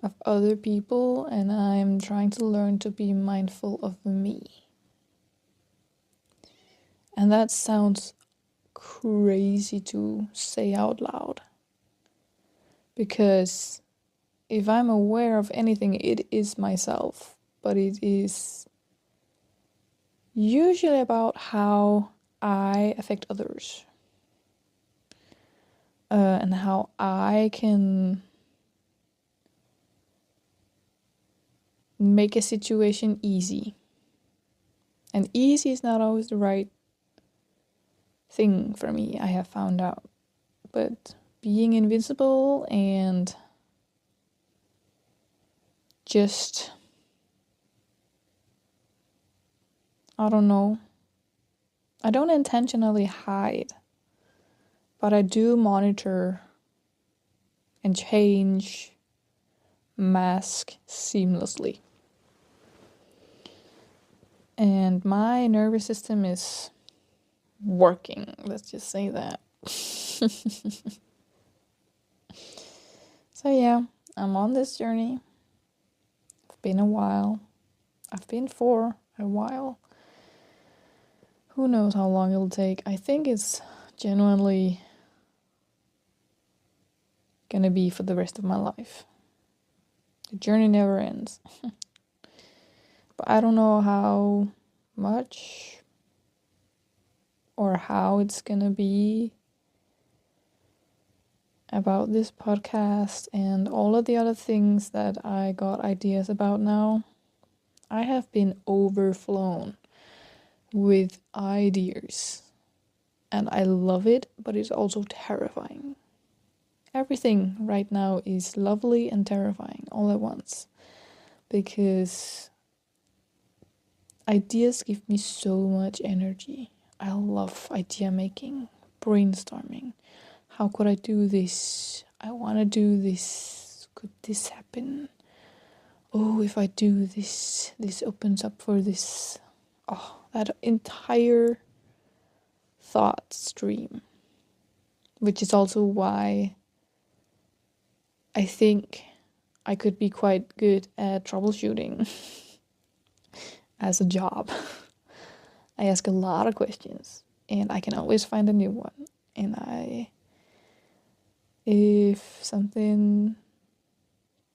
of other people, and I'm trying to learn to be mindful of me. And that sounds crazy to say out loud, because if I'm aware of anything, it is myself, but it is usually about how I affect others, and how I can make a situation easy. And easy is not always the right thing for me, I have found out. But being invincible and just, I don't know, I don't intentionally hide, but I do monitor and change, mask seamlessly. And my nervous system is working, let's just say that. So yeah, I'm on this journey. It's been a while. I've been for a while. Who knows how long it'll take. I think it's genuinely gonna be for the rest of my life. The journey never ends. But I don't know how much or how it's gonna be about this podcast and all of the other things that I got ideas about now. I have been overflown with ideas, and I love it, but it's also terrifying. Everything right now is lovely and terrifying all at once, because ideas give me so much energy. I love idea making, brainstorming. How could I do this? I want to do this. Could this happen? Oh, if I do this, this opens up for this. Oh, that entire thought stream. Which is also why I think I could be quite good at troubleshooting as a job. I ask a lot of questions, and I can always find a new one. And if something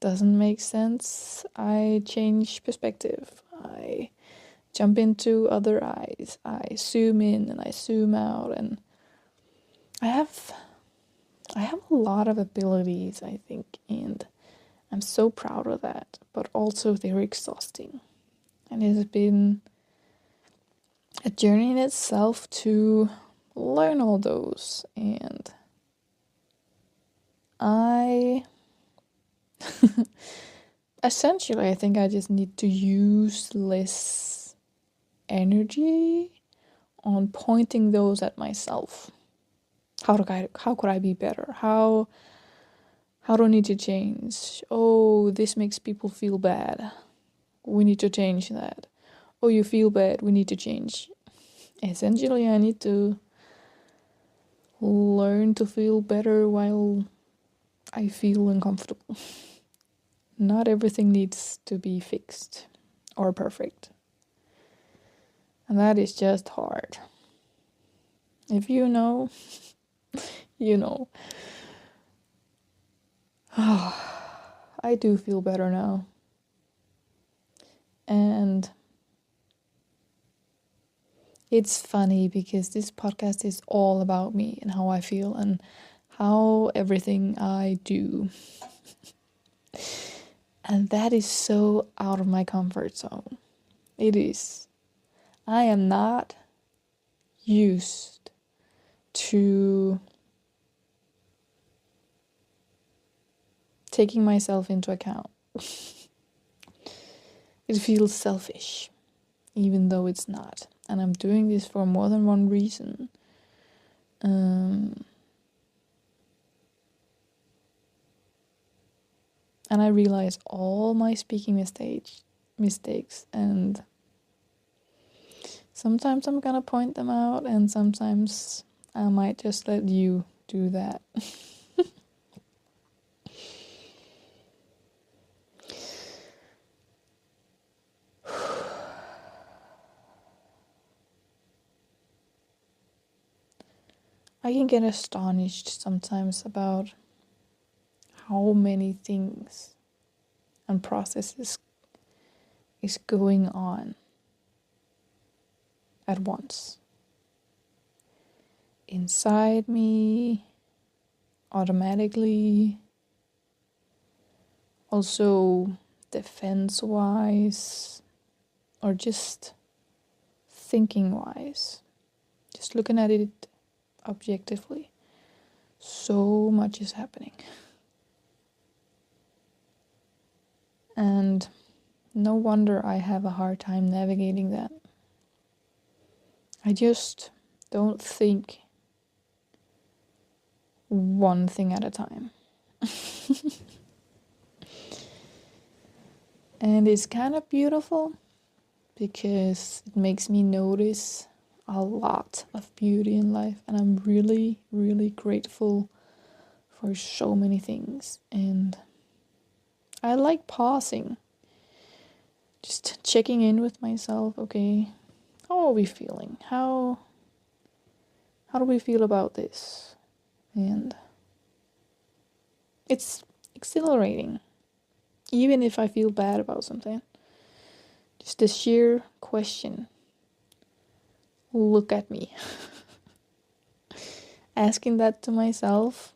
doesn't make sense, I change perspective. I jump into other eyes. I zoom in and I zoom out, and I have a lot of abilities, I think, and I'm so proud of that, but also they're exhausting. And it has been a journey in itself to learn all those, and I essentially, I think I just need to use less energy on pointing those at myself. How could I be better? How do I need to change? Oh, this makes people feel bad. We need to change that. Oh, you feel bad. We need to change. Essentially, I need to learn to feel better while I feel uncomfortable. Not everything needs to be fixed or perfect. And that is just hard. If you know, you know. I do feel better now. And it's funny because this podcast is all about me and how I feel and how everything I do. And that is so out of my comfort zone. It is. I am not used to taking myself into account. It feels selfish, even though it's not. And I'm doing this for more than one reason. And I realize all my speaking mistakes, and sometimes I'm gonna point them out, and sometimes I might just let you do that. I can get astonished sometimes about how many things and processes is going on at once. Inside me, automatically, also defense-wise, or just thinking-wise. Just looking at it objectively. So much is happening. And no wonder I have a hard time navigating that. I just don't think one thing at a time. And it's kind of beautiful because it makes me notice a lot of beauty in life, and I'm really, really grateful for so many things. And I like pausing, just checking in with myself. Okay, how are we feeling? How do we feel about this? And it's exhilarating, even if I feel bad about something. Just the sheer question. Look at me. Asking that to myself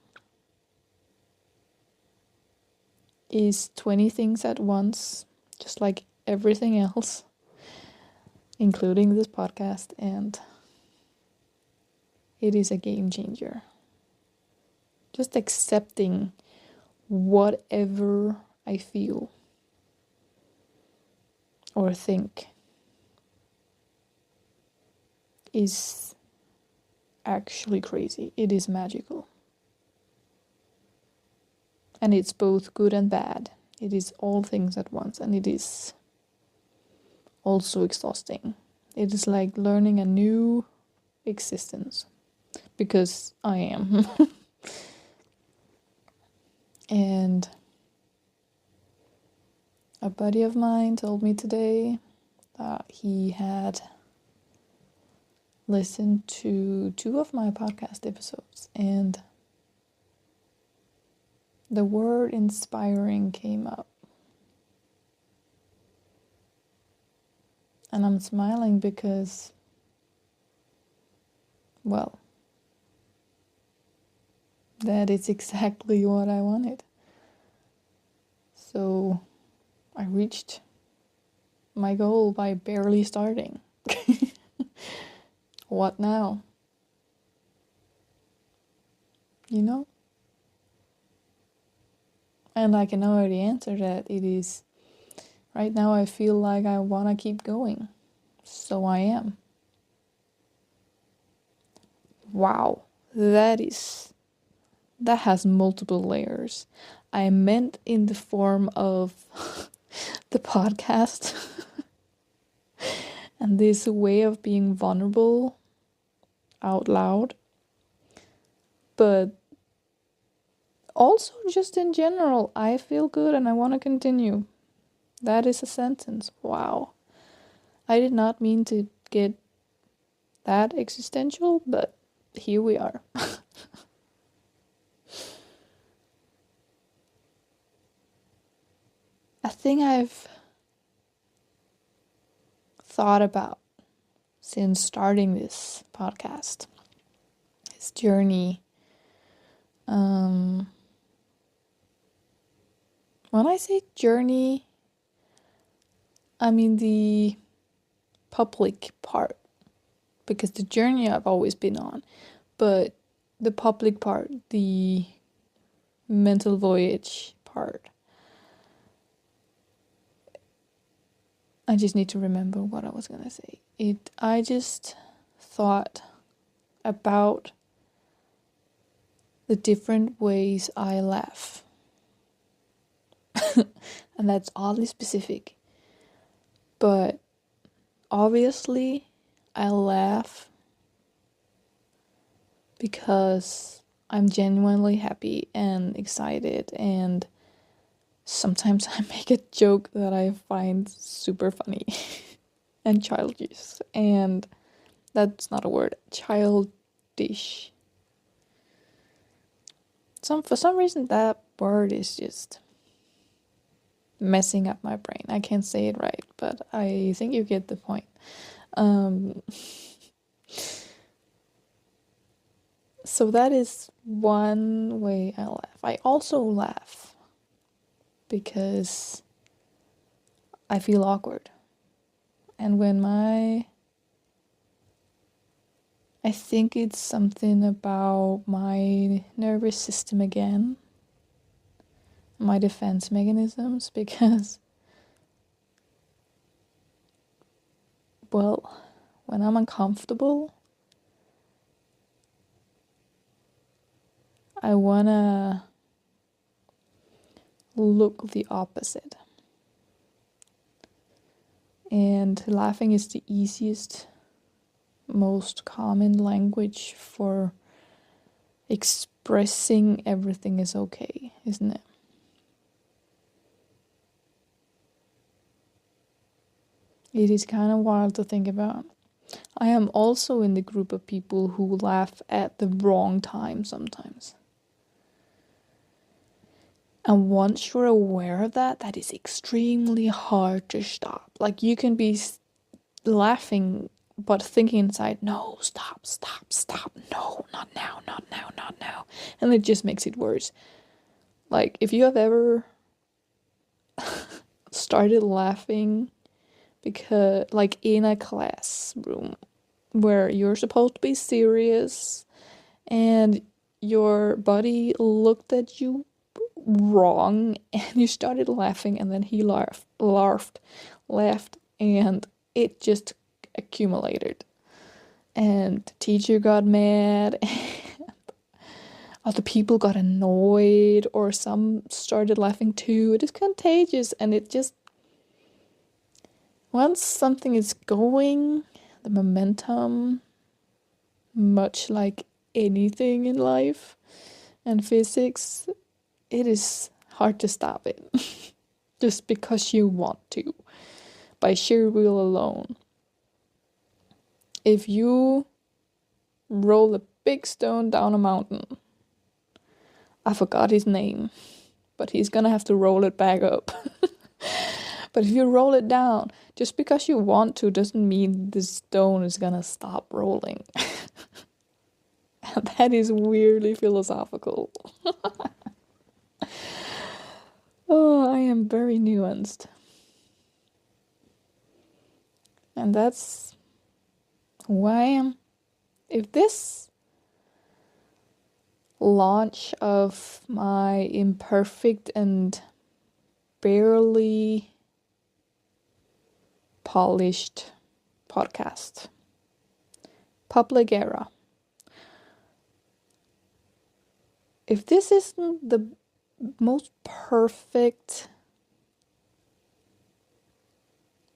is 20 things at once, just like everything else, including this podcast, and it is a game changer. Just accepting whatever I feel or think is actually crazy. It is magical. And it's both good and bad. It is all things at once, and it is also exhausting. It is like learning a new existence, because I am. And a buddy of mine told me today that he had listened to 2 of my podcast episodes, and the word inspiring came up. And I'm smiling because, well, that is exactly what I wanted. So I reached my goal by barely starting. What now? You know? And I can already answer that. It is, right now I feel like I want to keep going. So I am. Wow. That has multiple layers. I meant in the form of the podcast and this way of being vulnerable out loud, but also just in general, I feel good and I want to continue. That is a sentence. Wow. I did not mean to get that existential, but here we are. A thing I've thought about since starting this podcast, this journey. When I say journey, I mean the public part, because the journey I've always been on, but the public part, the mental voyage part, I just need to remember what I was gonna say. I just thought about the different ways I laugh. And that's oddly specific. But obviously, I laugh because I'm genuinely happy and excited, and sometimes I make a joke that I find super funny and childish, and that's not a word, childish. For some reason that word is just messing up my brain. I can't say it right, but I think you get the point. So that is one way I laugh. I also laugh because I feel awkward. And I think it's something about my nervous system again, my defense mechanisms, because, well, when I'm uncomfortable, I wanna look the opposite. And laughing is the easiest, most common language for expressing everything is okay, isn't it? It is kind of wild to think about. I am also in the group of people who laugh at the wrong time sometimes. And once you're aware of that, that is extremely hard to stop. Like, you can be laughing, but thinking inside, no, stop, no, not now, not now, not now. And it just makes it worse. Like, if you have ever started laughing because, like, in a classroom where you're supposed to be serious and your buddy looked at you wrong and you started laughing, and then he laughed, and it just accumulated, and the teacher got mad and other people got annoyed, or some started laughing too. It is contagious, and it just, once something is going, the momentum, much like anything in life and physics, it is hard to stop it just because you want to, by sheer will alone. If you roll a big stone down a mountain, I forgot his name, but he's gonna have to roll it back up. But if you roll it down, just because you want to doesn't mean the stone is gonna stop rolling. And that is weirdly philosophical. Oh, I am very nuanced. And that's who I am. If this launch of my imperfect and barely polished podcast, public era, if this isn't the most perfect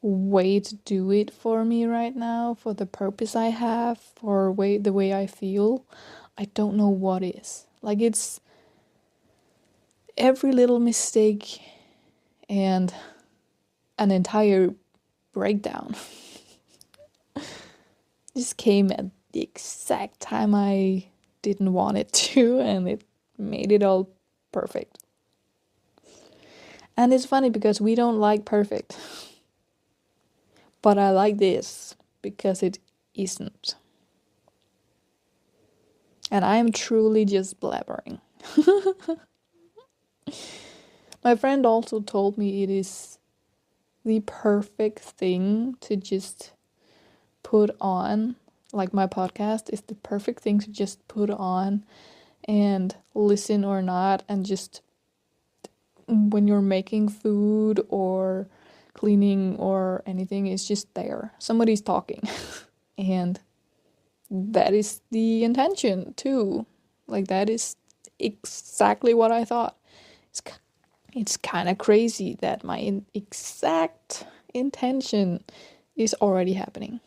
way to do it for me right now, for the purpose I have, for the way I feel, I don't know what is. Like, it's every little mistake and an entire breakdown just came at the exact time I didn't want it to, and it made it all perfect. And it's funny because we don't like perfect. But I like this because it isn't. And I am truly just blabbering. My friend also told me it is the perfect thing to just put on. Like, my podcast is the perfect thing to just put on and listen or not, and just when you're making food or cleaning or anything, it's just there. Somebody's talking. And that is the intention too. Like, that is exactly what I thought. It's kind of crazy that my exact intention is already happening.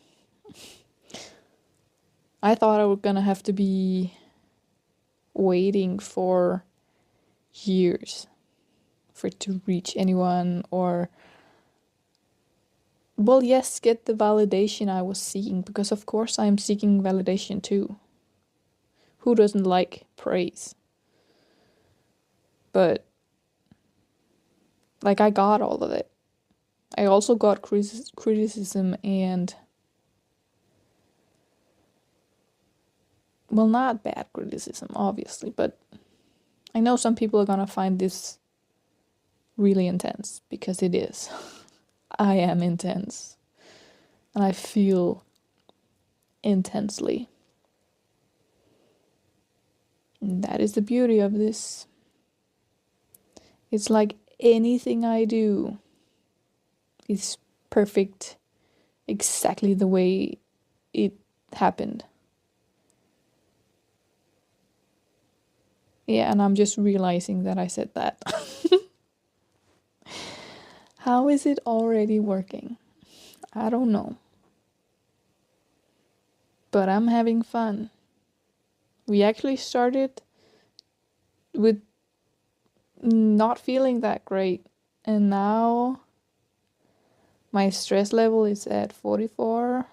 I thought I was gonna have to be waiting for years for it to reach anyone, or, well, yes, get the validation I was seeking, because of course I'm seeking validation too. Who doesn't like praise? But like, I got all of it. I also got criticism and, well, not bad criticism, obviously, but I know some people are gonna find this really intense, because it is. I am intense. And I feel intensely. And that is the beauty of this. It's like anything I do is perfect, exactly the way it happened. Yeah, and I'm just realizing that I said that. How is it already working? I don't know. But I'm having fun. We actually started with not feeling that great, and now my stress level is at 44.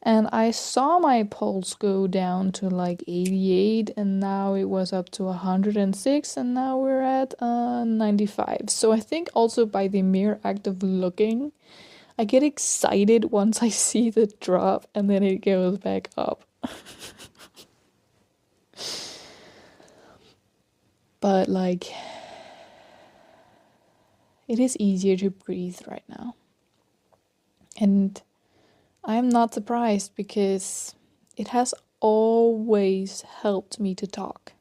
And I saw my pulse go down to like 88, and now it was up to 106, and now we're at 95. So I think also by the mere act of looking, I get excited once I see the drop, and then it goes back up. But like, it is easier to breathe right now. And I'm not surprised, because it has always helped me to talk.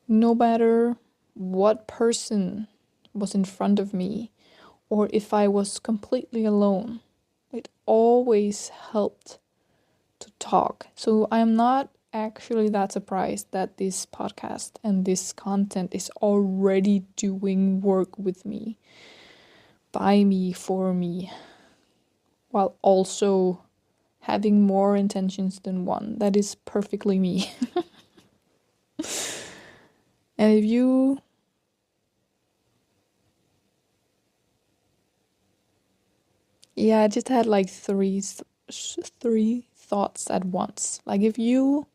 No matter what person was in front of me, or if I was completely alone, it always helped to talk. So I'm not actually that surprised that this podcast and this content is already doing work with me, by me, for me, while also having more intentions than one. That is perfectly me. And if you yeah, I just had like three thoughts at once. Like, if you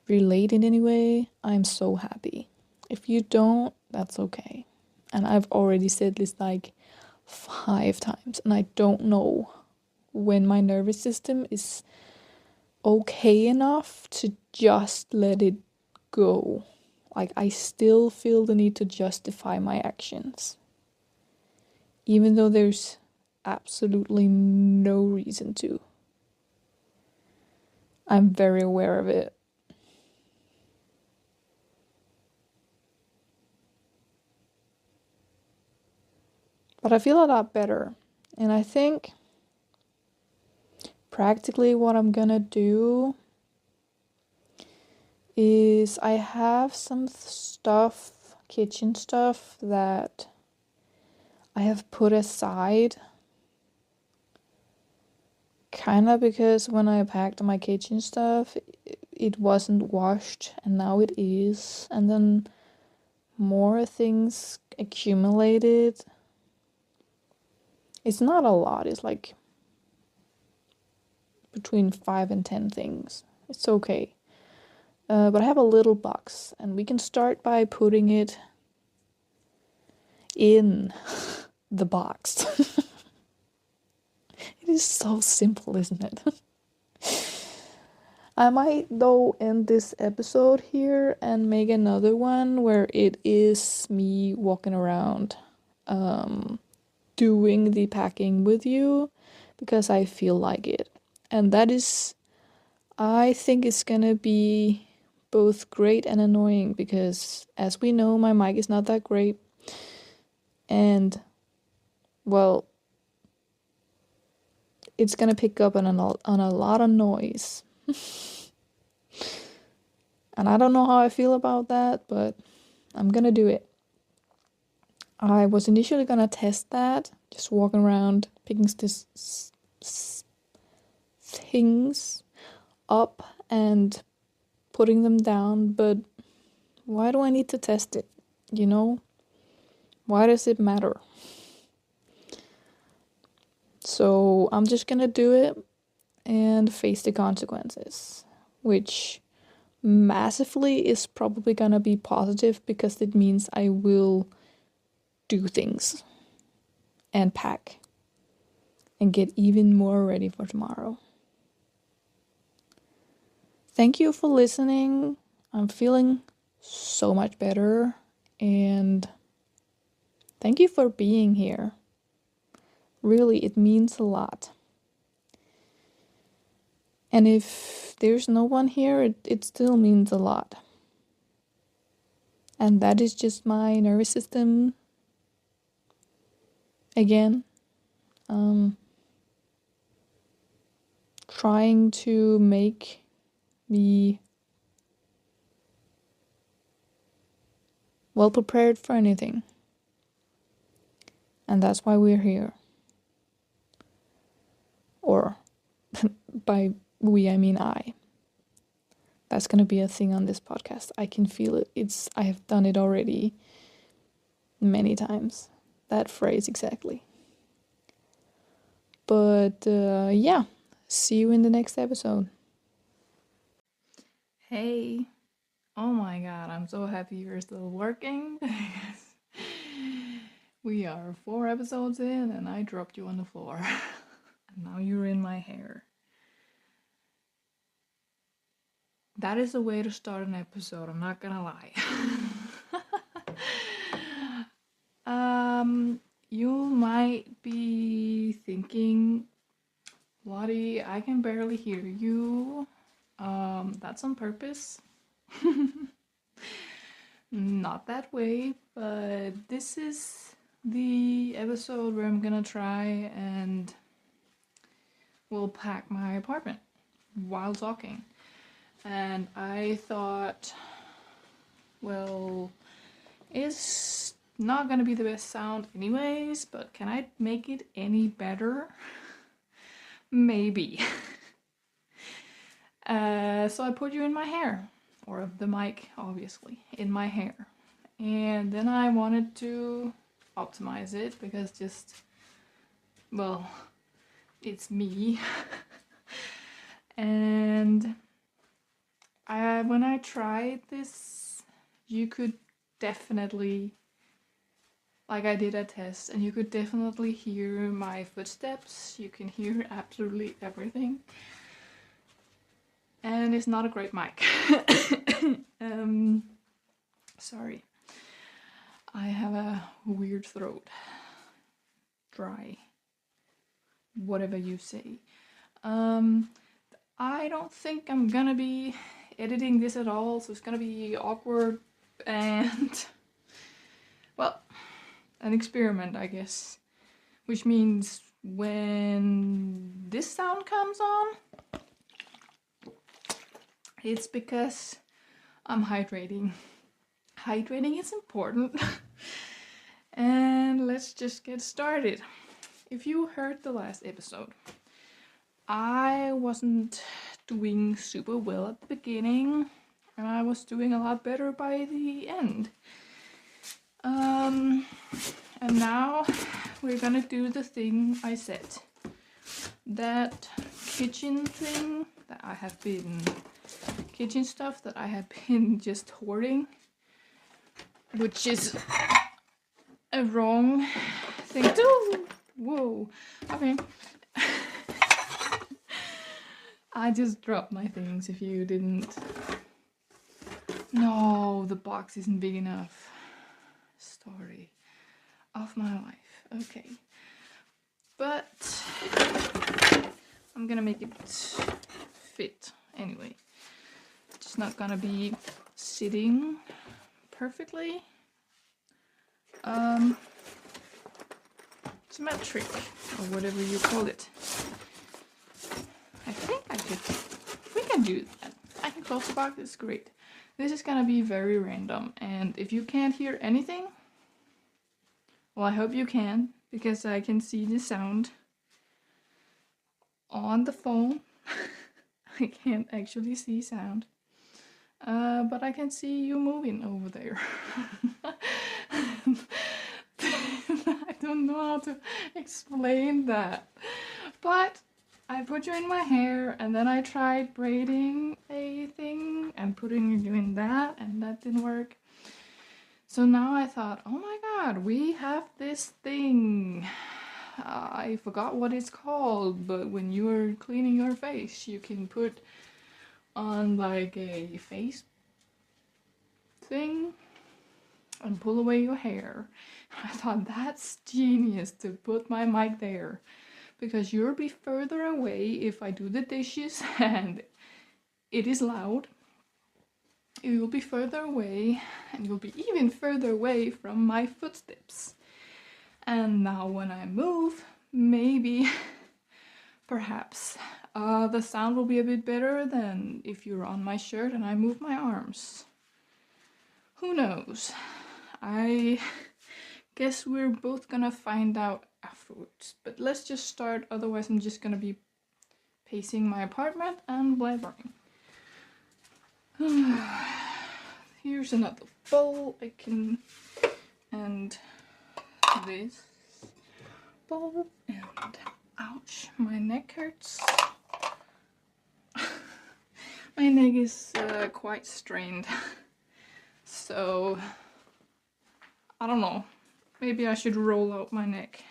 relate in any way, I'm so happy. If you don't, that's okay. And I've already said this like 5 times, and I don't know when my nervous system is okay enough to just let it go. Like, I still feel the need to justify my actions, even though there's absolutely no reason to. I'm very aware of it. But I feel a lot better. And I think practically what I'm gonna do is, I have some stuff, kitchen stuff, that I have put aside. Kind of because when I packed my kitchen stuff, it wasn't washed, and now it is. And then more things accumulated. It's not a lot, it's like between 5 and 10 things. It's okay. But I have a little box, and we can start by putting it in the box. It is so simple, isn't it? I might, though, end this episode here and make another one where it is me walking around doing the packing with you, because I feel like it. And that is, I think it's gonna be both great and annoying, because as we know, my mic is not that great. And, well, it's gonna pick up on a lot of noise. And I don't know how I feel about that, but I'm gonna do it. I was initially gonna test that, just walking around, picking things up and putting them down, but why do I need to test it? You know? Why does it matter? So I'm just gonna do it and face the consequences, which massively is probably gonna be positive because it means I will do things and pack and get even more ready for tomorrow. Thank you for listening. I'm feeling so much better, and thank you for being here. Really, it means a lot. And if there's no one here, it still means a lot. And that is just my nervous system again. Trying to make me well prepared for anything. And that's why we're here. Or by we, I mean I. That's gonna be a thing on this podcast. I can feel it. I have done it already many times. That phrase exactly. But yeah, see you in the next episode. Hey. Oh my god, I'm so happy you're still working. We are 4 episodes in and I dropped you on the floor. And now you're in my hair. That is the way to start an episode, I'm not gonna lie. You might be thinking, Lottie, I can barely hear you. That's on purpose. Not that way, but this is the episode where I'm gonna try and will pack my apartment while talking. And I thought, well, it's not gonna be the best sound anyways, but can I make it any better? Maybe. So I put you in my hair, or the mic, obviously, in my hair. And then I wanted to optimize it because well, it's me. And when I tried this, you could definitely, like I did a test, and you could definitely hear my footsteps. You can hear absolutely everything. And it's not a great mic. Sorry. I have a weird throat. Dry. Whatever you say. I don't think I'm gonna be editing this at all, so it's gonna be awkward and, well, an experiment, I guess. Which means when this sound comes on, it's because I'm hydrating. Hydrating is important. And let's just get started. If you heard the last episode, I wasn't doing super well at the beginning, and I was doing a lot better by the end. And now we're gonna do the thing I said. That kitchen thing that I have been, kitchen stuff that I have been just hoarding, which is a wrong thing to do. Whoa, okay. I just dropped my things if you didn't. No, the box isn't big enough. Story of my life. Okay. But I'm gonna make it fit anyway. It's not gonna be sitting perfectly. Symmetric, or whatever you call it. I think we can do that. I can close the box, it's great. This is gonna be very random, and if you can't hear anything, well, I hope you can, because I can see the sound on the phone. I can't actually see sound, but I can see you moving over there. I don't know how to explain that, but I put you in my hair, and then I tried braiding a thing and putting you in that, and that didn't work. So now I thought, oh my god, we have this thing. I forgot what it's called, but when you're cleaning your face, you can put on like a face thing and pull away your hair. I thought that's genius to put my mic there, because you'll be further away if I do the dishes and it is loud. You'll be further away, and you'll be even further away from my footsteps. And now when I move, maybe, perhaps, the sound will be a bit better than if you're on my shirt and I move my arms. Who knows? I guess we're both gonna find out afterwards. But let's just start, otherwise I'm just gonna be pacing my apartment and blabbering. Here's another bowl I can, and this bowl, and ouch, my neck hurts. My neck is quite strained, so I don't know, maybe I should roll out my neck.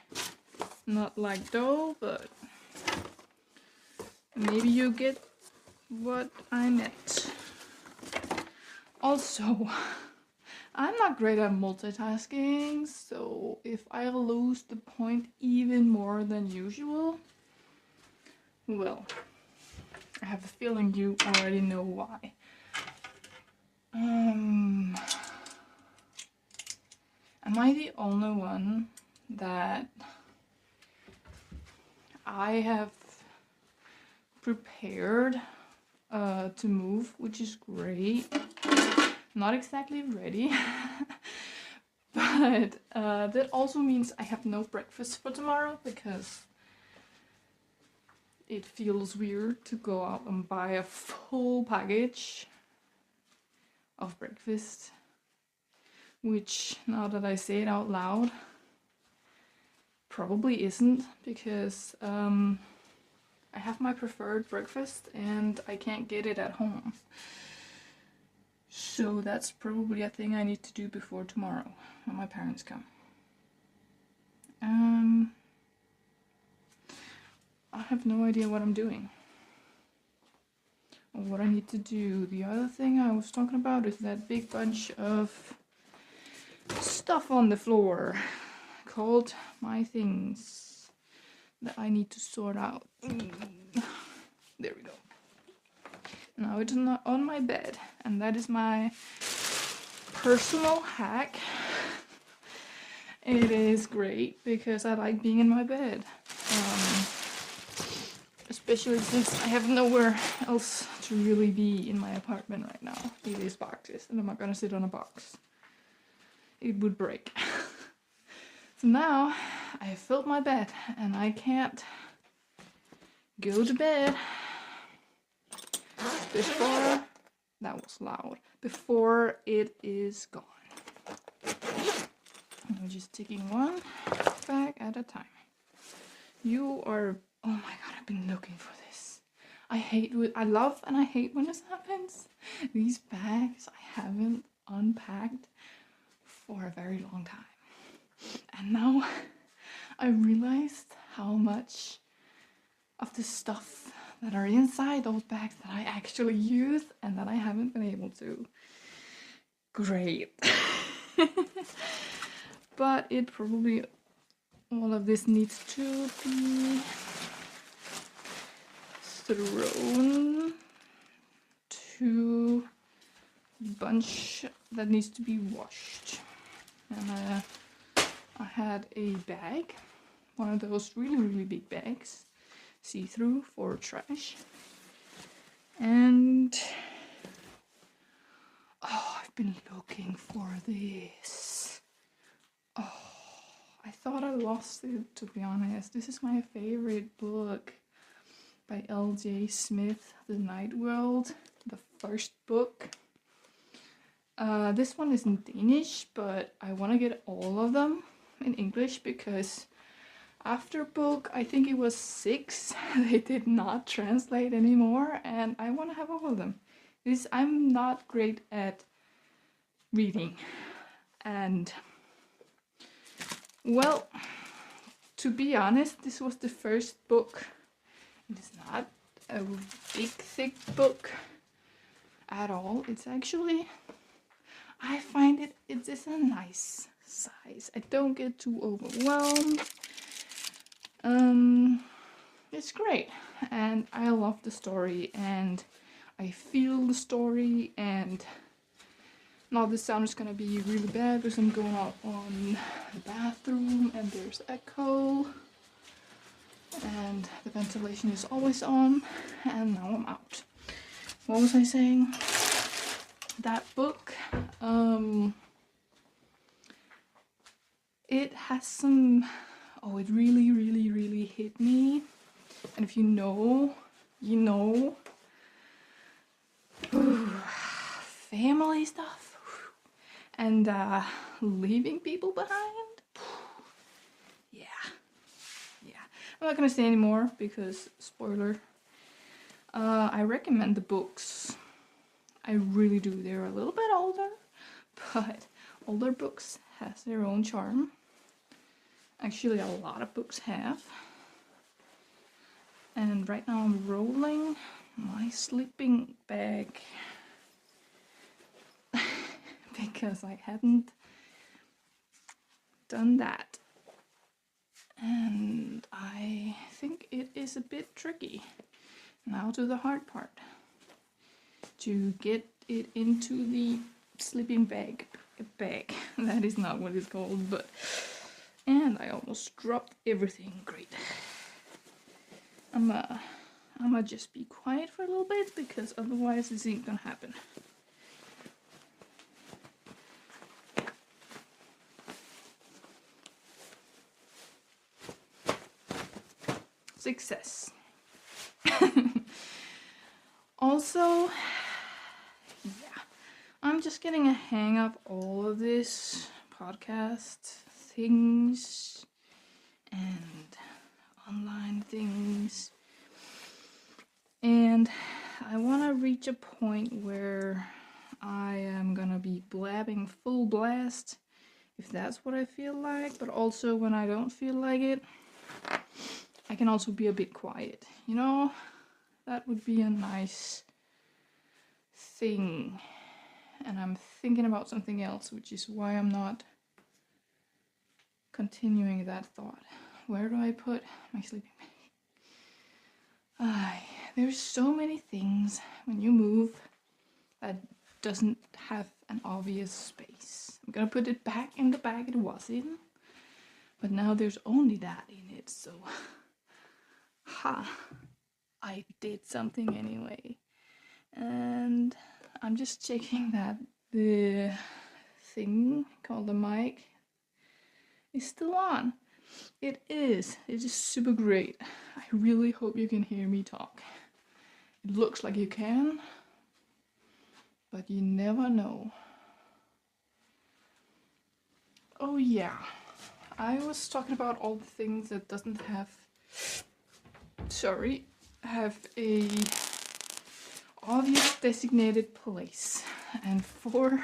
Not like dough, but maybe you get what I meant. Also, I'm not great at multitasking, so if I lose the point even more than usual, well, I have a feeling you already know why. Am I the only one that I have prepared to move, which is great? Not exactly ready, but that also means I have no breakfast for tomorrow, because it feels weird to go out and buy a full package of breakfast, which, now that I say it out loud, probably isn't, because I have my preferred breakfast and I can't get it at home. So that's probably a thing I need to do before tomorrow when my parents come. I have no idea what I'm doing or what I need to do. The other thing I was talking about is that big bunch of stuff on the floor called my things that I need to sort out. There we go. Now it's not on my bed, and that is my personal hack. It is great because I like being in my bed, especially since I have nowhere else to really be in my apartment right now. It is boxes, and I'm not gonna sit on a box. It would break. So now I have filled my bed, and I can't go to bed before, that was loud, before it is gone. I'm just taking one bag at a time. You are, oh my god, I've been looking for this. I love and I hate when this happens. These bags I haven't unpacked for a very long time. And now I realized how much of the stuff that are inside those bags that I actually use and that I haven't been able to. Great. But it probably, all of this needs to be thrown to a bunch that needs to be washed. And I had a bag, one of those really big bags, see-through, for trash. And I've been looking for this. Oh, I thought I lost it, to be honest. This is my favorite book by L.J. Smith, The Night World, the first book. This one is in Danish, but I want to get all of them in English because after book, I think it was 6, they did not translate anymore, and I want to have all of them. I'm not great at reading, and well, to be honest, this was the first book. It is not a big, thick book at all. It's actually, I find it is a nice size. I don't get too overwhelmed. It's great, and I love the story, and I feel the story, and now this sound is gonna be really bad because I'm going out on the bathroom and there's echo, and the ventilation is always on, and now I'm out. What was I saying? That book, it has some, it really, really, really hit me. And if you know, you know. Family stuff. And leaving people behind. Yeah. I'm not gonna say anymore because, spoiler. I recommend the books. I really do. They're a little bit older, but older books has their own charm. Actually, a lot of books have. And right now I'm rolling my sleeping bag because I hadn't done that. And I think it is a bit tricky. Now to the hard part. To get it into the sleeping bag. That is not what it's called, but... And I almost dropped everything. Great. I'ma just be quiet for a little bit because otherwise this ain't gonna happen. Success. Also, yeah, I'm just getting a hang of all of this podcast things and online things, and I want to reach a point where I am gonna be blabbing full blast if that's what I feel like, but also when I don't feel like it, I can also be a bit quiet, you know? That would be a nice thing. And I'm thinking about something else, which is why I'm not continuing that thought. Where do I put my sleeping bag? There's so many things when you move that doesn't have an obvious space. I'm gonna put it back in the bag it was in, but now there's only that in it, so I did something anyway. And I'm just checking that the thing called the mic is still on. It is super great. I really hope you can hear me talk. It looks like you can, but you never know. Oh yeah, I was talking about all the things that doesn't have a obvious designated place. And for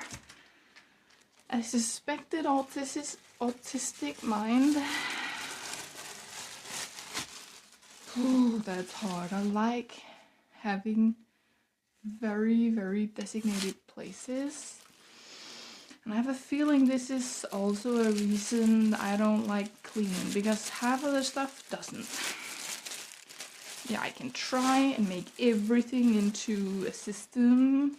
a suspected autistic mind, that's hard. I like having very, very designated places. And I have a feeling this is also a reason I don't like cleaning, because half of the stuff doesn't. Yeah, I can try and make everything into a system,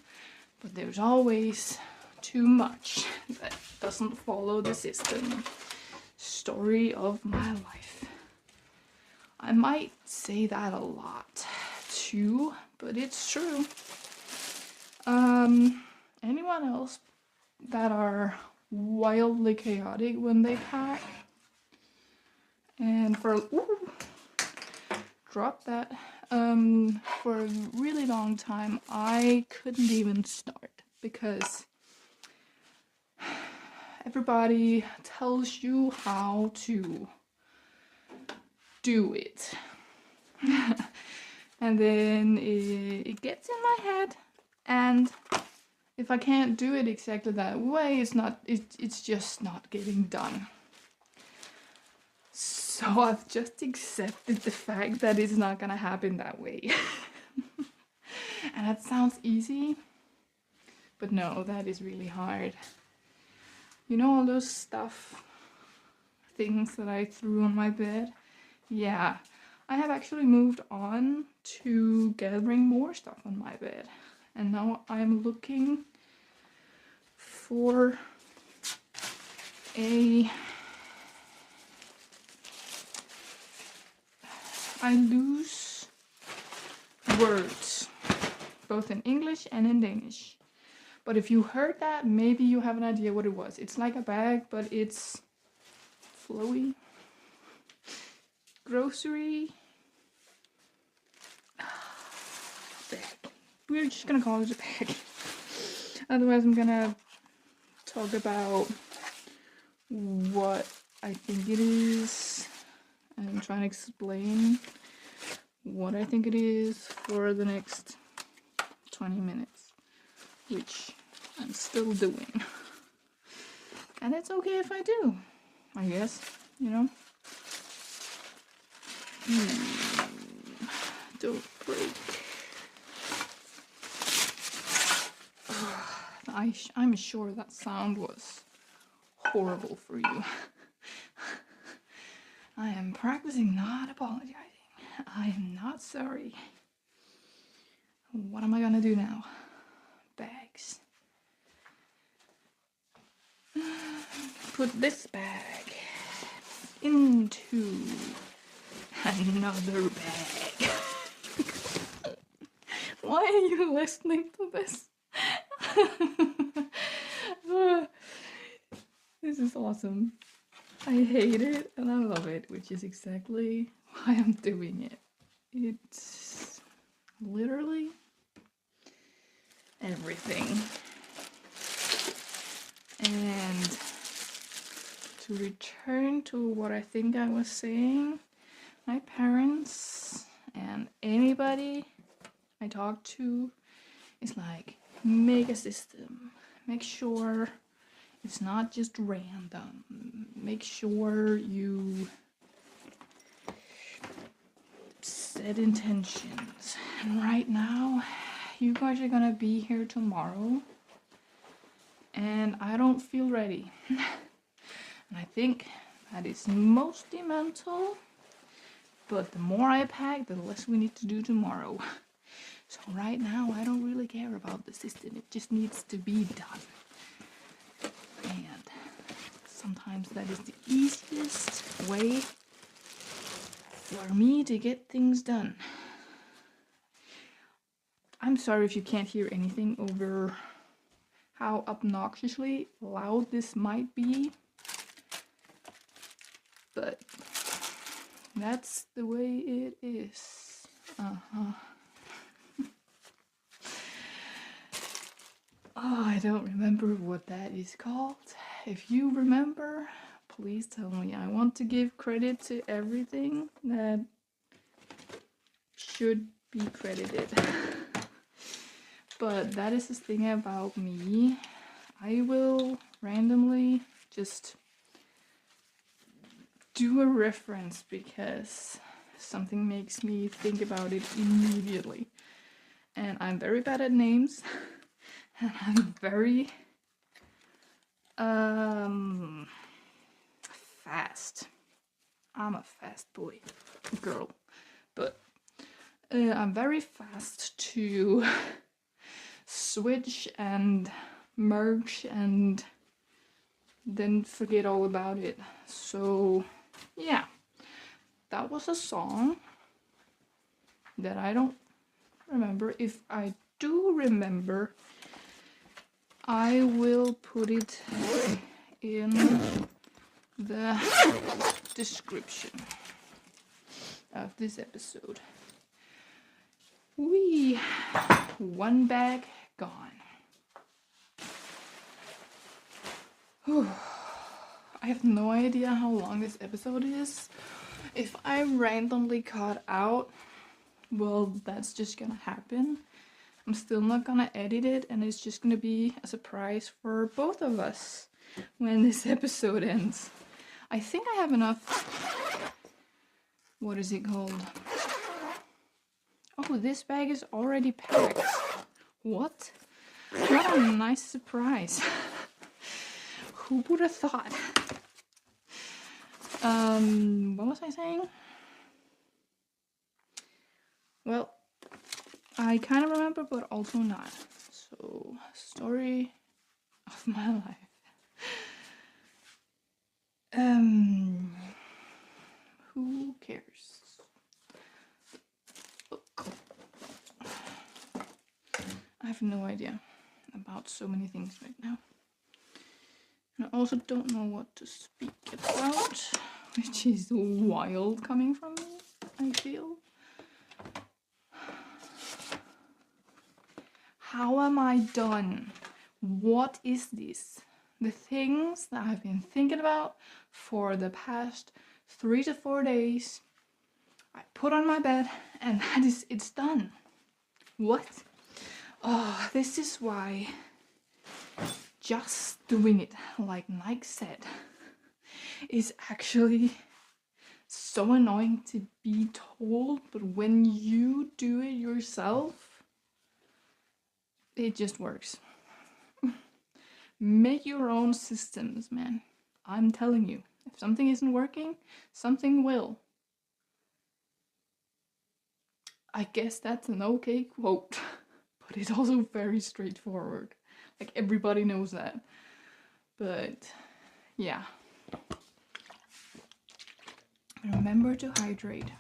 but there's always too much that doesn't follow the system. Story of my life. I might say that a lot too, but it's true. Anyone else that are wildly chaotic when they pack. And for drop that. For a really long time, I couldn't even start because everybody tells you how to do it. And then it gets in my head, and if I can't do it exactly that way, it's just not getting done. So I've just accepted the fact that it's not gonna happen that way. And that sounds easy, but no, that is really hard. You know all those things that I threw on my bed? Yeah, I have actually moved on to gathering more stuff on my bed. And now I'm looking for I lose words, both in English and in Danish. But if you heard that, maybe you have an idea what it was. It's like a bag, but it's flowy. Grocery bag. We're just gonna call it a bag. Otherwise, I'm gonna talk about what I think it is and try and explain what I think it is for the next 20 minutes, which I'm still doing. And it's okay if I do, I guess, you know. Don't break. I'm sure that sound was horrible for you. I am practicing not apologizing. I am not sorry. What am I gonna do now? Bags. Put this bag into another bag. Why are you listening to this? This is awesome. I hate it and I love it, which is exactly why I'm doing it. It's literally everything. And to return to what I think I was saying, my parents and anybody I talk to is like, make a system. Make sure it's not just random. Make sure you set intentions. And right now, you guys are gonna be here tomorrow, and I don't feel ready. And I think that is mostly mental, but the more I pack, the less we need to do tomorrow. So right now, I don't really care about the system. It just needs to be done. And sometimes that is the easiest way for me to get things done. I'm sorry if you can't hear anything over how obnoxiously loud this might be, but that's the way it is. Oh, I don't remember what that is called. If you remember, please tell me. I want to give credit to everything that should be credited. But that is the thing about me. I will randomly just do a reference because something makes me think about it immediately. And I'm very bad at names. And I'm very fast. I'm a fast girl, but I'm very fast to switch and merge and then forget all about it. So yeah, that was a song that I don't remember. If I do remember, I will put it in the description of this episode. One bag gone. Whew. I have no idea how long this episode is. If I randomly cut out, well, that's just gonna happen. I'm still not gonna edit it, and it's just gonna be a surprise for both of us when this episode ends. I think I have enough. What is it called? Oh, this bag is already packed. What? What a nice surprise. Who would have thought? What was I saying? Well, I kind of remember, but also not. So, story of my life. Who cares? Look. I have no idea about so many things right now. And I also don't know what to speak about, which is wild coming from me, I feel. How am I done? What is this? The things that I've been thinking about for the past 3 to 4 days, I put on my bed, and it's done. What? Oh, this is why just doing it, like Nike said, is actually so annoying to be told, but when you do it yourself, it just works. Make your own systems, man. I'm telling you, if something isn't working, something will. I guess that's an okay quote, but it's also very straightforward. Like, everybody knows that. But yeah. Remember to hydrate.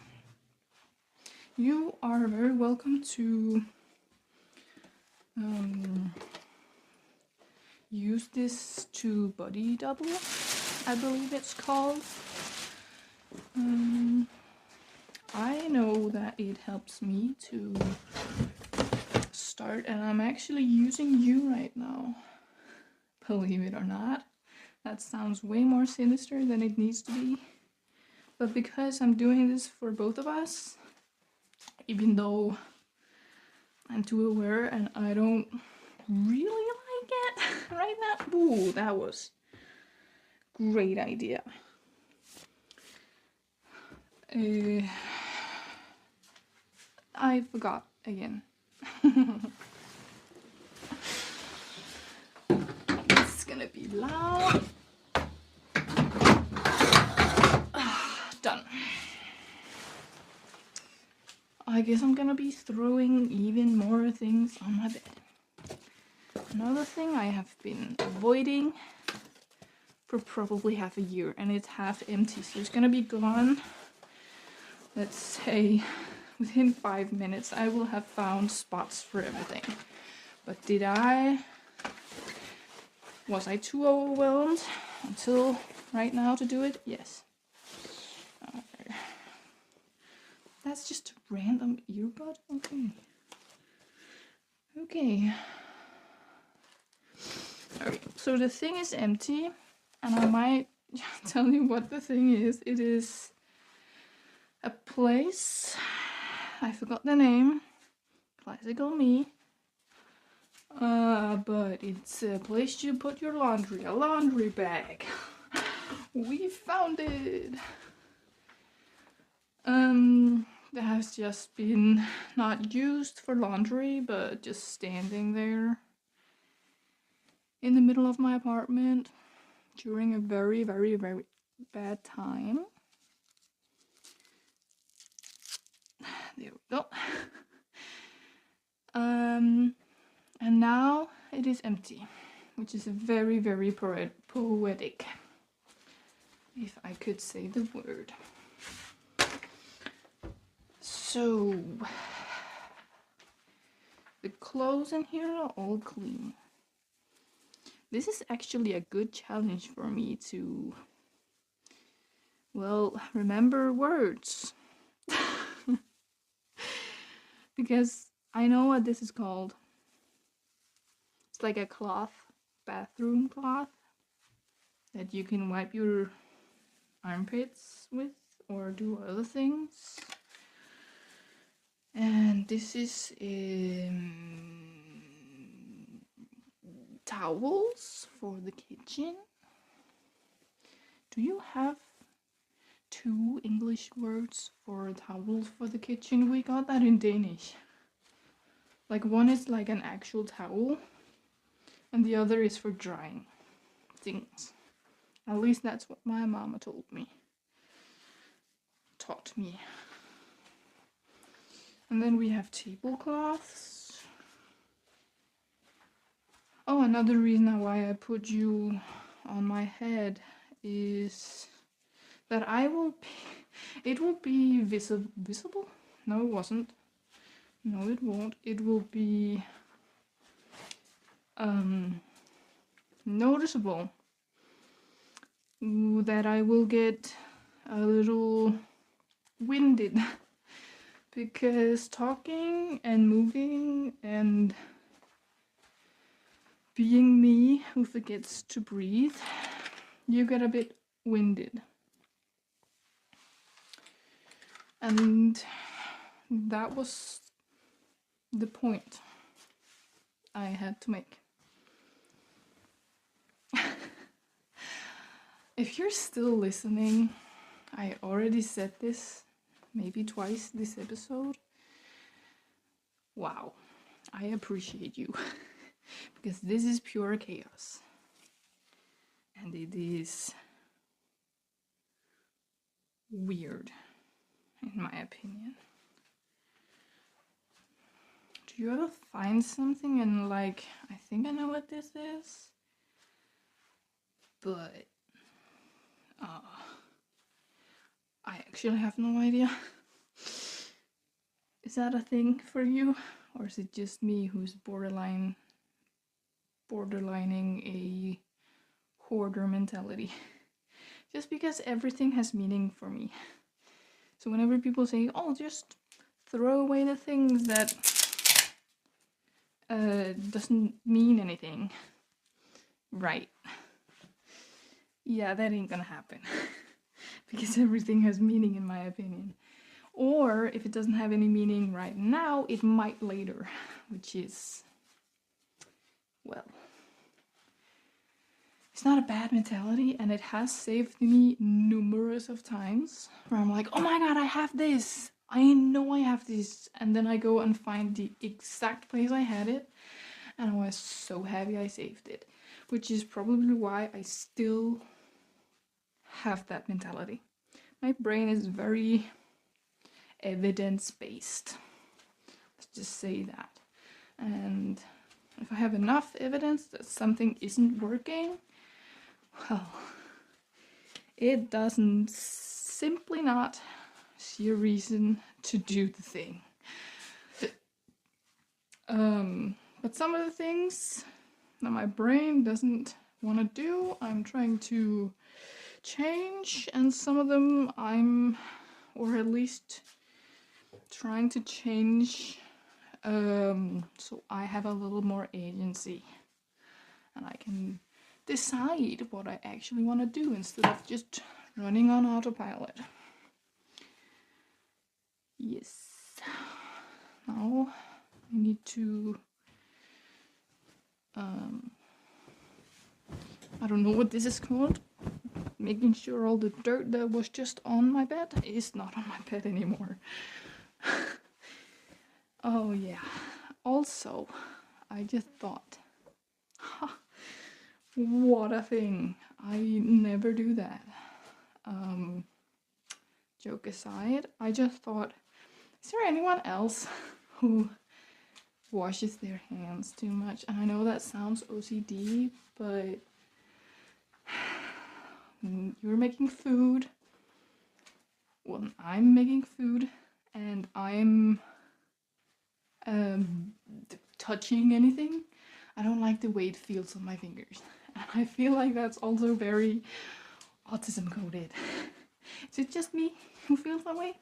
You are very welcome to use this to body double, I believe it's called. I know that it helps me to start, and I'm actually using you right now. Believe it or not. That sounds way more sinister than it needs to be. But because I'm doing this for both of us, even though I'm too aware and I don't really like it right now. Ooh, that was great idea. I forgot again. It's gonna be loud. Done. I guess I'm gonna be throwing even more things on my bed. Another thing I have been avoiding for probably half a year, and it's half empty, so it's gonna be gone. Let's say within 5 minutes I will have found spots for everything. But was I too overwhelmed until right now to do it? Yes. Okay. That's just a random earbud? Okay. Alright, so the thing is empty, and I might tell you what the thing is. It is a place, I forgot the name, classical me, but it's a place you put your laundry, a laundry bag. We found it. That has just been not used for laundry, but just standing there in the middle of my apartment during a very, very, very bad time. There we go. And now it is empty, which is very, very poetic, if I could say the word. So the clothes in here are all clean. This is actually a good challenge for me to, well, remember words. Because I know what this is called. It's like a cloth, bathroom cloth, that you can wipe your armpits with or do other things. And this is towels for the kitchen. Do you have 2 English words for towels for the kitchen? We got that in Danish. Like one is like an actual towel and the other is for drying things. At least that's what my mama taught me. And then we have tablecloths. Oh, another reason why I put you on my head is that it will be visible? No, it wasn't. No, it won't. It will be noticeable that I will get a little winded because talking and moving and being me who forgets to breathe, you get a bit winded. And that was the point I had to make. If you're still listening, I already said this maybe twice this episode. Wow, I appreciate you. Because this is pure chaos. And it is weird, in my opinion. Do you ever find something and like, I think I know what this is, but I actually have no idea. Is that a thing for you? Or is it just me who's borderlining a hoarder mentality? Just because everything has meaning for me. So whenever people say, oh, just throw away the things that doesn't mean anything. Right. Yeah, that ain't gonna happen. Because everything has meaning in my opinion. Or if it doesn't have any meaning right now, it might later. Which is, well, it's not a bad mentality, and it has saved me numerous of times where I'm like, oh my god, I have this. I know I have this. And then I go and find the exact place I had it. And I was so happy I saved it. Which is probably why I still have that mentality. My brain is very evidence-based. Let's just say that. And if I have enough evidence that something isn't working, well, it doesn't simply not see a reason to do the thing. But some of the things that my brain doesn't want to do, I'm trying to change, and some of them or at least trying to change so I have a little more agency and I can decide what I actually want to do instead of just running on autopilot. Yes. Now I need to I don't know what this is called. Making sure all the dirt that was just on my bed is not on my bed anymore. Oh yeah. Also, I just thought, what a thing. I never do that. Joke aside, I just thought, is there anyone else who washes their hands too much? And I know that sounds OCD, but you're making food. When I'm making food and I'm touching anything, I don't like the way it feels on my fingers. I feel like that's also very autism coded. Is it just me who feels that way?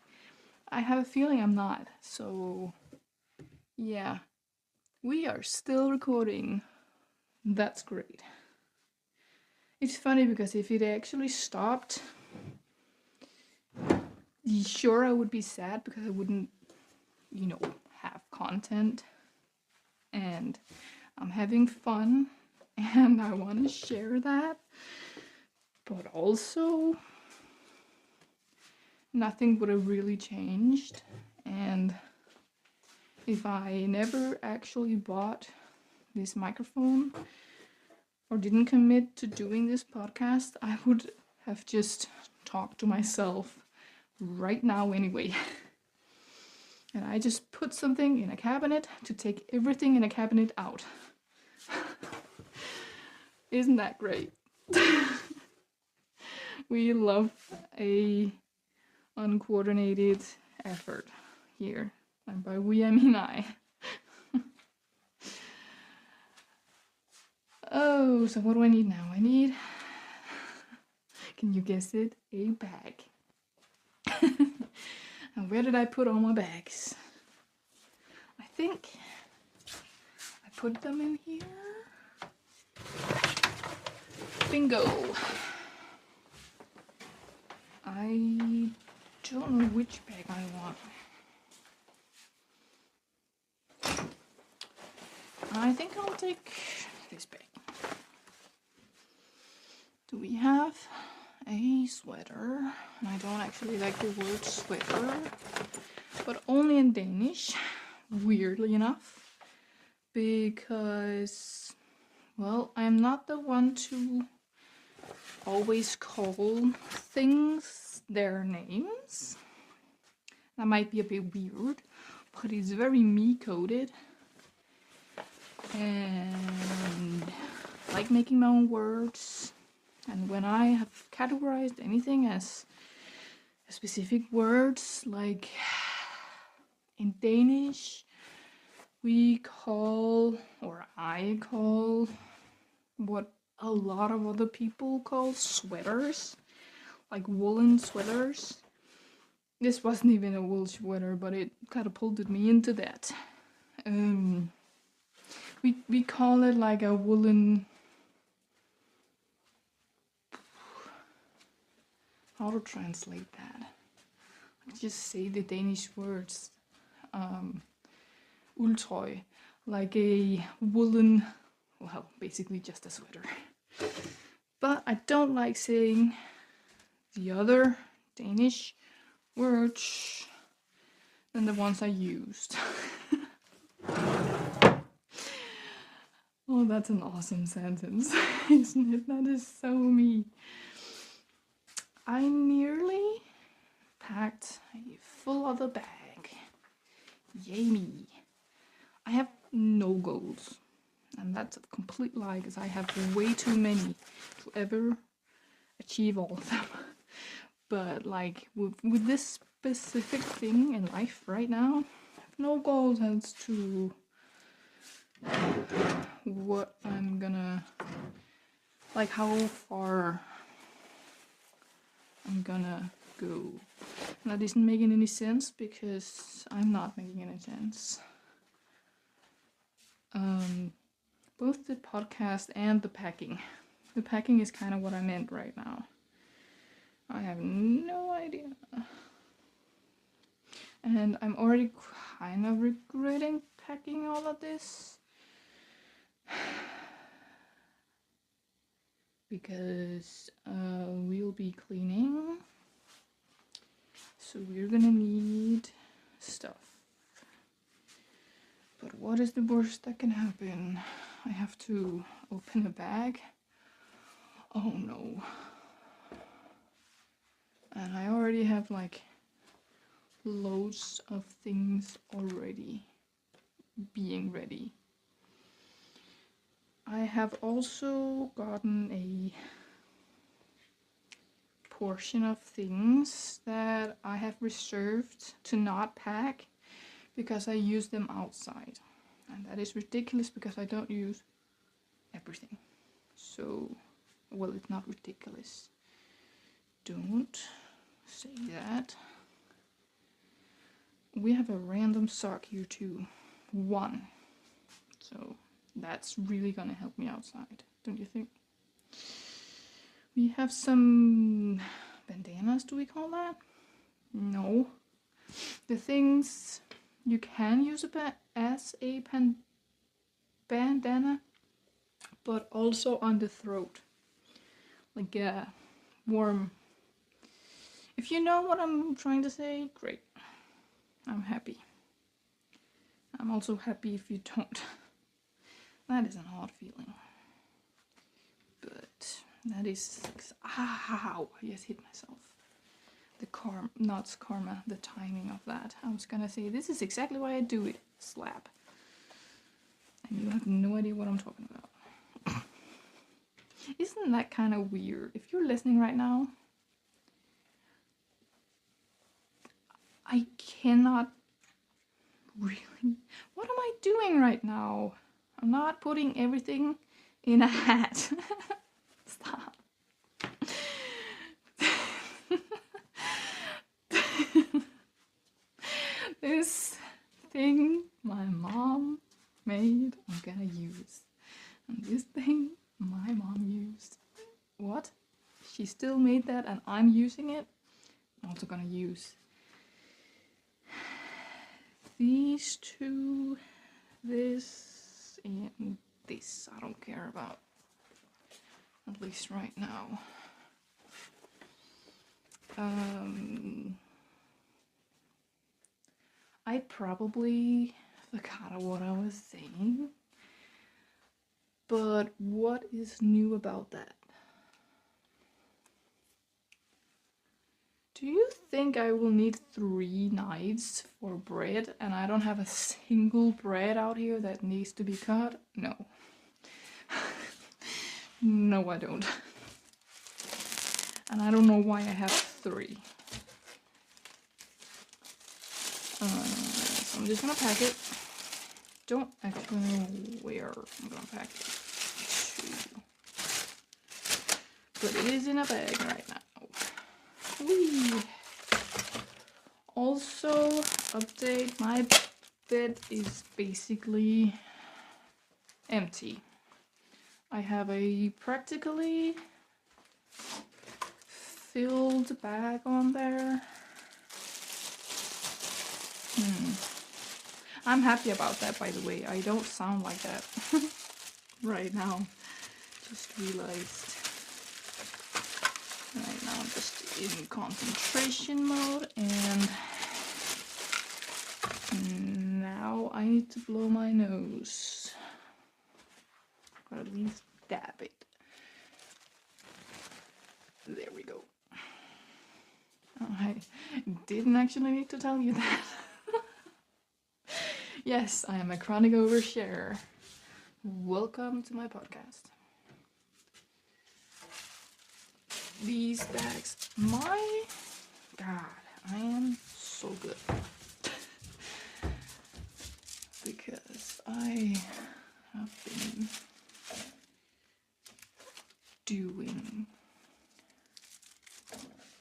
I have a feeling I'm not. So, yeah. We are still recording. That's great. It's funny because if it actually stopped, sure, I would be sad because I wouldn't, have content. And I'm having fun and I want to share that. But also, nothing would have really changed. And if I never actually bought this microphone or didn't commit to doing this podcast, I would have just talked to myself right now anyway. And I just put something in a cabinet to take everything in a cabinet out. Isn't that great? We love a uncoordinated effort here. And by we, I mean I. Oh, so what do I need now? I need, can you guess it? A bag. And where did I put all my bags? I think I put them in here. Bingo! I don't know which bag I want. I think I'll take this bag. Do we have a sweater? And I don't actually like the word sweater, but only in Danish, weirdly enough, because, well, I'm not the one to always call things their names. That might be a bit weird, but it's very me-coded. And I like making my own words. And when I have categorized anything as specific words, like in Danish, we call, or I call, what a lot of other people call sweaters, like woolen sweaters. This wasn't even a wool sweater, but it catapulted me into that. We call it like a woolen, how to translate that? I just say the Danish words. Uldtrøje, like a woolen, well, basically just a sweater. But I don't like saying the other Danish words than the ones I used. Oh, that's an awesome sentence, isn't it? That is so me. I nearly packed a full other bag. Yay me. I have no goals. And that's a complete lie, because I have way too many to ever achieve all of them. But like with this specific thing in life right now, I have no goals as to what I'm gonna, like how far I'm gonna go. And that isn't making any sense because I'm not making any sense. Both the podcast and the packing. The packing is kind of what I meant right now. I have no idea. And I'm already kind of regretting packing all of this. Because we'll be cleaning. So we're gonna need stuff. But what is the worst that can happen? I have to open a bag. Oh no. And I already have like loads of things already being ready. I have also gotten a portion of things that I have reserved to not pack because I use them outside. And that is ridiculous because I don't use everything. So, well, it's not ridiculous. Don't say that. We have a random sock here too. 1. So that's really gonna help me outside, don't you think? We have some bandanas, do we call that? No. The things you can use as a bandana, but also on the throat. Like a warm. If you know what I'm trying to say, great. I'm happy. I'm also happy if you don't. That is an odd feeling. But that is... Ow! I just hit myself. Not karma, the timing of that. I was gonna say, this is exactly why I do it. Slap. And you have no idea what I'm talking about. Isn't that kind of weird? If you're listening right now, I cannot really... What am I doing right now? I'm not putting everything in a hat. Stop. This thing my mom made, I'm gonna use. And this thing my mom used. What? She still made that and I'm using it? I'm also gonna use these two, this and this. I don't care about, at least right now. I probably forgot what I was saying, but what is new about that? Do you think I will need 3 knives for bread and I don't have a single bread out here that needs to be cut? No. No, I don't. And I don't know why I have 3. So I'm just gonna pack it. Don't actually know where I'm gonna pack it to. But it is in a bag right now. Whee. Also, update, my bed is basically empty. I have a practically filled bag on there. I'm happy about that, by the way. I don't sound like that right now. Just realized. Right now I'm just in concentration mode, and now I need to blow my nose. Or at least dab it. There we go. Oh, I didn't actually need to tell you that. Yes, I am a chronic oversharer. Welcome to my podcast. These bags, my God, I am so good. Because I have been doing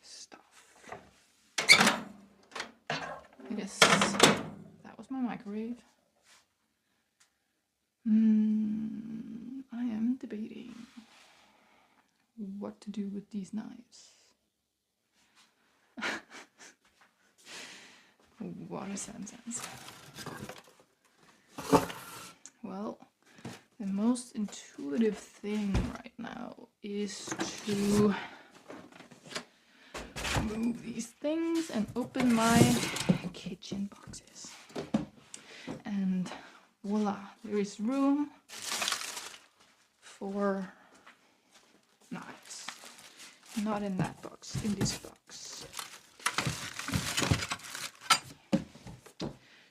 stuff. I guess that was my microwave. I am debating what to do with these knives. What a sentence. Well, the most intuitive thing right now is to move these things and open my kitchen boxes. And voila, there is room for knives. Not in that box, in this box.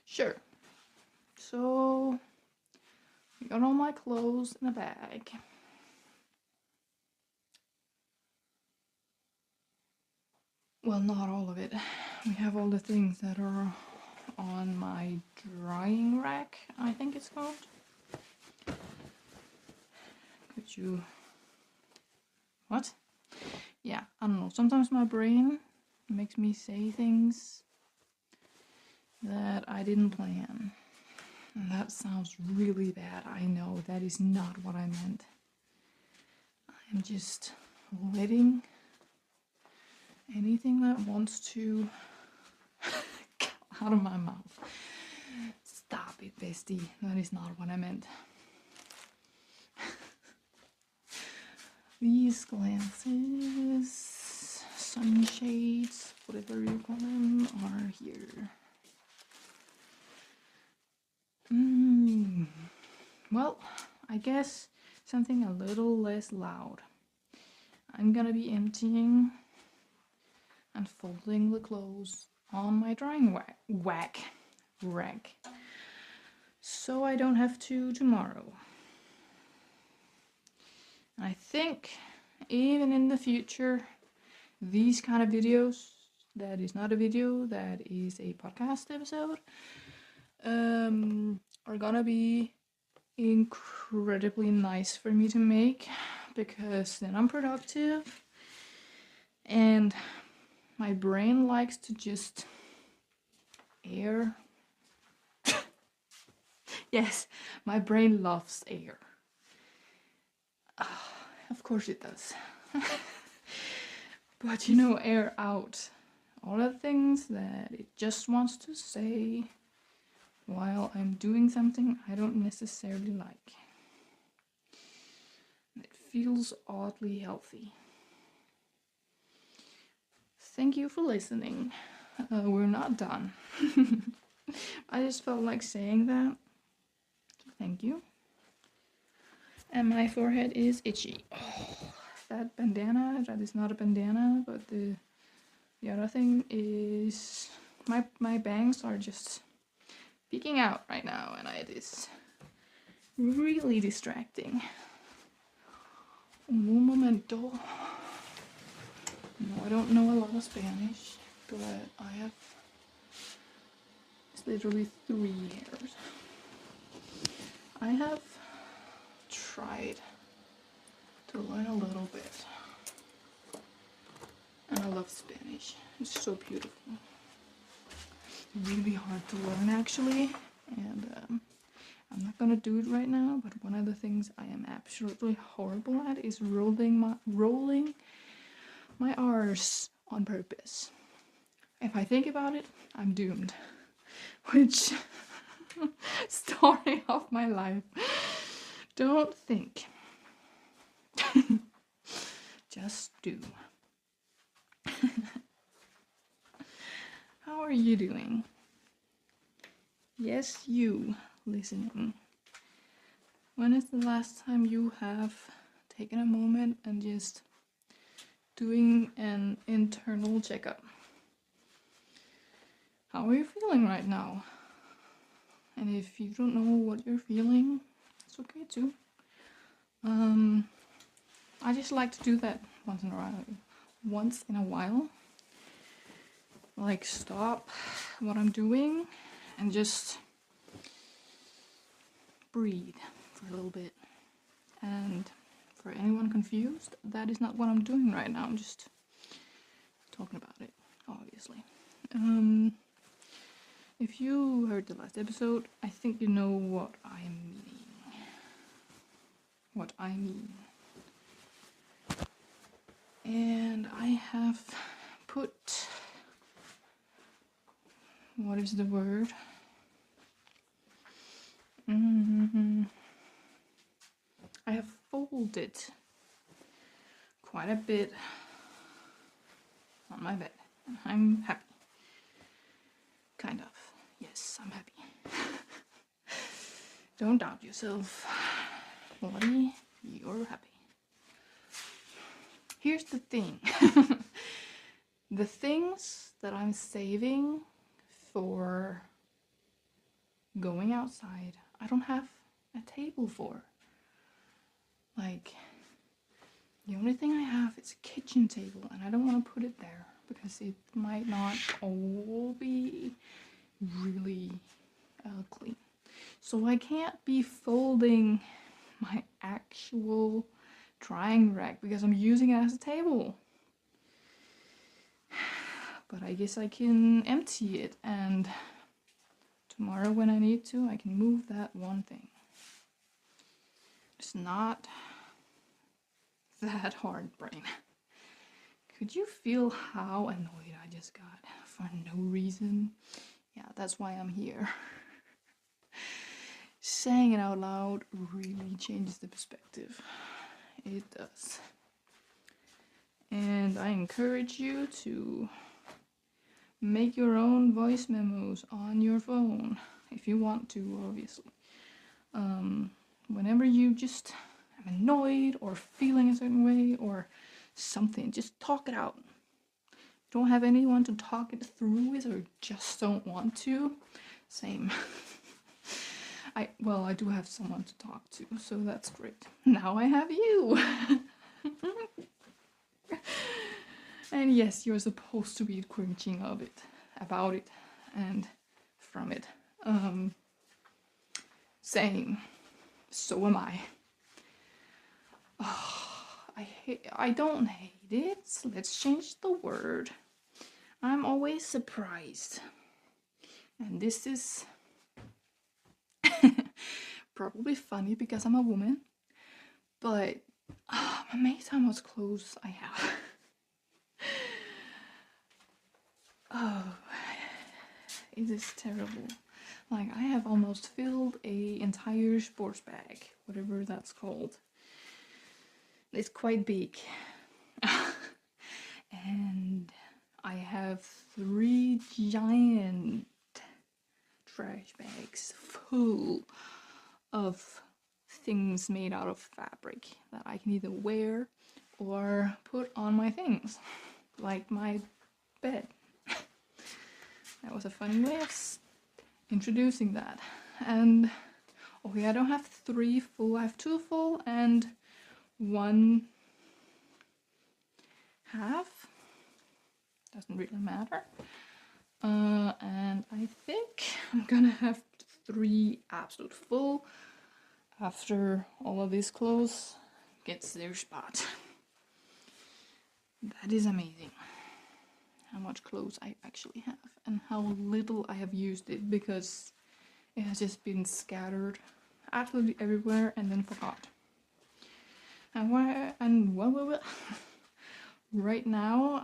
Sure. So, I got all my clothes in a bag. Well, not all of it. We have all the things that are on my drying rack, I think it's called. Could you What? Yeah, I don't know. Sometimes my brain makes me say things that I didn't plan. And that sounds really bad. I know that is not what I meant. I'm just letting anything that wants to come out of my mouth. Stop it, bestie. That is not what I meant. These glasses, sunshades, whatever you call them, are here. Well, I guess something a little less loud. I'm gonna be emptying and folding the clothes on my drying rack, so I don't have to tomorrow. I think even in the future, these kind of videos, that is not a video, that is a podcast episode, are gonna be incredibly nice for me to make, because then I'm productive and my brain likes to just air. Yes, my brain loves air. Of course it does. But you know, air out all the things that it just wants to say while I'm doing something I don't necessarily like. It feels oddly healthy. Thank you for listening. We're not done. I just felt like saying that. Thank you. And my forehead is itchy. Oh, that bandana, that is not a bandana, but the other thing is my bangs are just peeking out right now, and it is really distracting. Un momento. No, I don't know a lot of Spanish, but I have, it's literally 3 hairs. I have tried to learn a little bit, and I love Spanish. It's so beautiful. Really hard to learn, actually, and I'm not gonna do it right now, but one of the things I am absolutely horrible at is rolling my R's on purpose. If I think about it, I'm doomed. Which, story of my life. Don't think. Just do. How are you doing? Yes, you listening. When is the last time you have taken a moment and just doing an internal checkup? How are you feeling right now? And if you don't know what you're feeling, it's okay too. I just like to do that once in a while. Like, stop what I'm doing and just breathe for a little bit. And for anyone confused, that is not what I'm doing right now. I'm just talking about it, obviously. If you heard the last episode, I think you know what I'm meaning. What I mean. And I have put, what is the word? I have folded quite a bit on my bed. I'm happy. Kind of. Yes, I'm happy. Don't doubt yourself. Lottie, you're happy. Here's the thing. The things that I'm saving for going outside, I don't have a table for. Like, the only thing I have is a kitchen table, and I don't want to put it there because it might not all be really clean. So I can't be folding my actual drying rack because I'm using it as a table. But I guess I can empty it, and tomorrow when I need to, I can move that one thing. It's not that hard, brain. Could you feel how annoyed I just got for no reason? Yeah, that's why I'm here. Saying it out loud really changes the perspective. It does. And I encourage you to make your own voice memos on your phone, if you want to, obviously. Whenever you just am annoyed or feeling a certain way or something, just talk it out. Don't have anyone to talk it through with or just don't want to. Same. I do have someone to talk to, so that's great. Now I have you. And yes, you're supposed to be cringing about it, and from it. Same. So am I. Oh, I don't hate it. Let's change the word. I'm always surprised. And this is probably funny because I'm a woman, but amazed how much clothes I have. Oh, it is terrible. Like, I have almost filled an entire sports bag, whatever that's called. It's quite big. And I have 3 giant trash bags full of things made out of fabric that I can either wear or put on my things, like my bed. That was a funny way of introducing that. And okay, I don't have 3 full, I have 2 full and 1 half. Doesn't really matter. And I think I'm gonna have 3 absolute full after all of these clothes gets their spot. That is amazing. How much clothes I actually have and how little I have used it, because it has just been scattered absolutely everywhere and then forgot. And right now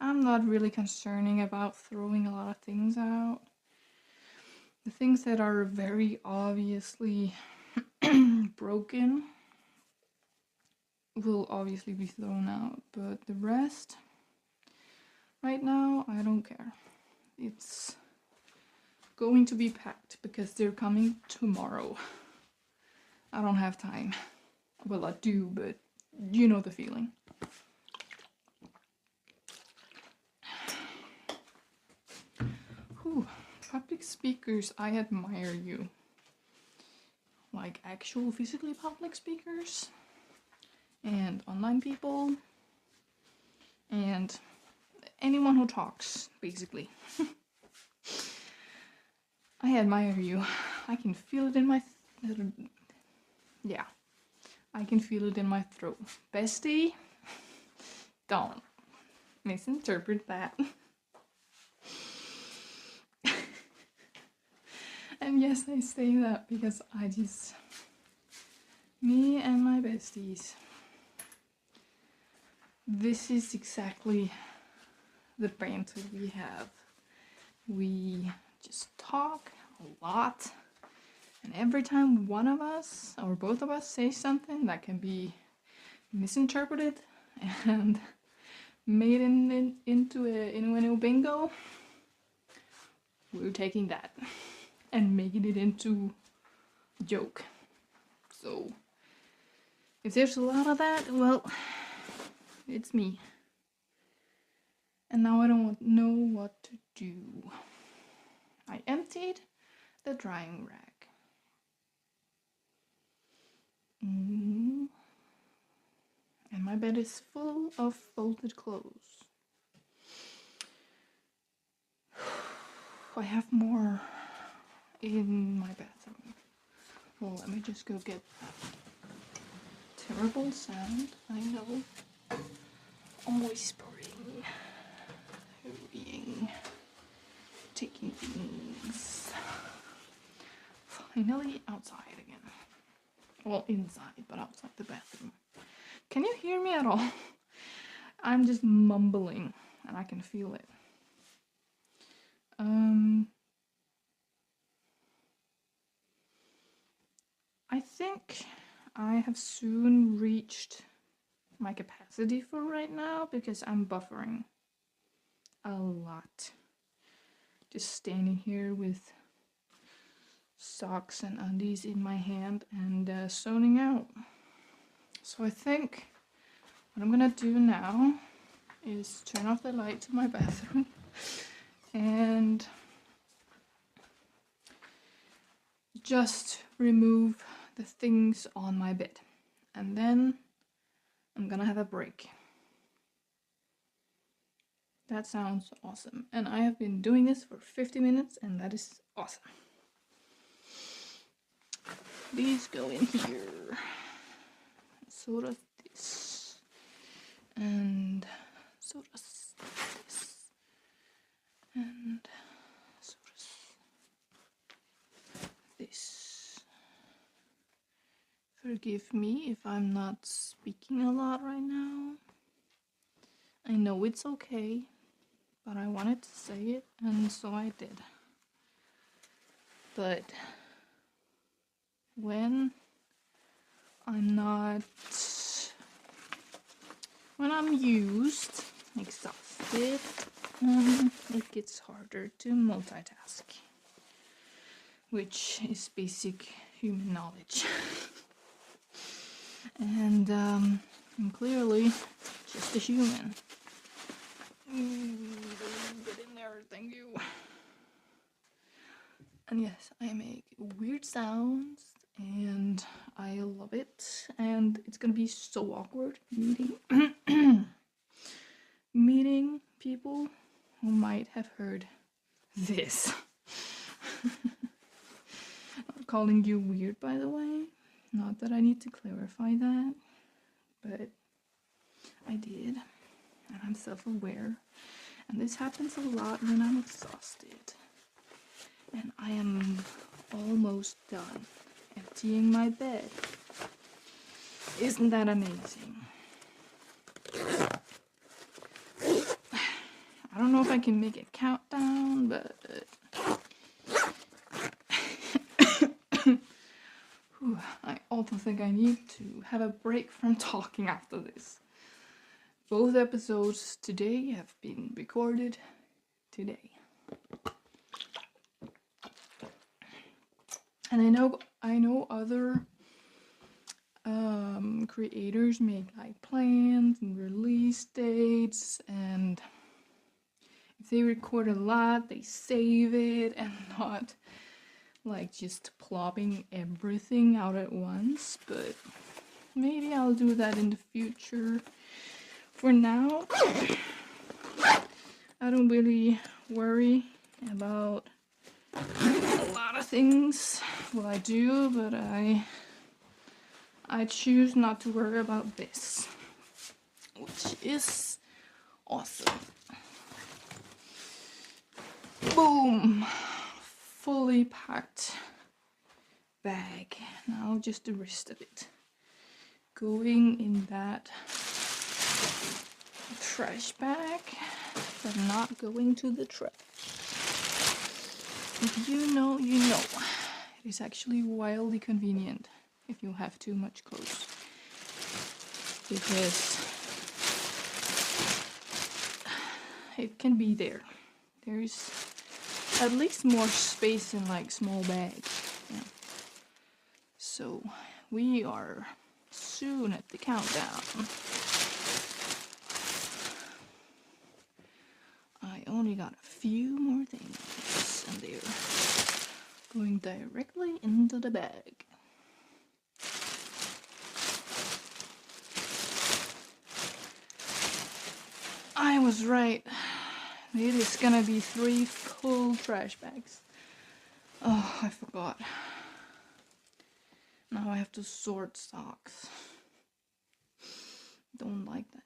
I'm not really concerning about throwing a lot of things out. The things that are very obviously broken will obviously be thrown out, but the rest, right now, I don't care. It's going to be packed because they're coming tomorrow. I don't have time. Well, I do, but you know the feeling. Whew. Public speakers, I admire you. Like actual physically public speakers and online people and anyone who talks, basically. I admire you. I can feel it in my I can feel it in my throat. Bestie, don't misinterpret that. And yes, I say that because me and my besties, this is exactly the banter we have. We just talk a lot, and every time one of us or both of us say something that can be misinterpreted and made into a innuendo bingo, we're taking that and making it into a joke. So if there's a lot of that, well, it's me. And now I don't know what to do. I emptied the drying rack. And my bed is full of folded clothes. I have more in my bathroom. Well, let me just go get terrible sound. I know. I'm whispering, hurrying, taking things. Finally outside again. Well, inside, but outside the bathroom. Can you hear me at all? I'm just mumbling, and I can feel it. I think I have soon reached my capacity for right now because I'm buffering a lot. Just standing here with socks and undies in my hand and zoning out. So I think what I'm gonna do now is turn off the light to my bathroom and just remove the things on my bed. And then I'm gonna have a break. That sounds awesome. And I have been doing this for 50 minutes and that is awesome. These go in here. So does this. And so does this. And so does this. Forgive me if I'm not speaking a lot right now. I know it's okay, but I wanted to say it, and so I did. But when I'm used, exhausted, it gets harder to multitask, which is basic human knowledge. And I'm clearly just a human. Get in there, thank you. And yes, I make weird sounds and I love it. And it's gonna be so awkward meeting people who might have heard this. I'm calling you weird, by the way. Not that I need to clarify that, but I did. And I'm self-aware. And this happens a lot when I'm exhausted. And I am almost done emptying my bed. Isn't that amazing? I don't know if I can make a countdown, but I also think I need to have a break from talking after this. Both episodes today have been recorded today. And I know other creators make like plans and release dates, and if they record a lot, they save it and not like just plopping everything out at once. But maybe I'll do that in the future. For now, I don't really worry about a lot of things. Well, I do, but I choose not to worry about this, which is awesome. Boom! Fully packed bag. Now just the rest of it going in that trash bag, but not going to the trash. If you know, you know. It is actually wildly convenient if you have too much clothes, because it can be there. There is at least more space in like small bags. Yeah. So we are soon at the countdown. I only got a few more things, and they're going directly into the bag. I was right. It is gonna be 3 full trash bags. Oh, I forgot. Now I have to sort socks. Don't like that.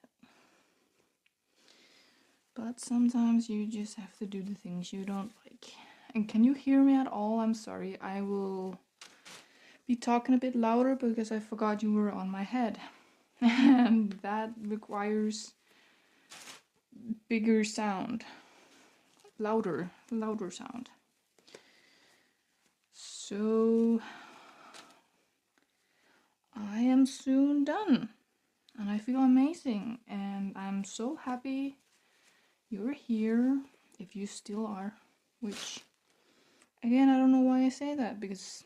But sometimes you just have to do the things you don't like. And can you hear me at all? I'm sorry. I will be talking a bit louder because I forgot you were on my head. And that requires bigger sound. Louder sound. So I am soon done. And I feel amazing. And I'm so happy you're here, if you still are. Which, again, I don't know why I say that, because,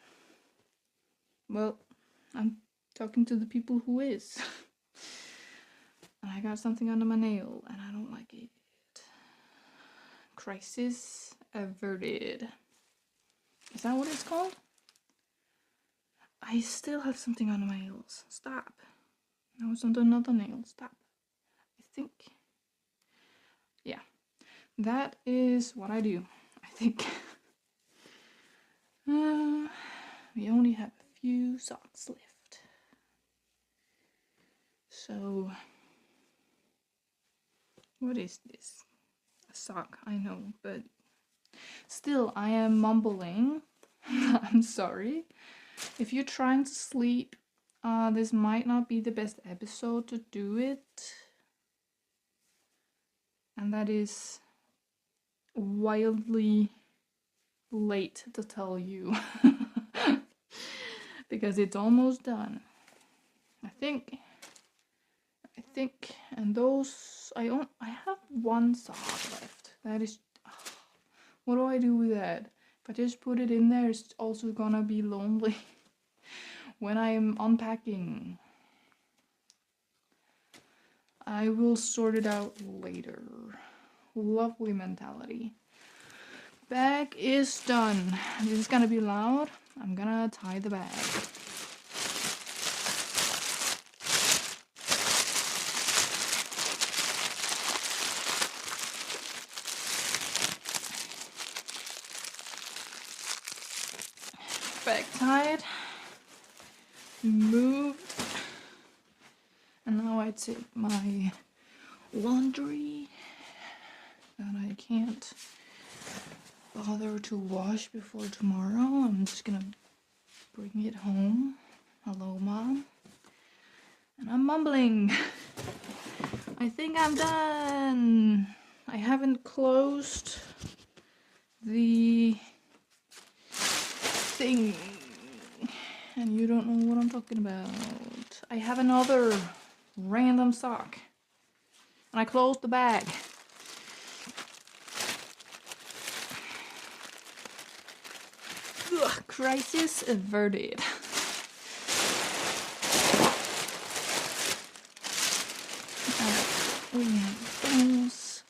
well, I'm talking to the people who is. And I got something under my nail, and I don't like it. Crisis averted. Is that what it's called? I still have something under my nails. Stop. Now it's under another nail. Stop. I think. Yeah. That is what I do, I think. We only have a few socks left. So, what is this? A sock, I know, but still, I am mumbling. I'm sorry. If you're trying to sleep, this might not be the best episode to do it. And that is wildly late to tell you. Because it's almost done. I think, and those, I have one sock left. That is, what do I do with that? If I just put it in there, it's also gonna be lonely when I'm unpacking. I will sort it out later. Lovely mentality. Bag is done. This is gonna be loud. I'm gonna tie the bag. Bag tied, moved, and now I take my laundry that I can't bother to wash before tomorrow. I'm just gonna bring it home. Hello, Mom. And I'm mumbling. I think I'm done. I haven't closed the thing, and you don't know what I'm talking about. I have another random sock, and I closed the bag. Ugh, crisis averted. We have those.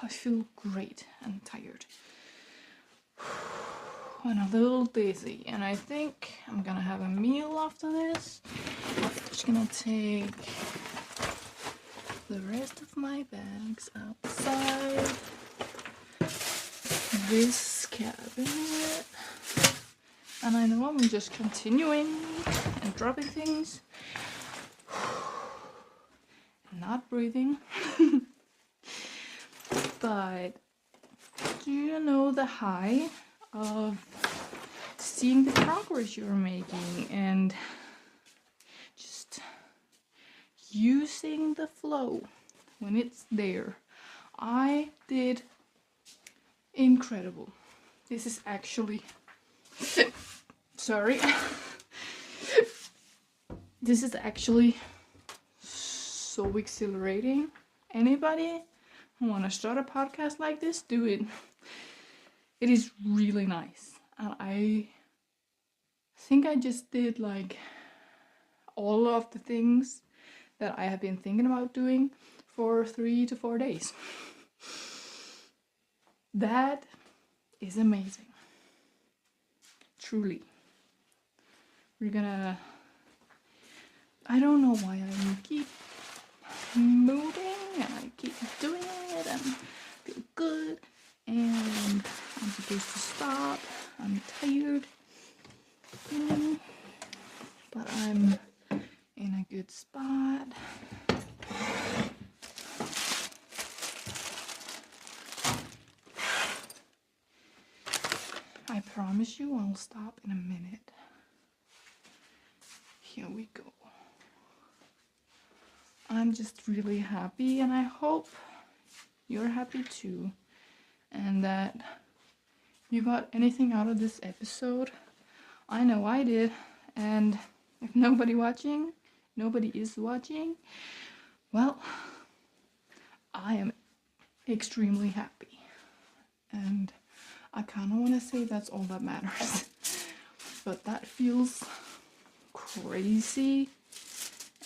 I feel great and tired. And a little dizzy. And I think I'm gonna have a meal after this. I'm just gonna take the rest of my bags outside this cabinet. And I know I'm just continuing and dropping things. Not breathing. But do you know the high of seeing the progress you're making and just using the flow when it's there? I did incredible. This is actually sorry. This is actually so exhilarating. Anybody who want to start a podcast like this, do it. It is really nice. And I think I just did like all of the things that I have been thinking about doing for 3 to 4 days. That is amazing. Truly. We're gonna, I don't know why I keep moving and I keep doing it and feel good. And I'm supposed to stop. I'm tired. But I'm in a good spot. I promise you I'll stop in a minute. Here we go. I'm just really happy, and I hope you're happy too, and that you got anything out of this episode. I know I did, and if nobody is watching, well, I am extremely happy, and I kind of want to say that's all that matters. But that feels crazy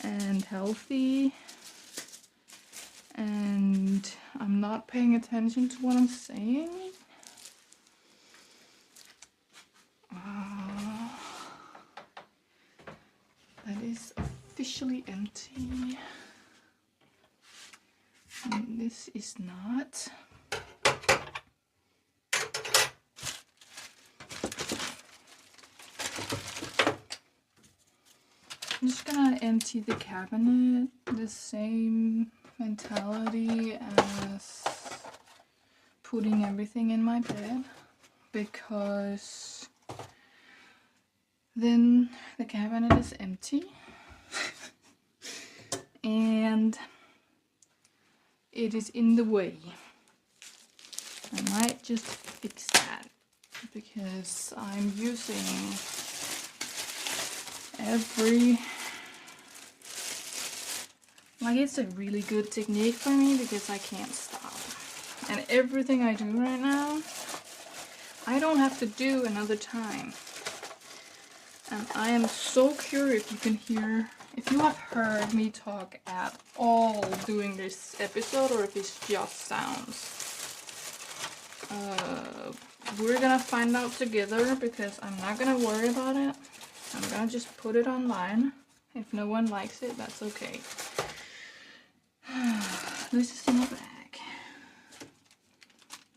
and healthy, and I'm not paying attention to what I'm saying. That is officially empty, and this is not. I'm just gonna empty the cabinet, the same mentality as putting everything in my bed, because then the cabinet is empty and it is in the way. I might just fix that, because I'm using it's a really good technique for me, because I can't stop. And everything I do right now, I don't have to do another time. And I am so curious if you have heard me talk at all during this episode, or if it's just sounds. We're gonna find out together, because I'm not gonna worry about it. I'm gonna just put it online. If no one likes it, that's okay. This is in the bag.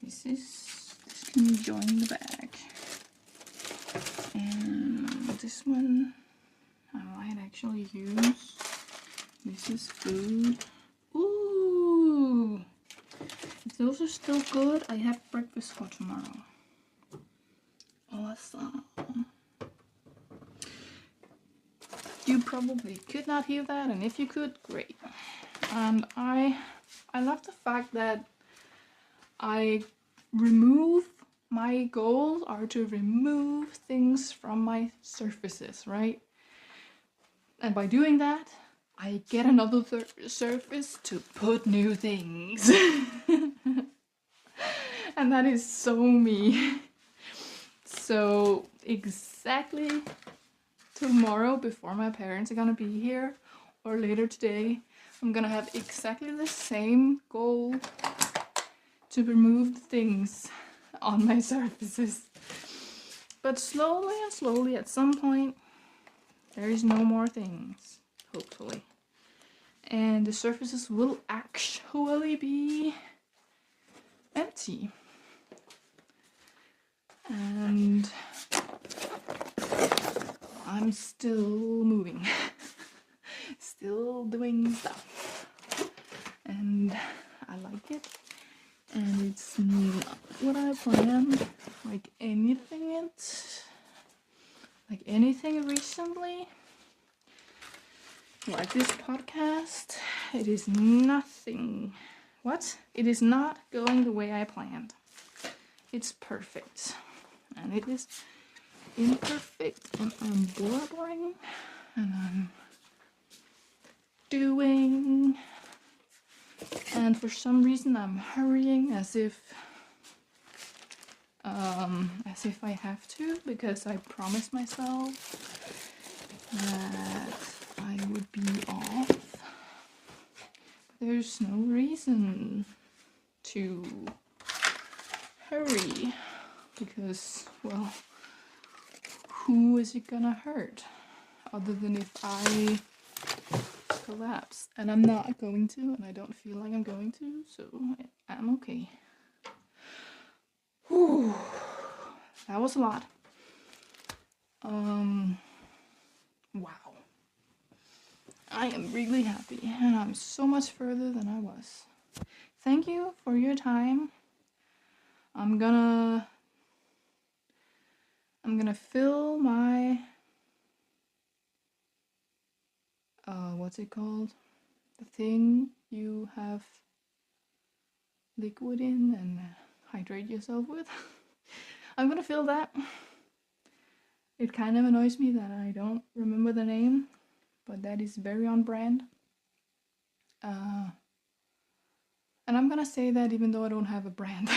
This can join the bag. And this one I might actually use. This is food. Ooh! If those are still good, I have breakfast for tomorrow. Awesome. You probably could not hear that, and if you could, great. And I love the fact that my goals are to remove things from my surfaces, right? And by doing that, I get another surface to put new things. And that is so me. So exactly tomorrow, before my parents are gonna be here, or later today, I'm gonna have exactly the same goal to remove things on my surfaces. But slowly and slowly, at some point, there is no more things, hopefully. And the surfaces will actually be empty. And I'm still moving. Still doing stuff. And I like it. And it's not what I planned. Like anything recently. Like this podcast. It is nothing. What? It is not going the way I planned. It's perfect. And it is imperfect. And I'm blubbering. And I'm doing. And for some reason I'm hurrying as if I have to, because I promised myself that I would be off. There's no reason to hurry, because, well, who is it gonna hurt other than if I collapse. And I'm not going to, and I don't feel like I'm going to, so I'm okay. Whew. That was a lot. Wow. I am really happy, and I'm so much further than I was. Thank you for your time. I'm gonna fill my what's it called? The thing you have liquid in and hydrate yourself with. I'm gonna fill that. It kind of annoys me that I don't remember the name, but that is very on brand. And I'm gonna say that even though I don't have a brand.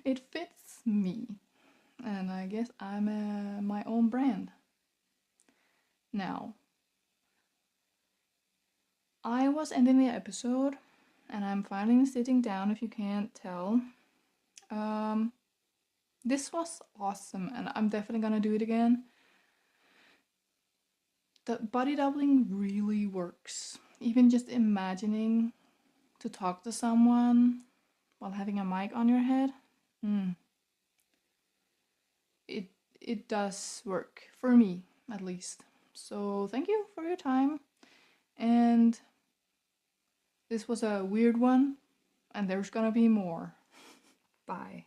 It fits me, and I guess I'm my own brand. Now, I was ending the episode, and I'm finally sitting down if you can't tell. This was awesome, and I'm definitely gonna do it again. The body doubling really works. Even just imagining to talk to someone while having a mic on your head, it does work, for me at least. So thank you for your time, and this was a weird one, and there's gonna be more. Bye.